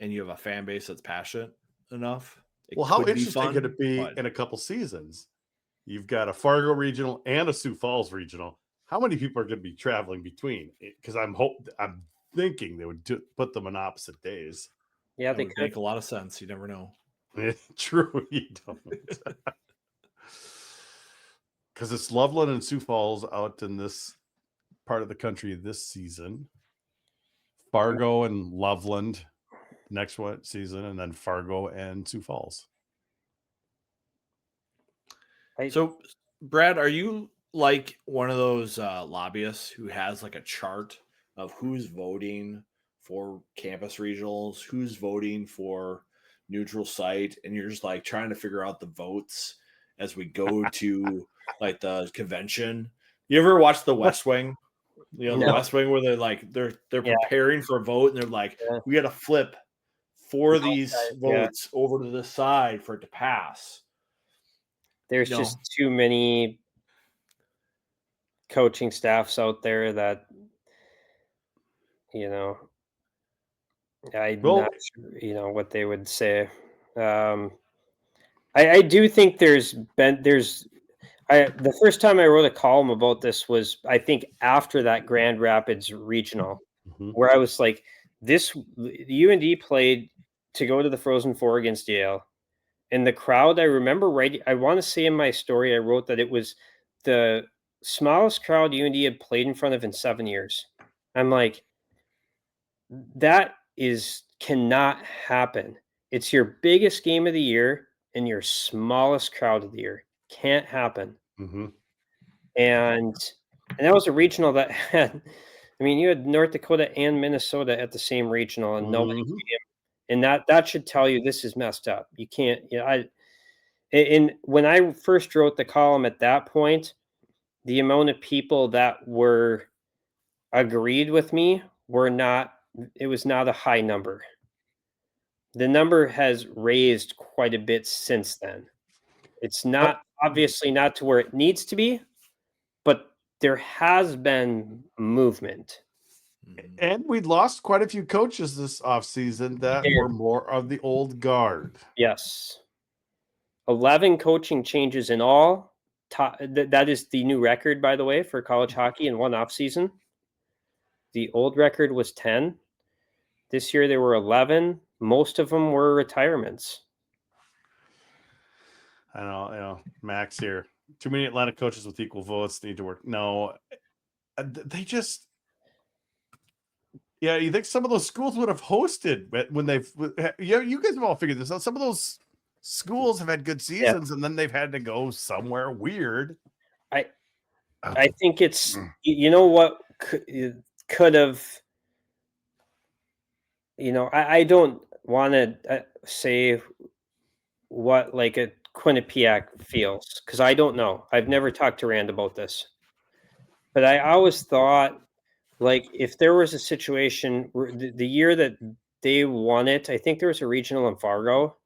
and you have a fan base that's passionate enough, well, how interesting could it be in a couple seasons? You've got a Fargo regional and a Sioux Falls regional. How many people are going to be traveling between? Because I'm thinking they would put them on opposite days. Yeah, they could make a lot of sense. You never know. True, you don't. Because it's Loveland and Sioux Falls out in this part of the country this season. Fargo and Loveland next season, and then Fargo and Sioux Falls. So, Brad, are you like one of those lobbyists who has like a chart of who's voting for campus regionals, who's voting for neutral site, and you're just like trying to figure out the votes as we go to like the convention? You ever watch The West Wing? The West Wing where they're preparing for a vote, and they're like, we got to flip 4 of these votes over to the side for it to pass. There's just too many coaching staffs out there that, I'm not sure, what they would say. I do think the first time I wrote a column about this was, I think, after that Grand Rapids regional, where I was like, the UND played to go to the Frozen Four against Yale. And the crowd, I remember I want to say in my story, I wrote that it was the smallest crowd UND had played in front of in 7 years. I'm like, that cannot happen. It's your biggest game of the year and your smallest crowd of the year. Can't happen. Mm-hmm. And that was a regional that had, you had North Dakota and Minnesota at the same regional, and nobody came. And that should tell you this is messed up. You can't, and when I first wrote the column at that point, the amount of people that were agreed with me it was not a high number. The number has raised quite a bit since then. It's not obviously not to where it needs to be, but there has been movement. And we lost quite a few coaches this offseason that were more of the old guard. Yes. 11 coaching changes in all. That is the new record, by the way, for college hockey in one offseason. The old record was 10. This year there were 11. Most of them were retirements. I know, Max here. Too many Atlanta coaches with equal votes need to work. No, they just... Yeah, you think some of those schools would have hosted when they've... you guys have all figured this out. Some of those schools have had good seasons, and then they've had to go somewhere weird. I think it's... You know what could have... I don't want to say what like a Quinnipiac feels, because I don't know. I've never talked to Rand about this. But I always thought, like, if there was a situation where the year that they won it, I think there was a regional in Fargo.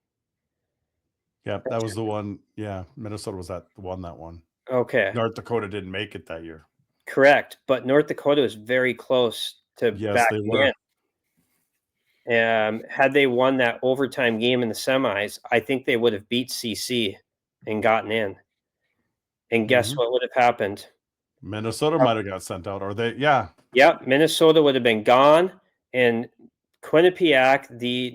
Yeah, that was the one. Yeah, Minnesota was that one. Okay. North Dakota didn't make it that year. Correct. But North Dakota was very close to backing in. Had they won that overtime game in the semis, I think they would have beat CC and gotten in. And guess Mhm. what would have happened? Minnesota might have got sent out, or they, yeah. Yep, Minnesota would have been gone, and Quinnipiac, they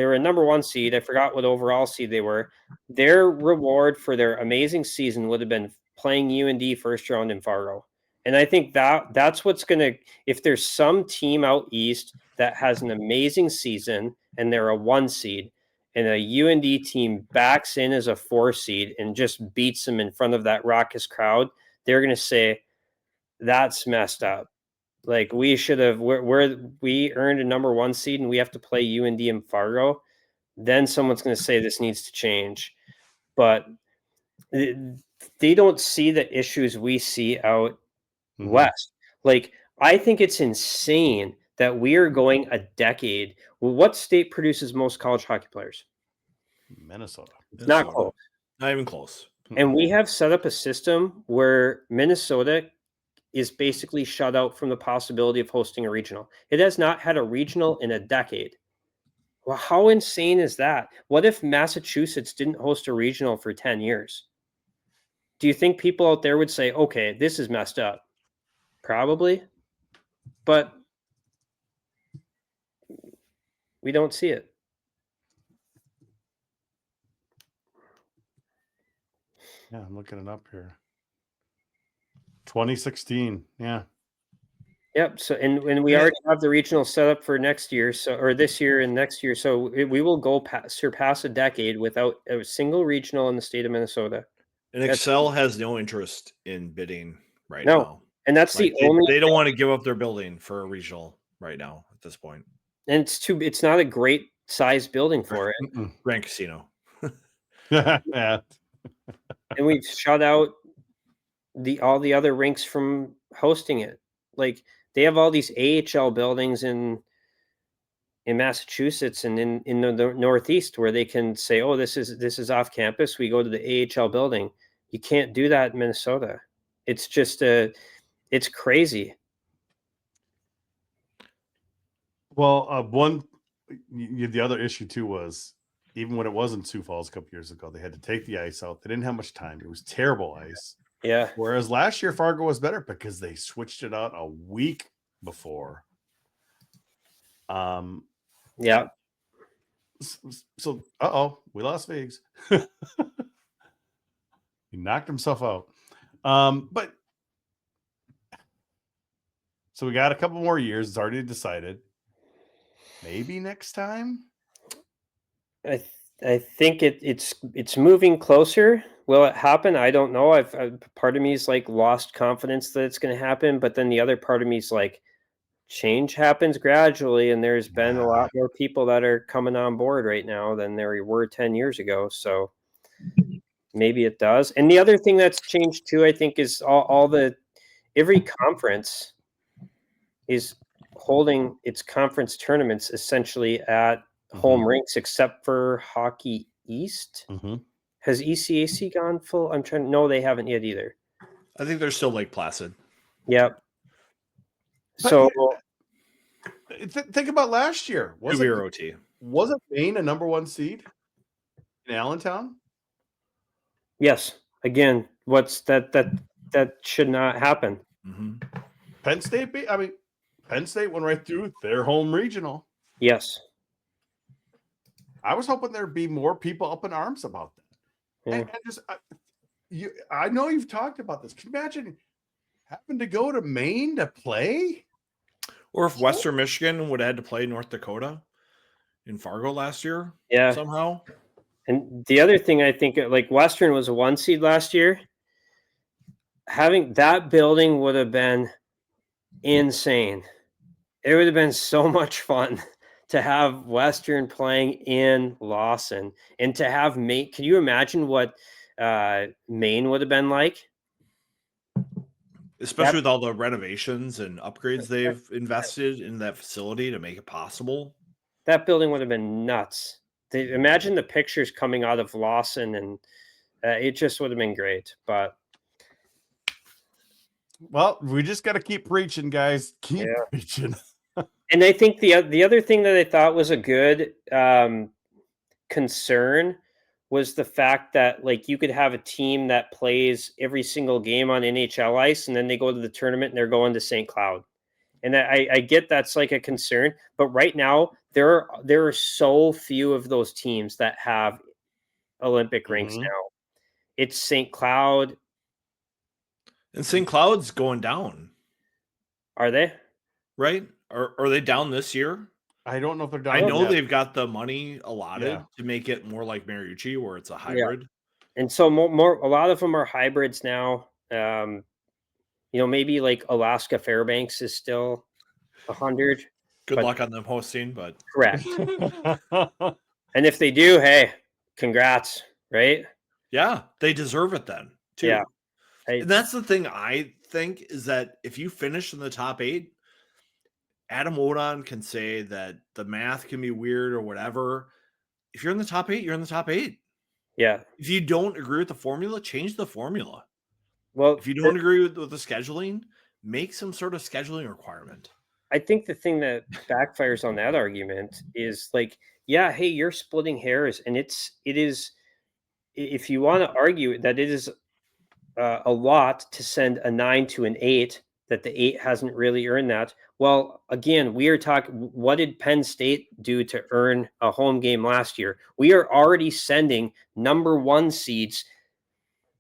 were a number 1 seed. I forgot what overall seed they were. Their reward for their amazing season would have been playing UND first round in Fargo. And I think that's what's going to, if there's some team out east that has an amazing season and they're a 1 seed, and a UND team backs in as a 4 seed and just beats them in front of that raucous crowd, they're going to say, that's messed up. Like, we should have, we earned a number 1 seed and we have to play UND in Fargo. Then someone's going to say this needs to change. But they don't see the issues we see out Mhm. west. Like, I think it's insane that we are going a decade. Well, what state produces most college hockey players? Minnesota. It's not Minnesota. close. Not even close. And we have set up a system where Minnesota is basically shut out from the possibility of hosting a regional. It has not had a regional in a decade. Well, how insane is that? What if Massachusetts didn't host a regional for 10 years? Do you think people out there would say, okay, this is messed up? Probably. But we don't see it. Yeah, I'm looking it up here. 2016. Yeah. Yep. So, and we already have the regional set up for next year, so, or this year and next year. So we will go surpass a decade without a single regional in the state of Minnesota. And Excel has no interest in bidding right No. now. And that's Like, the only they don't want to give up their building for a regional right now at this point. and it's not a great size building for it. Mm-mm. Grand Casino. Yeah. And we've shut out all the other rinks from hosting it. Like, they have all these AHL buildings in Massachusetts and in the Northeast where they can say, oh, this is off campus. We go to the AHL building. You can't do that in Minnesota. It's just it's crazy. Well, the other issue too was, even when it was in Sioux Falls a couple years ago, they had to take the ice out. They didn't have much time. It was terrible ice. Yeah. Whereas last year Fargo was better because they switched it out a week before. Yeah. So we lost Viggs. He knocked himself out. But so we got a couple more years. It's already decided. Maybe next time. I think it's moving closer. Will it happen? I don't know. I've part of me's like lost confidence that it's going to happen, but then the other part of me's like, change happens gradually, and there's been a lot more people that are coming on board right now than there were 10 years ago. So maybe it does. And the other thing that's changed too, I think, is every conference is holding its conference tournaments essentially at home rinks, except for Hockey East. Mm-hmm. Has ECAC gone full? No, they haven't yet either. I think they're still Lake Placid. Yep. But So think about last year. Wasn't Maine a number 1 seed in Allentown? yes, again, what's that should not happen. Mm-hmm. Penn State went right through their home regional. Yes. I was hoping there'd be more people up in arms about that. Yeah. I know you've talked about this. Can you imagine having to go to Maine to play? Or if Western Michigan would have had to play North Dakota in Fargo last year, Yeah. somehow. And the other thing, I think, like, Western was a 1 seed last year. Having that building would have been insane. It would have been so much fun to have Western playing in Lawson and to have Maine. Can you imagine what Maine would have been like? Especially with all the renovations and upgrades they've invested in that facility to make it possible. That building would have been nuts. Imagine the pictures coming out of Lawson, and it just would have been great. But well, we just got to keep preaching, guys. Keep preaching. And I think the other thing that I thought was a good concern was the fact that like you could have a team that plays every single game on NHL ice, and then they go to the tournament and they're going to St. Cloud. And I get that's like a concern, but right now there are so few of those teams that have Olympic rinks Mhm. now. It's St. Cloud. And St. Cloud's going down, Are they? right? Are they down this year? I don't know if they're I down know yet. they've got the money allotted Yeah. to make it more like Mariucci, where it's a Yeah. hybrid. And so more a lot of them are hybrids now. Maybe like Alaska Fairbanks is still 100. Good But luck on them hosting, but correct. And if they do, hey, congrats, right? yeah, they deserve it then too. Yeah. And that's the thing I think is that if you finish in the top 8, Adam Odon can say that the math can be weird or whatever. If you're in the top 8, you're in the top 8. Yeah. If you don't agree with the formula, change the formula. Well, If you don't agree with the scheduling, make some sort of scheduling requirement. I think the thing that backfires on that argument is like, yeah, hey, you're splitting hairs, and it is, if you want to argue that it is a lot to send a 9 to an 8, that the 8 hasn't really earned that. Well, again, we are talking, what did Penn State do to earn a home game last year? We are already sending number 1 seeds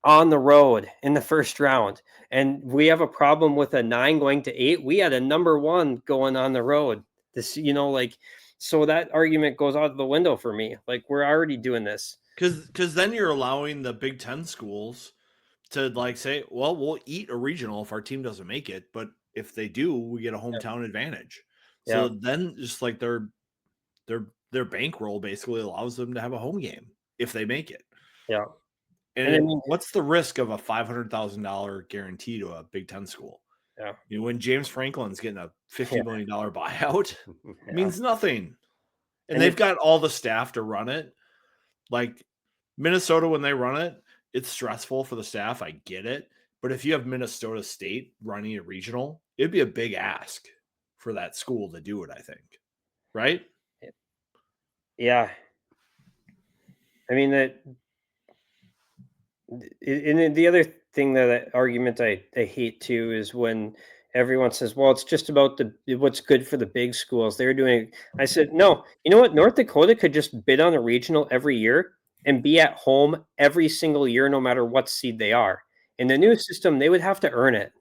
on the road in the first round. And we have a problem with a 9 going to 8. We had a number 1 going on the road. This, so that argument goes out the window for me. Like, we're already doing this. Because then you're allowing the Big Ten schools to like say, well, we'll eat a regional if our team doesn't make it, but if they do, we get a hometown advantage. So then just like their bankroll basically allows them to have a home game if they make it. Yeah. And I mean, what's the risk of a $500,000 guarantee to a Big Ten school? Yeah. When James Franklin's getting a $50 million buyout, Yeah. means nothing. And they've got all the staff to run it. Like Minnesota, when they run it, it's stressful for the staff. I get it. But if you have Minnesota State running a regional, it'd be a big ask for that school to do it, I think. Right? Yeah. I mean, and the other thing that argument I hate too is when everyone says, well, it's just about what's good for the big schools. They're doing, I said, no, you know what? North Dakota could just bid on a regional every year and be at home every single year, no matter what seed they are. In the new system, they would have to earn it.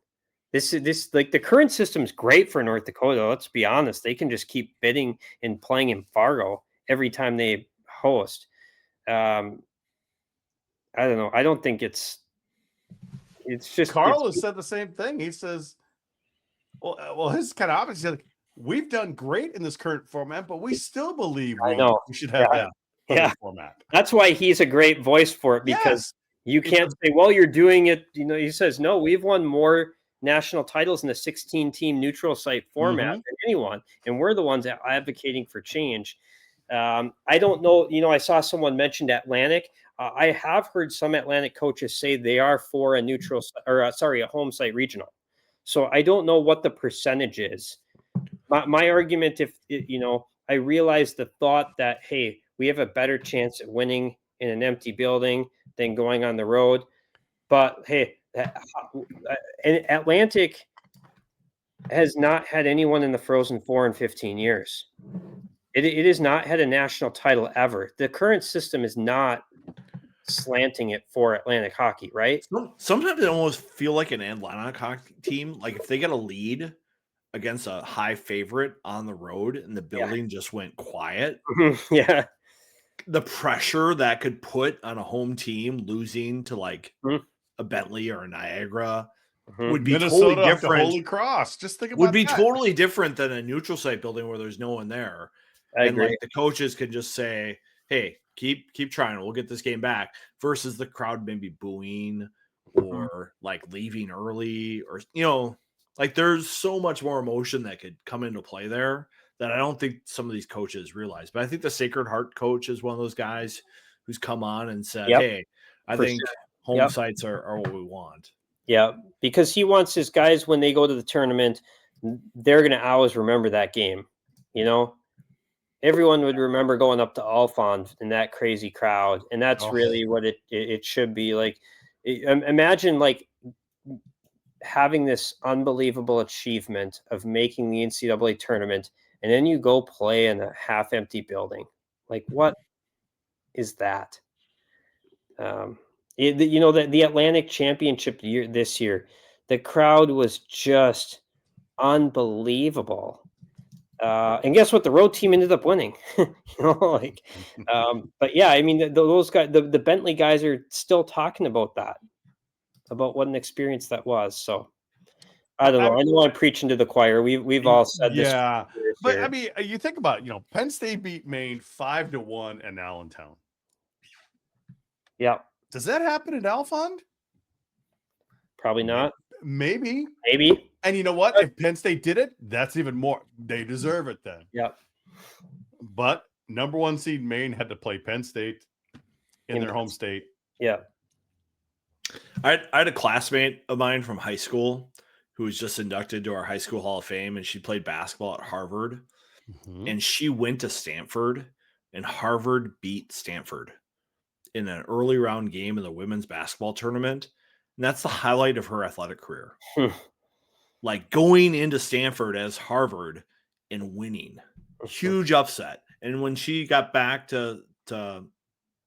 This like the current system's great for North Dakota. Let's be honest. They can just keep bidding and playing in Fargo every time they host. I don't know. I don't think it's just Carl has said the same thing. He says, well, his kind of opposite. He's like, we've done great in this current format, but we still believe we should have that format. That's why he's a great voice for it, because you can't say, well, you're doing it. He says, no, we've won more national titles in the 16-team neutral site format than anyone, and we're the ones advocating for change. I don't know. I saw someone mentioned Atlantic. I have heard some Atlantic coaches say they are for a neutral a home site regional. So I don't know what the percentage is. My argument, I realize the thought that, hey, we have a better chance at winning in an empty building than going on the road. But hey, Atlantic has not had anyone in the Frozen Four in 15 years. It has not had a national title ever. The current system is not slanting it for Atlantic hockey, right? Sometimes I almost feel like an Atlantic hockey team, like if they get a lead against a high favorite on the road and the building just went quiet. Yeah. The pressure that could put on a home team losing to like a Bentley or a Niagara would be Minnesota totally different. Holy Cross. Just think about would be that. totally different than a neutral site building where there's no one there. I agree. Like the coaches can just say, hey, keep trying. We'll get this game back, versus the crowd maybe booing or like leaving early, or, like there's so much more emotion that could come into play there that I don't think some of these coaches realize. But I think the Sacred Heart coach is one of those guys who's come on and said, hey, I think home sites are what we want. Yeah, because he wants his guys, when they go to the tournament, they're going to always remember that game, everyone would remember going up to Alphon in that crazy crowd, and that's Oh. really what it should be like. Imagine like having this unbelievable achievement of making the NCAA tournament, and then you go play in a half-empty building. Like, what is that? The Atlantic Championship this year, the crowd was just unbelievable. And guess what? The road team ended up winning. But yeah, I mean, those guys, the Bentley guys are still talking about that, about what an experience that was. So I don't know. I know I'm preaching to the choir. We've all said this. Yeah, for years but here. I mean, you think about it, Penn State beat Maine 5-1 in Allentown. Yeah, Does that happen at Alphon? probably not. Maybe. Maybe. And you know what? If Penn State did it, that's even more. They deserve it then. Yeah. But number 1 seed Maine had to play Penn State in their home state. Yeah. I had a classmate of mine from high school who was just inducted to our high school Hall of Fame, and she played basketball at Harvard. Mm-hmm. And she went to Stanford, and Harvard beat Stanford in an early round game in the women's basketball tournament. And that's the highlight of her athletic career. Like going into Stanford as Harvard and winning. Huge upset. And when she got back to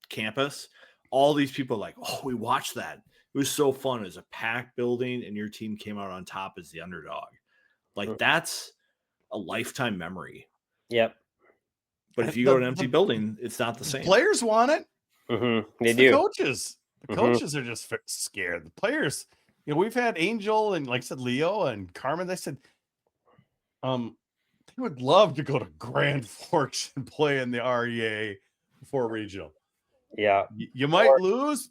campus, all these people like, oh, we watched that. It was so fun. It was a packed building, and your team came out on top as the underdog. Like, that's a lifetime memory. Yep. But if you go to an empty building, it's not the same. Players want it. They It's do. The coaches. The coaches are just scared. The players, we've had Angel and, like I said, Leo and Carmen. They said, they would love to go to Grand Forks and play in the REA before regional. Yeah. You might lose,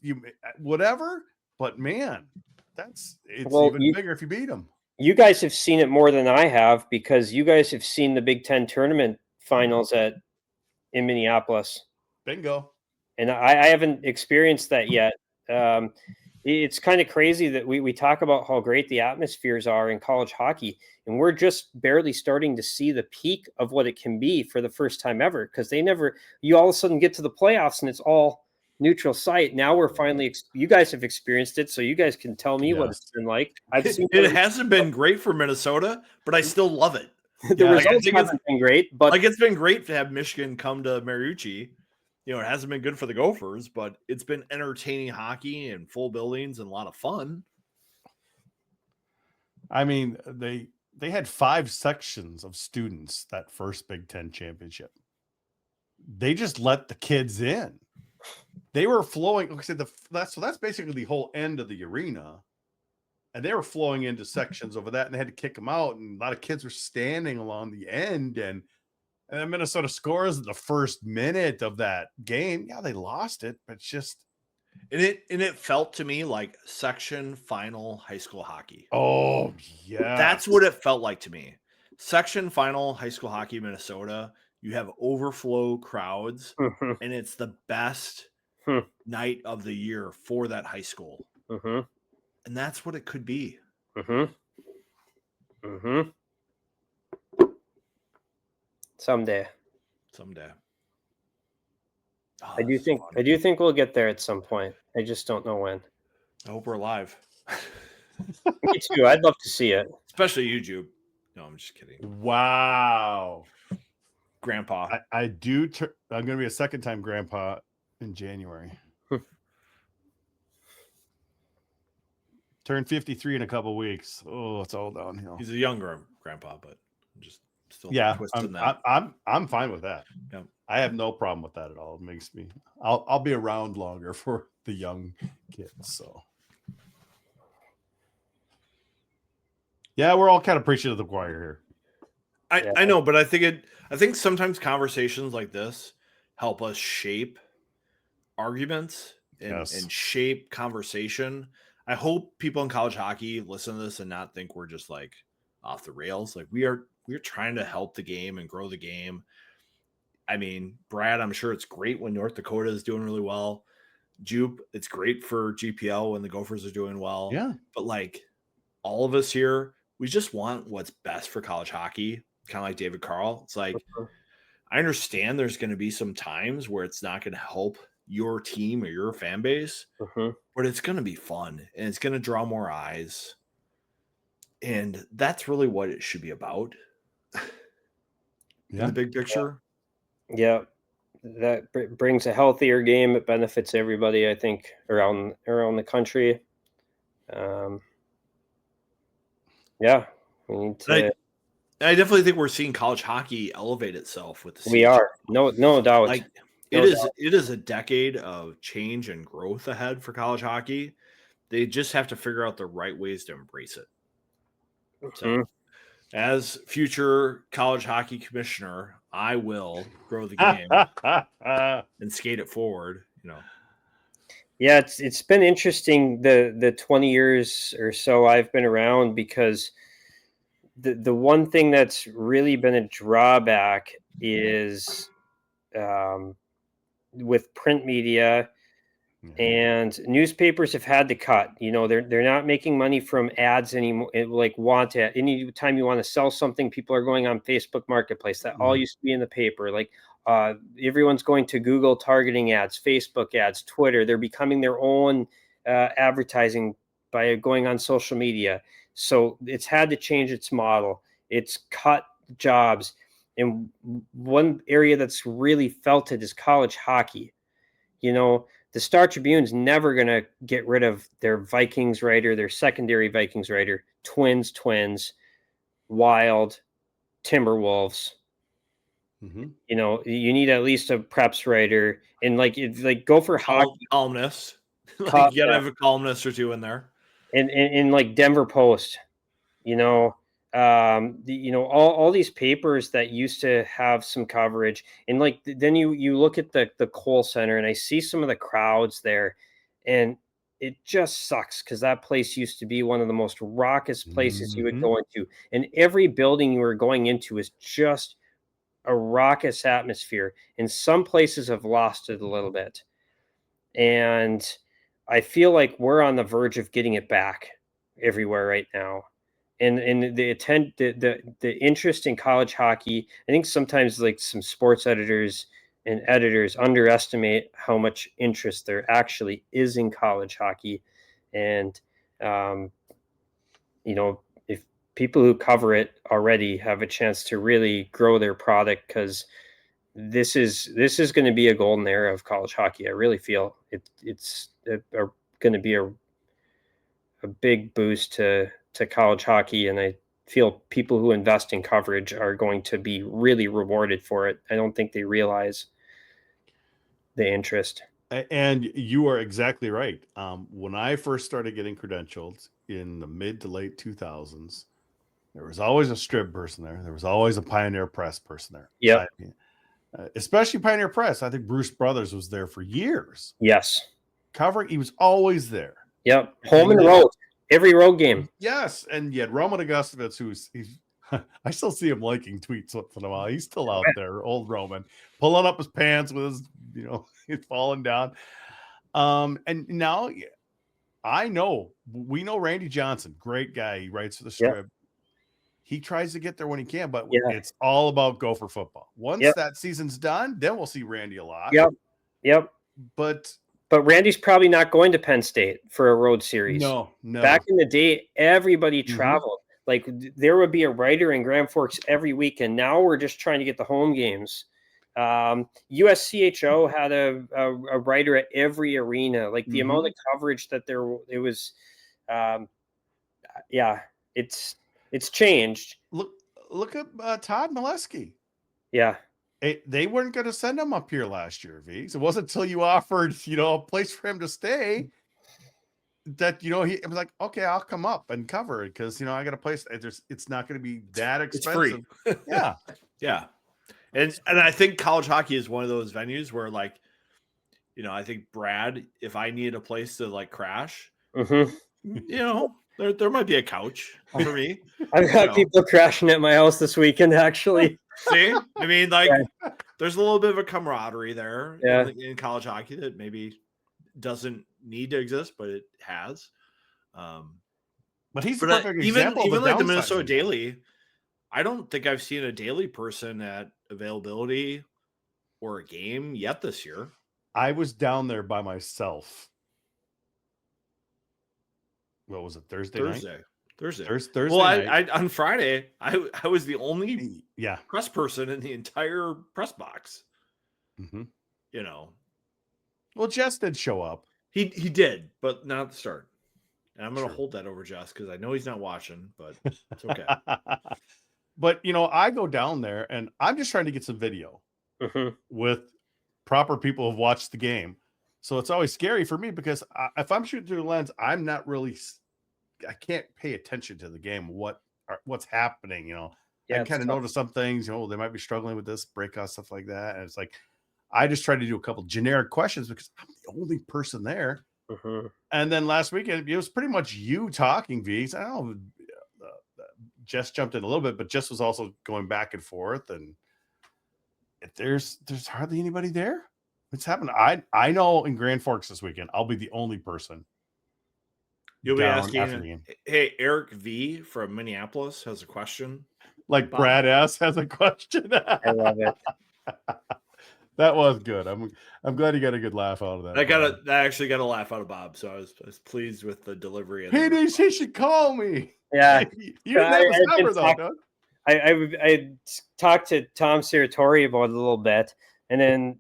whatever, but man, it's even bigger if you beat them. You guys have seen it more than I have, because you guys have seen the Big Ten tournament finals in Minneapolis. Bingo. And I haven't experienced that yet. It's kind of crazy that we talk about how great the atmospheres are in college hockey, and we're just barely starting to see the peak of what it can be for the first time ever, because you all of a sudden get to the playoffs and it's all neutral site. Now we're finally, you guys have experienced it, so you guys can tell me what it's been like. It hasn't been great for Minnesota, but I still love it. The results haven't been great, but like, it's been great to have Michigan come to Mariucci. It hasn't been good for the Gophers, but it's been entertaining hockey and full buildings and a lot of fun. I mean, they had 5 sections of students that first Big Ten championship. They just let the kids in. They were flowing. Okay, that's basically the whole end of the arena, and they were flowing into sections over that, and they had to kick them out. And a lot of kids were standing along the end, and then Minnesota scores in the first minute of that game. Yeah, they lost it, but it's just. And it felt to me like section final high school hockey. Oh, yeah. That's what it felt like to me. Section final high school hockey, Minnesota. You have overflow crowds, and it's the best night of the year for that high school. And that's what it could be. Someday. Oh, I do think we'll get there at some point. I just don't know when. I hope we're alive. Me too. I'd love to see it. Especially you, Jude. No, I'm just kidding. Wow. Grandpa. I do. I'm going to be a second-time grandpa in January. Turn 53 in a couple weeks. Oh, it's all downhill. He's a younger grandpa, but just still twisting that. I'm fine with that. Yeah. I have no problem with that at all. It makes me. I'll be around longer for the young kids. So. Yeah, we're all kind of preaching to the choir here. I know, but I think sometimes conversations like this help us shape arguments and shape conversation. I hope people in college hockey listen to this and not think we're just like off the rails. Like we're trying to help the game and grow the game. I mean, Brad, I'm sure it's great when North Dakota is doing really well. Jupe, it's great for GPL when the Gophers are doing well. Yeah. But like all of us here, we just want what's best for college hockey, kind of like David Carl. It's like, I understand there's going to be some times where it's not going to help your team or your fan base, but it's going to be fun and it's going to draw more eyes. And that's really what it should be about in the big picture. Yeah. That brings a healthier game. It benefits everybody, I think, around the country. Yeah, we need to. I definitely think we're seeing college hockey elevate itself with the We are no doubt. Like it is a decade of change and growth ahead for college hockey. They just have to figure out the right ways to embrace it. So, as future college hockey commissioner, I will grow the game and skate it forward. Yeah, it's been interesting the 20 years or so I've been around, because the one thing that's really been a drawback is with print media and newspapers have had to cut. They're not making money from ads anymore. Like anytime you want to sell something, people are going on Facebook Marketplace. That all used to be in the paper. Like everyone's going to Google targeting ads, Facebook ads, Twitter. They're becoming their own advertising by going on social media. So it's had to change its model. It's cut jobs. And one area that's really felt it is college hockey. The Star Tribune's never going to get rid of their Vikings writer, their secondary Vikings writer, Twins, Wild, Timberwolves. You need at least a preps writer, and like Gopher hockey columnist. You gotta have a columnist or two in there. And like Denver Post, all these papers that used to have some coverage, and like then you look at the Kohl Center, and I see some of the crowds there, and it just sucks because that place used to be one of the most raucous places you would go into, and every building you were going into is just a raucous atmosphere, and some places have lost it a little bit, and I feel like we're on the verge of getting it back everywhere right now. And the interest in college hockey, I think sometimes like some sports editors and editors underestimate how much interest there actually is in college hockey. And if people who cover it already have a chance to really grow their product, because this is going to be a golden era of college hockey. I really feel it's going to be a big boost to college hockey, and I feel people who invest in coverage are going to be really rewarded for it. I don't think they realize the interest. And you are exactly right. When I first started getting credentialed in the mid to late 2000s, there was always a Strib person there. There was always a Pioneer Press person there. Yeah. Especially Pioneer Press. I think Bruce Brothers was there for years. Yes. Covering, he was always there. Yep. Home and road. Every road game. Yes. And yet Roman Augustovich, he's I still see him liking tweets once in a while. He's still out there, old Roman, pulling up his pants with his, he's falling down. And now we know Randy Johnson, great guy. He writes for the Strib. Yep. He tries to get there when he can, but it's all about Gopher football. Once that season's done, then we'll see Randy a lot. Yep. But Randy's probably not going to Penn State for a road series. No. Back in the day, everybody traveled. Like there would be a writer in Grand Forks every weekend. Now we're just trying to get the home games. USCHO had a writer at every arena. Like the amount of coverage that it was. It's changed. Look at Todd Milewski. Yeah. They weren't going to send him up here last year, Viggs. It wasn't until you offered, a place for him to stay that, he was like, okay, I'll come up and cover it because, I got a place. It's not going to be that expensive. It's free. Yeah. Yeah. And I think college hockey is one of those venues where, like, I think Brad, if I needed a place to like crash, there might be a couch for me. I've got people crashing at my house this weekend, actually. See, I mean, there's a little bit of a camaraderie there in college hockey that maybe doesn't need to exist, but it has. But he's a perfect example. Even like the Minnesota Daily, I don't think I've seen a daily person at availability or a game yet this year. I was down there by myself. What was it? Thursday night? Thursday. Thursday Well, night. I on Friday, I was the only Yeah. press person in the entire press box. Mhm. You know, Well, Jess did show up. he did, but not at the start. And I'm going to True. hold that over Jess because I know he's not watching, but it's okay. But I go down there and I'm just trying to get some video Mhm. with proper people who've watched the game. So it's always scary for me because if I'm shooting through the lens, I'm not really, I can't pay attention to the game. What's happening? Yeah, I it's kind of tough. notice some things. They might be struggling with this breakout stuff like that, and it's like I just try to do a couple generic questions because I'm the only person there. Mhm. And then last weekend, it was pretty much you talking, V. I don't know. Jess jumped in a little bit, but Jess was also going back and forth. And if there's hardly anybody there. What's happened? I know in Grand Forks this weekend, I'll be the only person. You'll be down after the asking, game. hey, Eric V from Minneapolis has a question. Like Bob. Brad S has a question. I love it. That was good. I'm glad you got a good laugh out of that. I actually got a laugh out of Bob, so I was pleased with the delivery. He should call me. Yeah. You didn't have his I number though, Doug. I talked to Tom Siratori about it a little bit, and then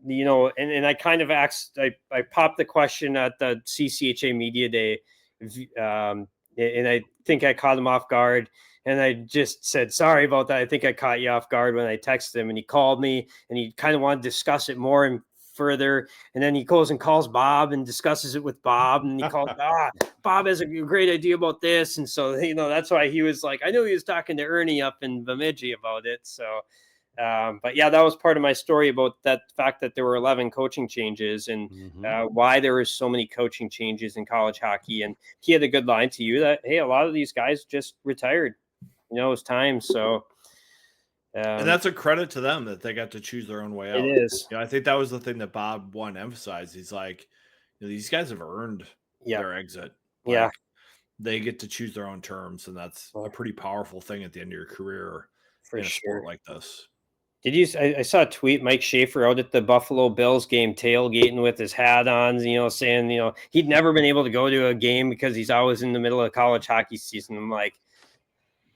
and I kind of asked. I popped the question at the CCHA Media Day, and I think I caught him off guard, and I just said sorry about that. I think I caught you off guard when I texted him, and he called me, and he kind of wanted to discuss it more and further, and then he goes and calls Bob and discusses it with Bob, and he called Bob has a great idea about this, and so that's why he was like, I knew he was talking to Ernie up in Bemidji about it. So but yeah, that was part of my story about that fact that there were 11 coaching changes and why there was so many coaching changes in college hockey. And he had a good line to you that, hey, a lot of these guys just retired, it was time. So and that's a credit to them that they got to choose their own way out. It is. I think that was the thing that Bob wanted to emphasize. He's like, these guys have earned their exit. Yeah. They get to choose their own terms, and that's a pretty powerful thing at the end of your career for in a sure. sport like this. Did you? I saw a tweet, Mike Schaefer out at the Buffalo Bills game, tailgating with his hat on, saying, he'd never been able to go to a game because he's always in the middle of college hockey season. I'm like,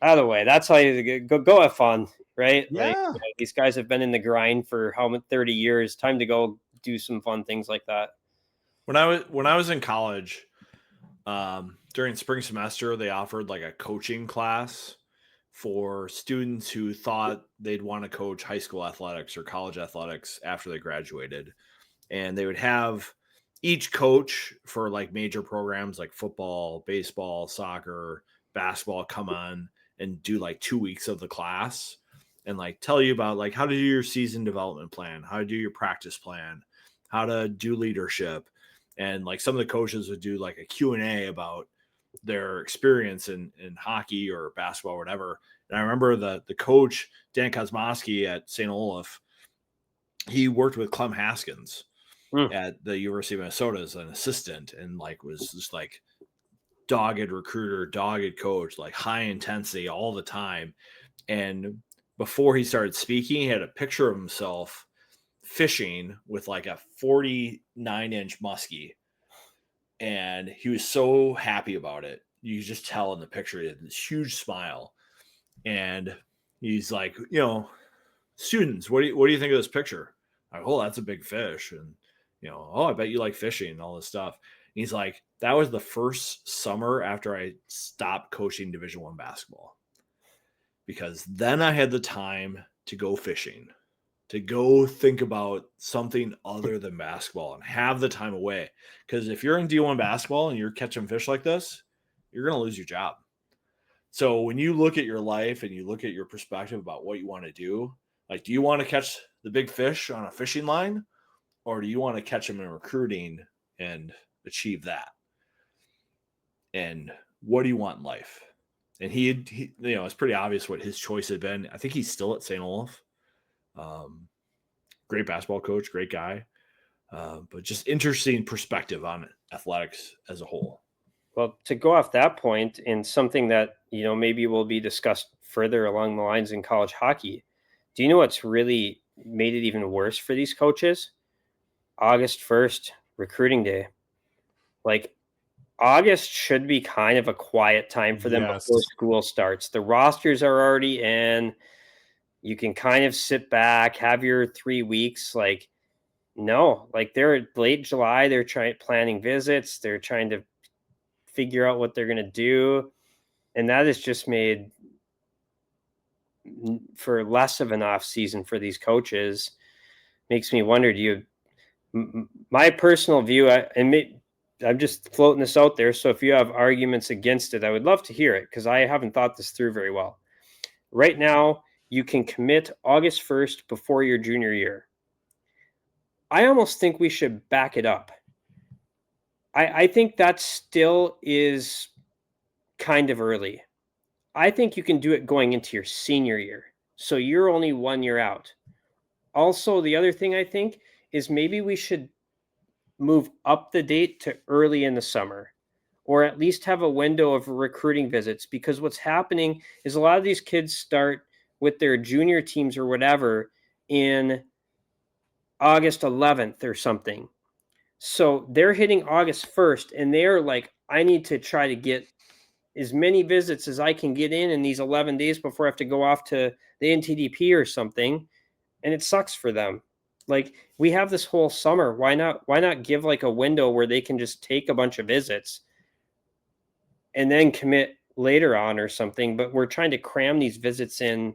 out of the way. That's how you go have fun, right? Yeah. Like, these guys have been in the grind for 30 years. Time to go do some fun things like that. When I was in college, during spring semester, they offered like a coaching class for students who thought they'd want to coach high school athletics or college athletics after they graduated. And they would have each coach for like major programs like football, baseball, soccer, basketball come on and do like 2 weeks of the class and like tell you about like how to do your season development plan, how to do your practice plan, how to do leadership. And like some of the coaches would do like a Q&A about their experience in hockey or basketball or whatever. And I remember the coach, Dan Kosmowski at St. Olaf, he worked with Clem Haskins at the University of Minnesota as an assistant and like was just like dogged recruiter, dogged coach, like high intensity all the time. And before he started speaking, he had a picture of himself fishing with like a 49-inch muskie. And he was so happy about it. You could just tell in the picture, he had this huge smile. And he's like, students, what do you think of this picture? Like, oh, that's a big fish. And, oh, I bet you like fishing and all this stuff. And he's like, that was the first summer after I stopped coaching Division I basketball. Because then I had the time to go fishing, to go think about something other than basketball and have the time away. Because if you're in D1 basketball and you're catching fish like this, you're going to lose your job. So when you look at your life and you look at your perspective about what you want to do, like, do you want to catch the big fish on a fishing line, or do you want to catch them in recruiting and achieve that? And what do you want in life? And he it's pretty obvious what his choice had been. I think he's still at St. Olaf. Great basketball coach, great guy, but just interesting perspective on athletics as a whole. Well, to go off that point, and something that maybe will be discussed further along the lines in college hockey. Do you know what's really made it even worse for these coaches? August 1st, recruiting day. Like, August should be kind of a quiet time for them before school starts. The rosters are already in. You can kind of sit back, have your 3 weeks. Like, no, like they're late July. They're planning visits. They're trying to figure out what they're going to do. And that has just made for less of an off season for these coaches. Makes me wonder, my personal view, I'm just floating this out there. So if you have arguments against it, I would love to hear it because I haven't thought this through very well. Right now, you can commit August 1st before your junior year. I almost think we should back it up. I think that still is kind of early. I think you can do it going into your senior year. So you're only 1 year out. Also, the other thing I think is maybe we should move up the date to early in the summer, or at least have a window of recruiting visits, because what's happening is a lot of these kids start with their junior teams or whatever in August 11th or something. So they're hitting August 1st and they're like, I need to try to get as many visits as I can get in these 11 days before I have to go off to the NTDP or something. And it sucks for them. Like, we have this whole summer. Why not give like a window where they can just take a bunch of visits and then commit later on or something? But we're trying to cram these visits in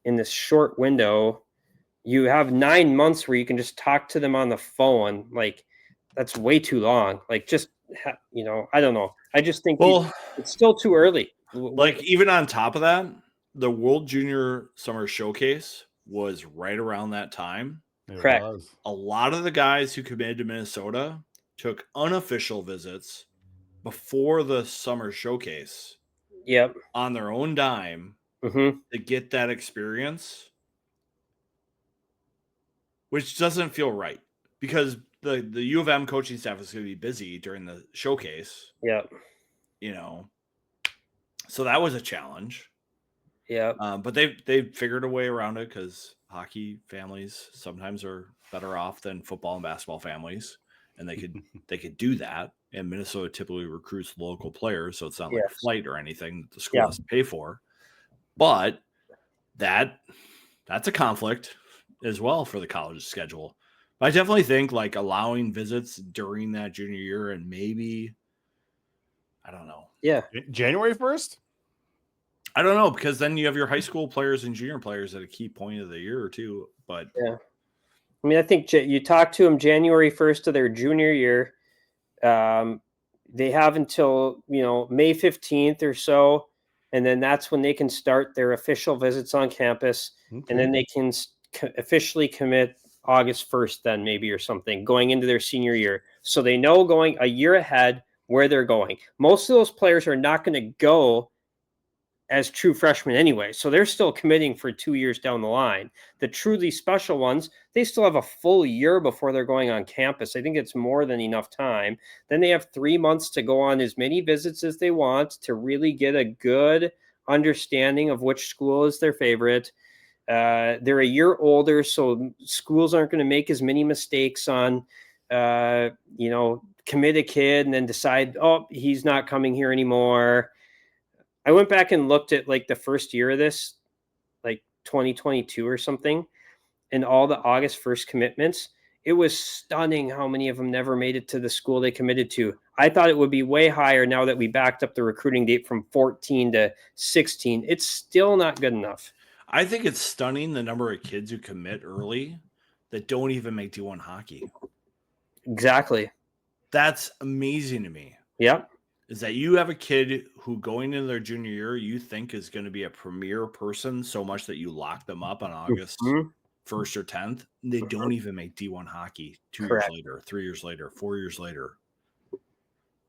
this short window. You have 9 months where you can just talk to them on the phone. Like, that's way too long. Like, just, I don't know. I just think it's still too early. Like, even on top of that, the World Junior Summer Showcase was right around that time. Correct. A lot of the guys who committed to Minnesota took unofficial visits before the summer showcase. Yep. On their own dime to get that experience, which doesn't feel right because the U of M coaching staff is going to be busy during the showcase. Yep. So that was a challenge. Yeah. But they've figured a way around it because hockey families sometimes are better off than football and basketball families, and they could do that. And Minnesota typically recruits local players, so it's not like flight or anything that the school has to pay for. But that's a conflict as well for the college schedule. But I definitely think like allowing visits during that junior year and maybe, I don't know. Yeah. January 1st? I don't know, because then you have your high school players and junior players at a key point of the year or two. But yeah, I mean, I think you talk to them January 1st of their junior year. They have until May 15th or so, and then that's when they can start their official visits on campus, and then they can officially commit August 1st, then maybe or something, going into their senior year. So they know going a year ahead where they're going. Most of those players are not going to go as true freshmen anyway. So they're still committing for 2 years down the line. The truly special ones, they still have a full year before they're going on campus. I think it's more than enough time. Then they have 3 months to go on as many visits as they want to really get a good understanding of which school is their favorite. They're a year older, so schools aren't going to make as many mistakes on, commit a kid and then decide, oh, he's not coming here anymore. I went back and looked at like the first year of this, like 2022 or something, and all the August 1st commitments. It was stunning how many of them never made it to the school they committed to. I thought it would be way higher now that we backed up the recruiting date from 14 to 16. It's still not good enough. I think it's stunning the number of kids who commit early that don't even make D1 hockey. Exactly. That's amazing to me. Yep. Is that you have a kid who going into their junior year you think is going to be a premier person so much that you lock them up on August 1st or 10th. They don't even make D1 hockey 2 years later, 3 years later, 4 years later.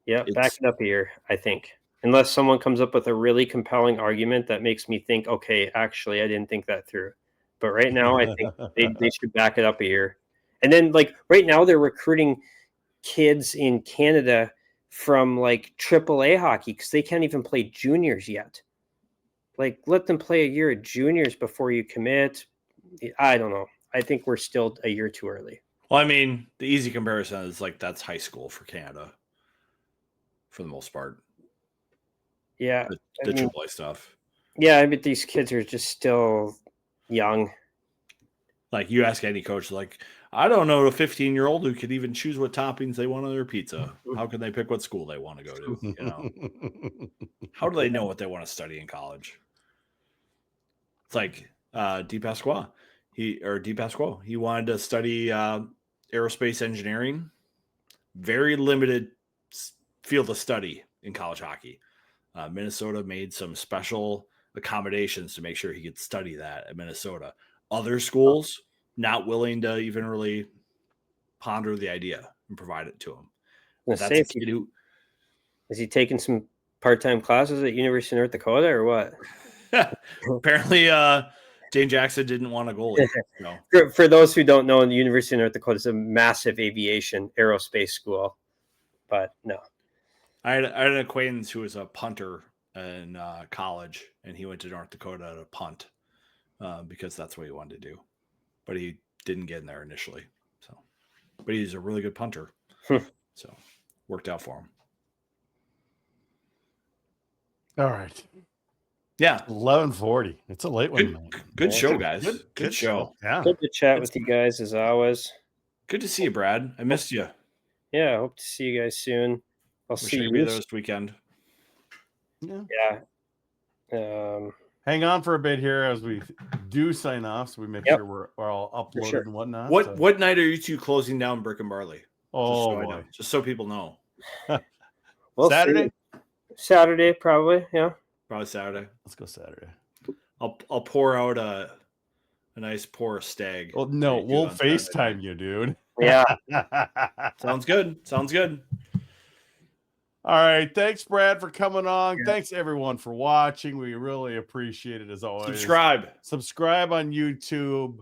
Yeah, back it up a year, I think. Unless someone comes up with a really compelling argument that makes me think, okay, actually, I didn't think that through. But right now, I think they should back it up a year. And then, like, right now, they're recruiting kids in Canada from, like, AAA hockey because they can't even play juniors yet. Like, let them play a year of juniors before you commit. I don't know. I think we're still a year too early. Well, I mean, the easy comparison is like that's high school for Canada for the most part. Yeah. The AAA stuff. Yeah, I mean, these kids are just still young. Like you ask any coach, like, I don't know a 15-year-old who could even choose what toppings they want on their pizza. How can they pick what school they want to go to? You know, how do they know what they want to study in college? It's like Di Pasquale. He wanted to study aerospace engineering. Very limited field of study in college hockey. Minnesota made some special accommodations to make sure he could study that at Minnesota. Other schools not willing to even really ponder the idea and provide it to him. That's a kid who is he taking some part-time classes at University of North Dakota or what? Apparently, Dane Jackson didn't want a goalie. No. For those who don't know, the University of North Dakota is a massive aviation aerospace school, but no. I had an acquaintance who was a punter in college, and he went to North Dakota to punt because that's what he wanted to do. But he didn't get in there initially. So, but he's a really good punter. So, worked out for him. All right. Yeah. 11:40. It's a late one. Good show, guys. Good show. Yeah. Good to chat with you guys as always. Good to see you, Brad. I missed you. Yeah, I hope to see you guys soon. I'll Wish see I you could be there this weekend. Yeah. Hang on for a bit here as we do sign off, so we make sure we're all uploaded and whatnot. What night are you two closing down Brick and Barley? Oh, just so people know. We'll Saturday? See. Saturday, probably. Yeah. Probably Saturday. Let's go Saturday. I'll pour out a nice pour of stag. Well, no, we'll FaceTime you, dude. Yeah. Sounds good. All right. Thanks, Brad, for coming on. Yeah. Thanks, everyone, for watching. We really appreciate it, as always. Subscribe on YouTube.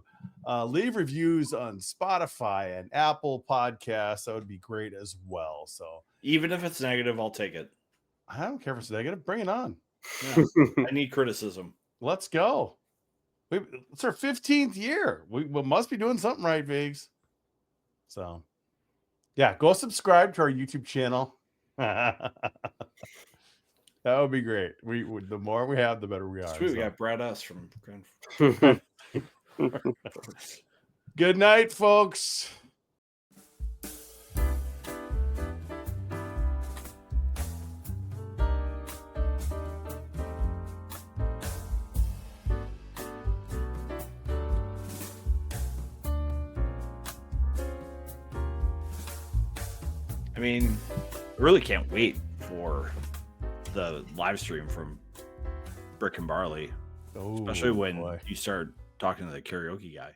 Leave reviews on Spotify and Apple Podcasts. That would be great as well. So even if it's negative, I'll take it. I don't care if it's negative. Bring it on. Yeah. I need criticism. Let's go. It's our 15th year. We must be doing something right, Vigs. So, yeah, go subscribe to our YouTube channel. That would be great. The more we have, the better we are. Sweet, we got Brad S from Grand Forks. Good night, folks. I mean, I really can't wait for the live stream from Brick and Barley, especially when you start talking to the karaoke guy.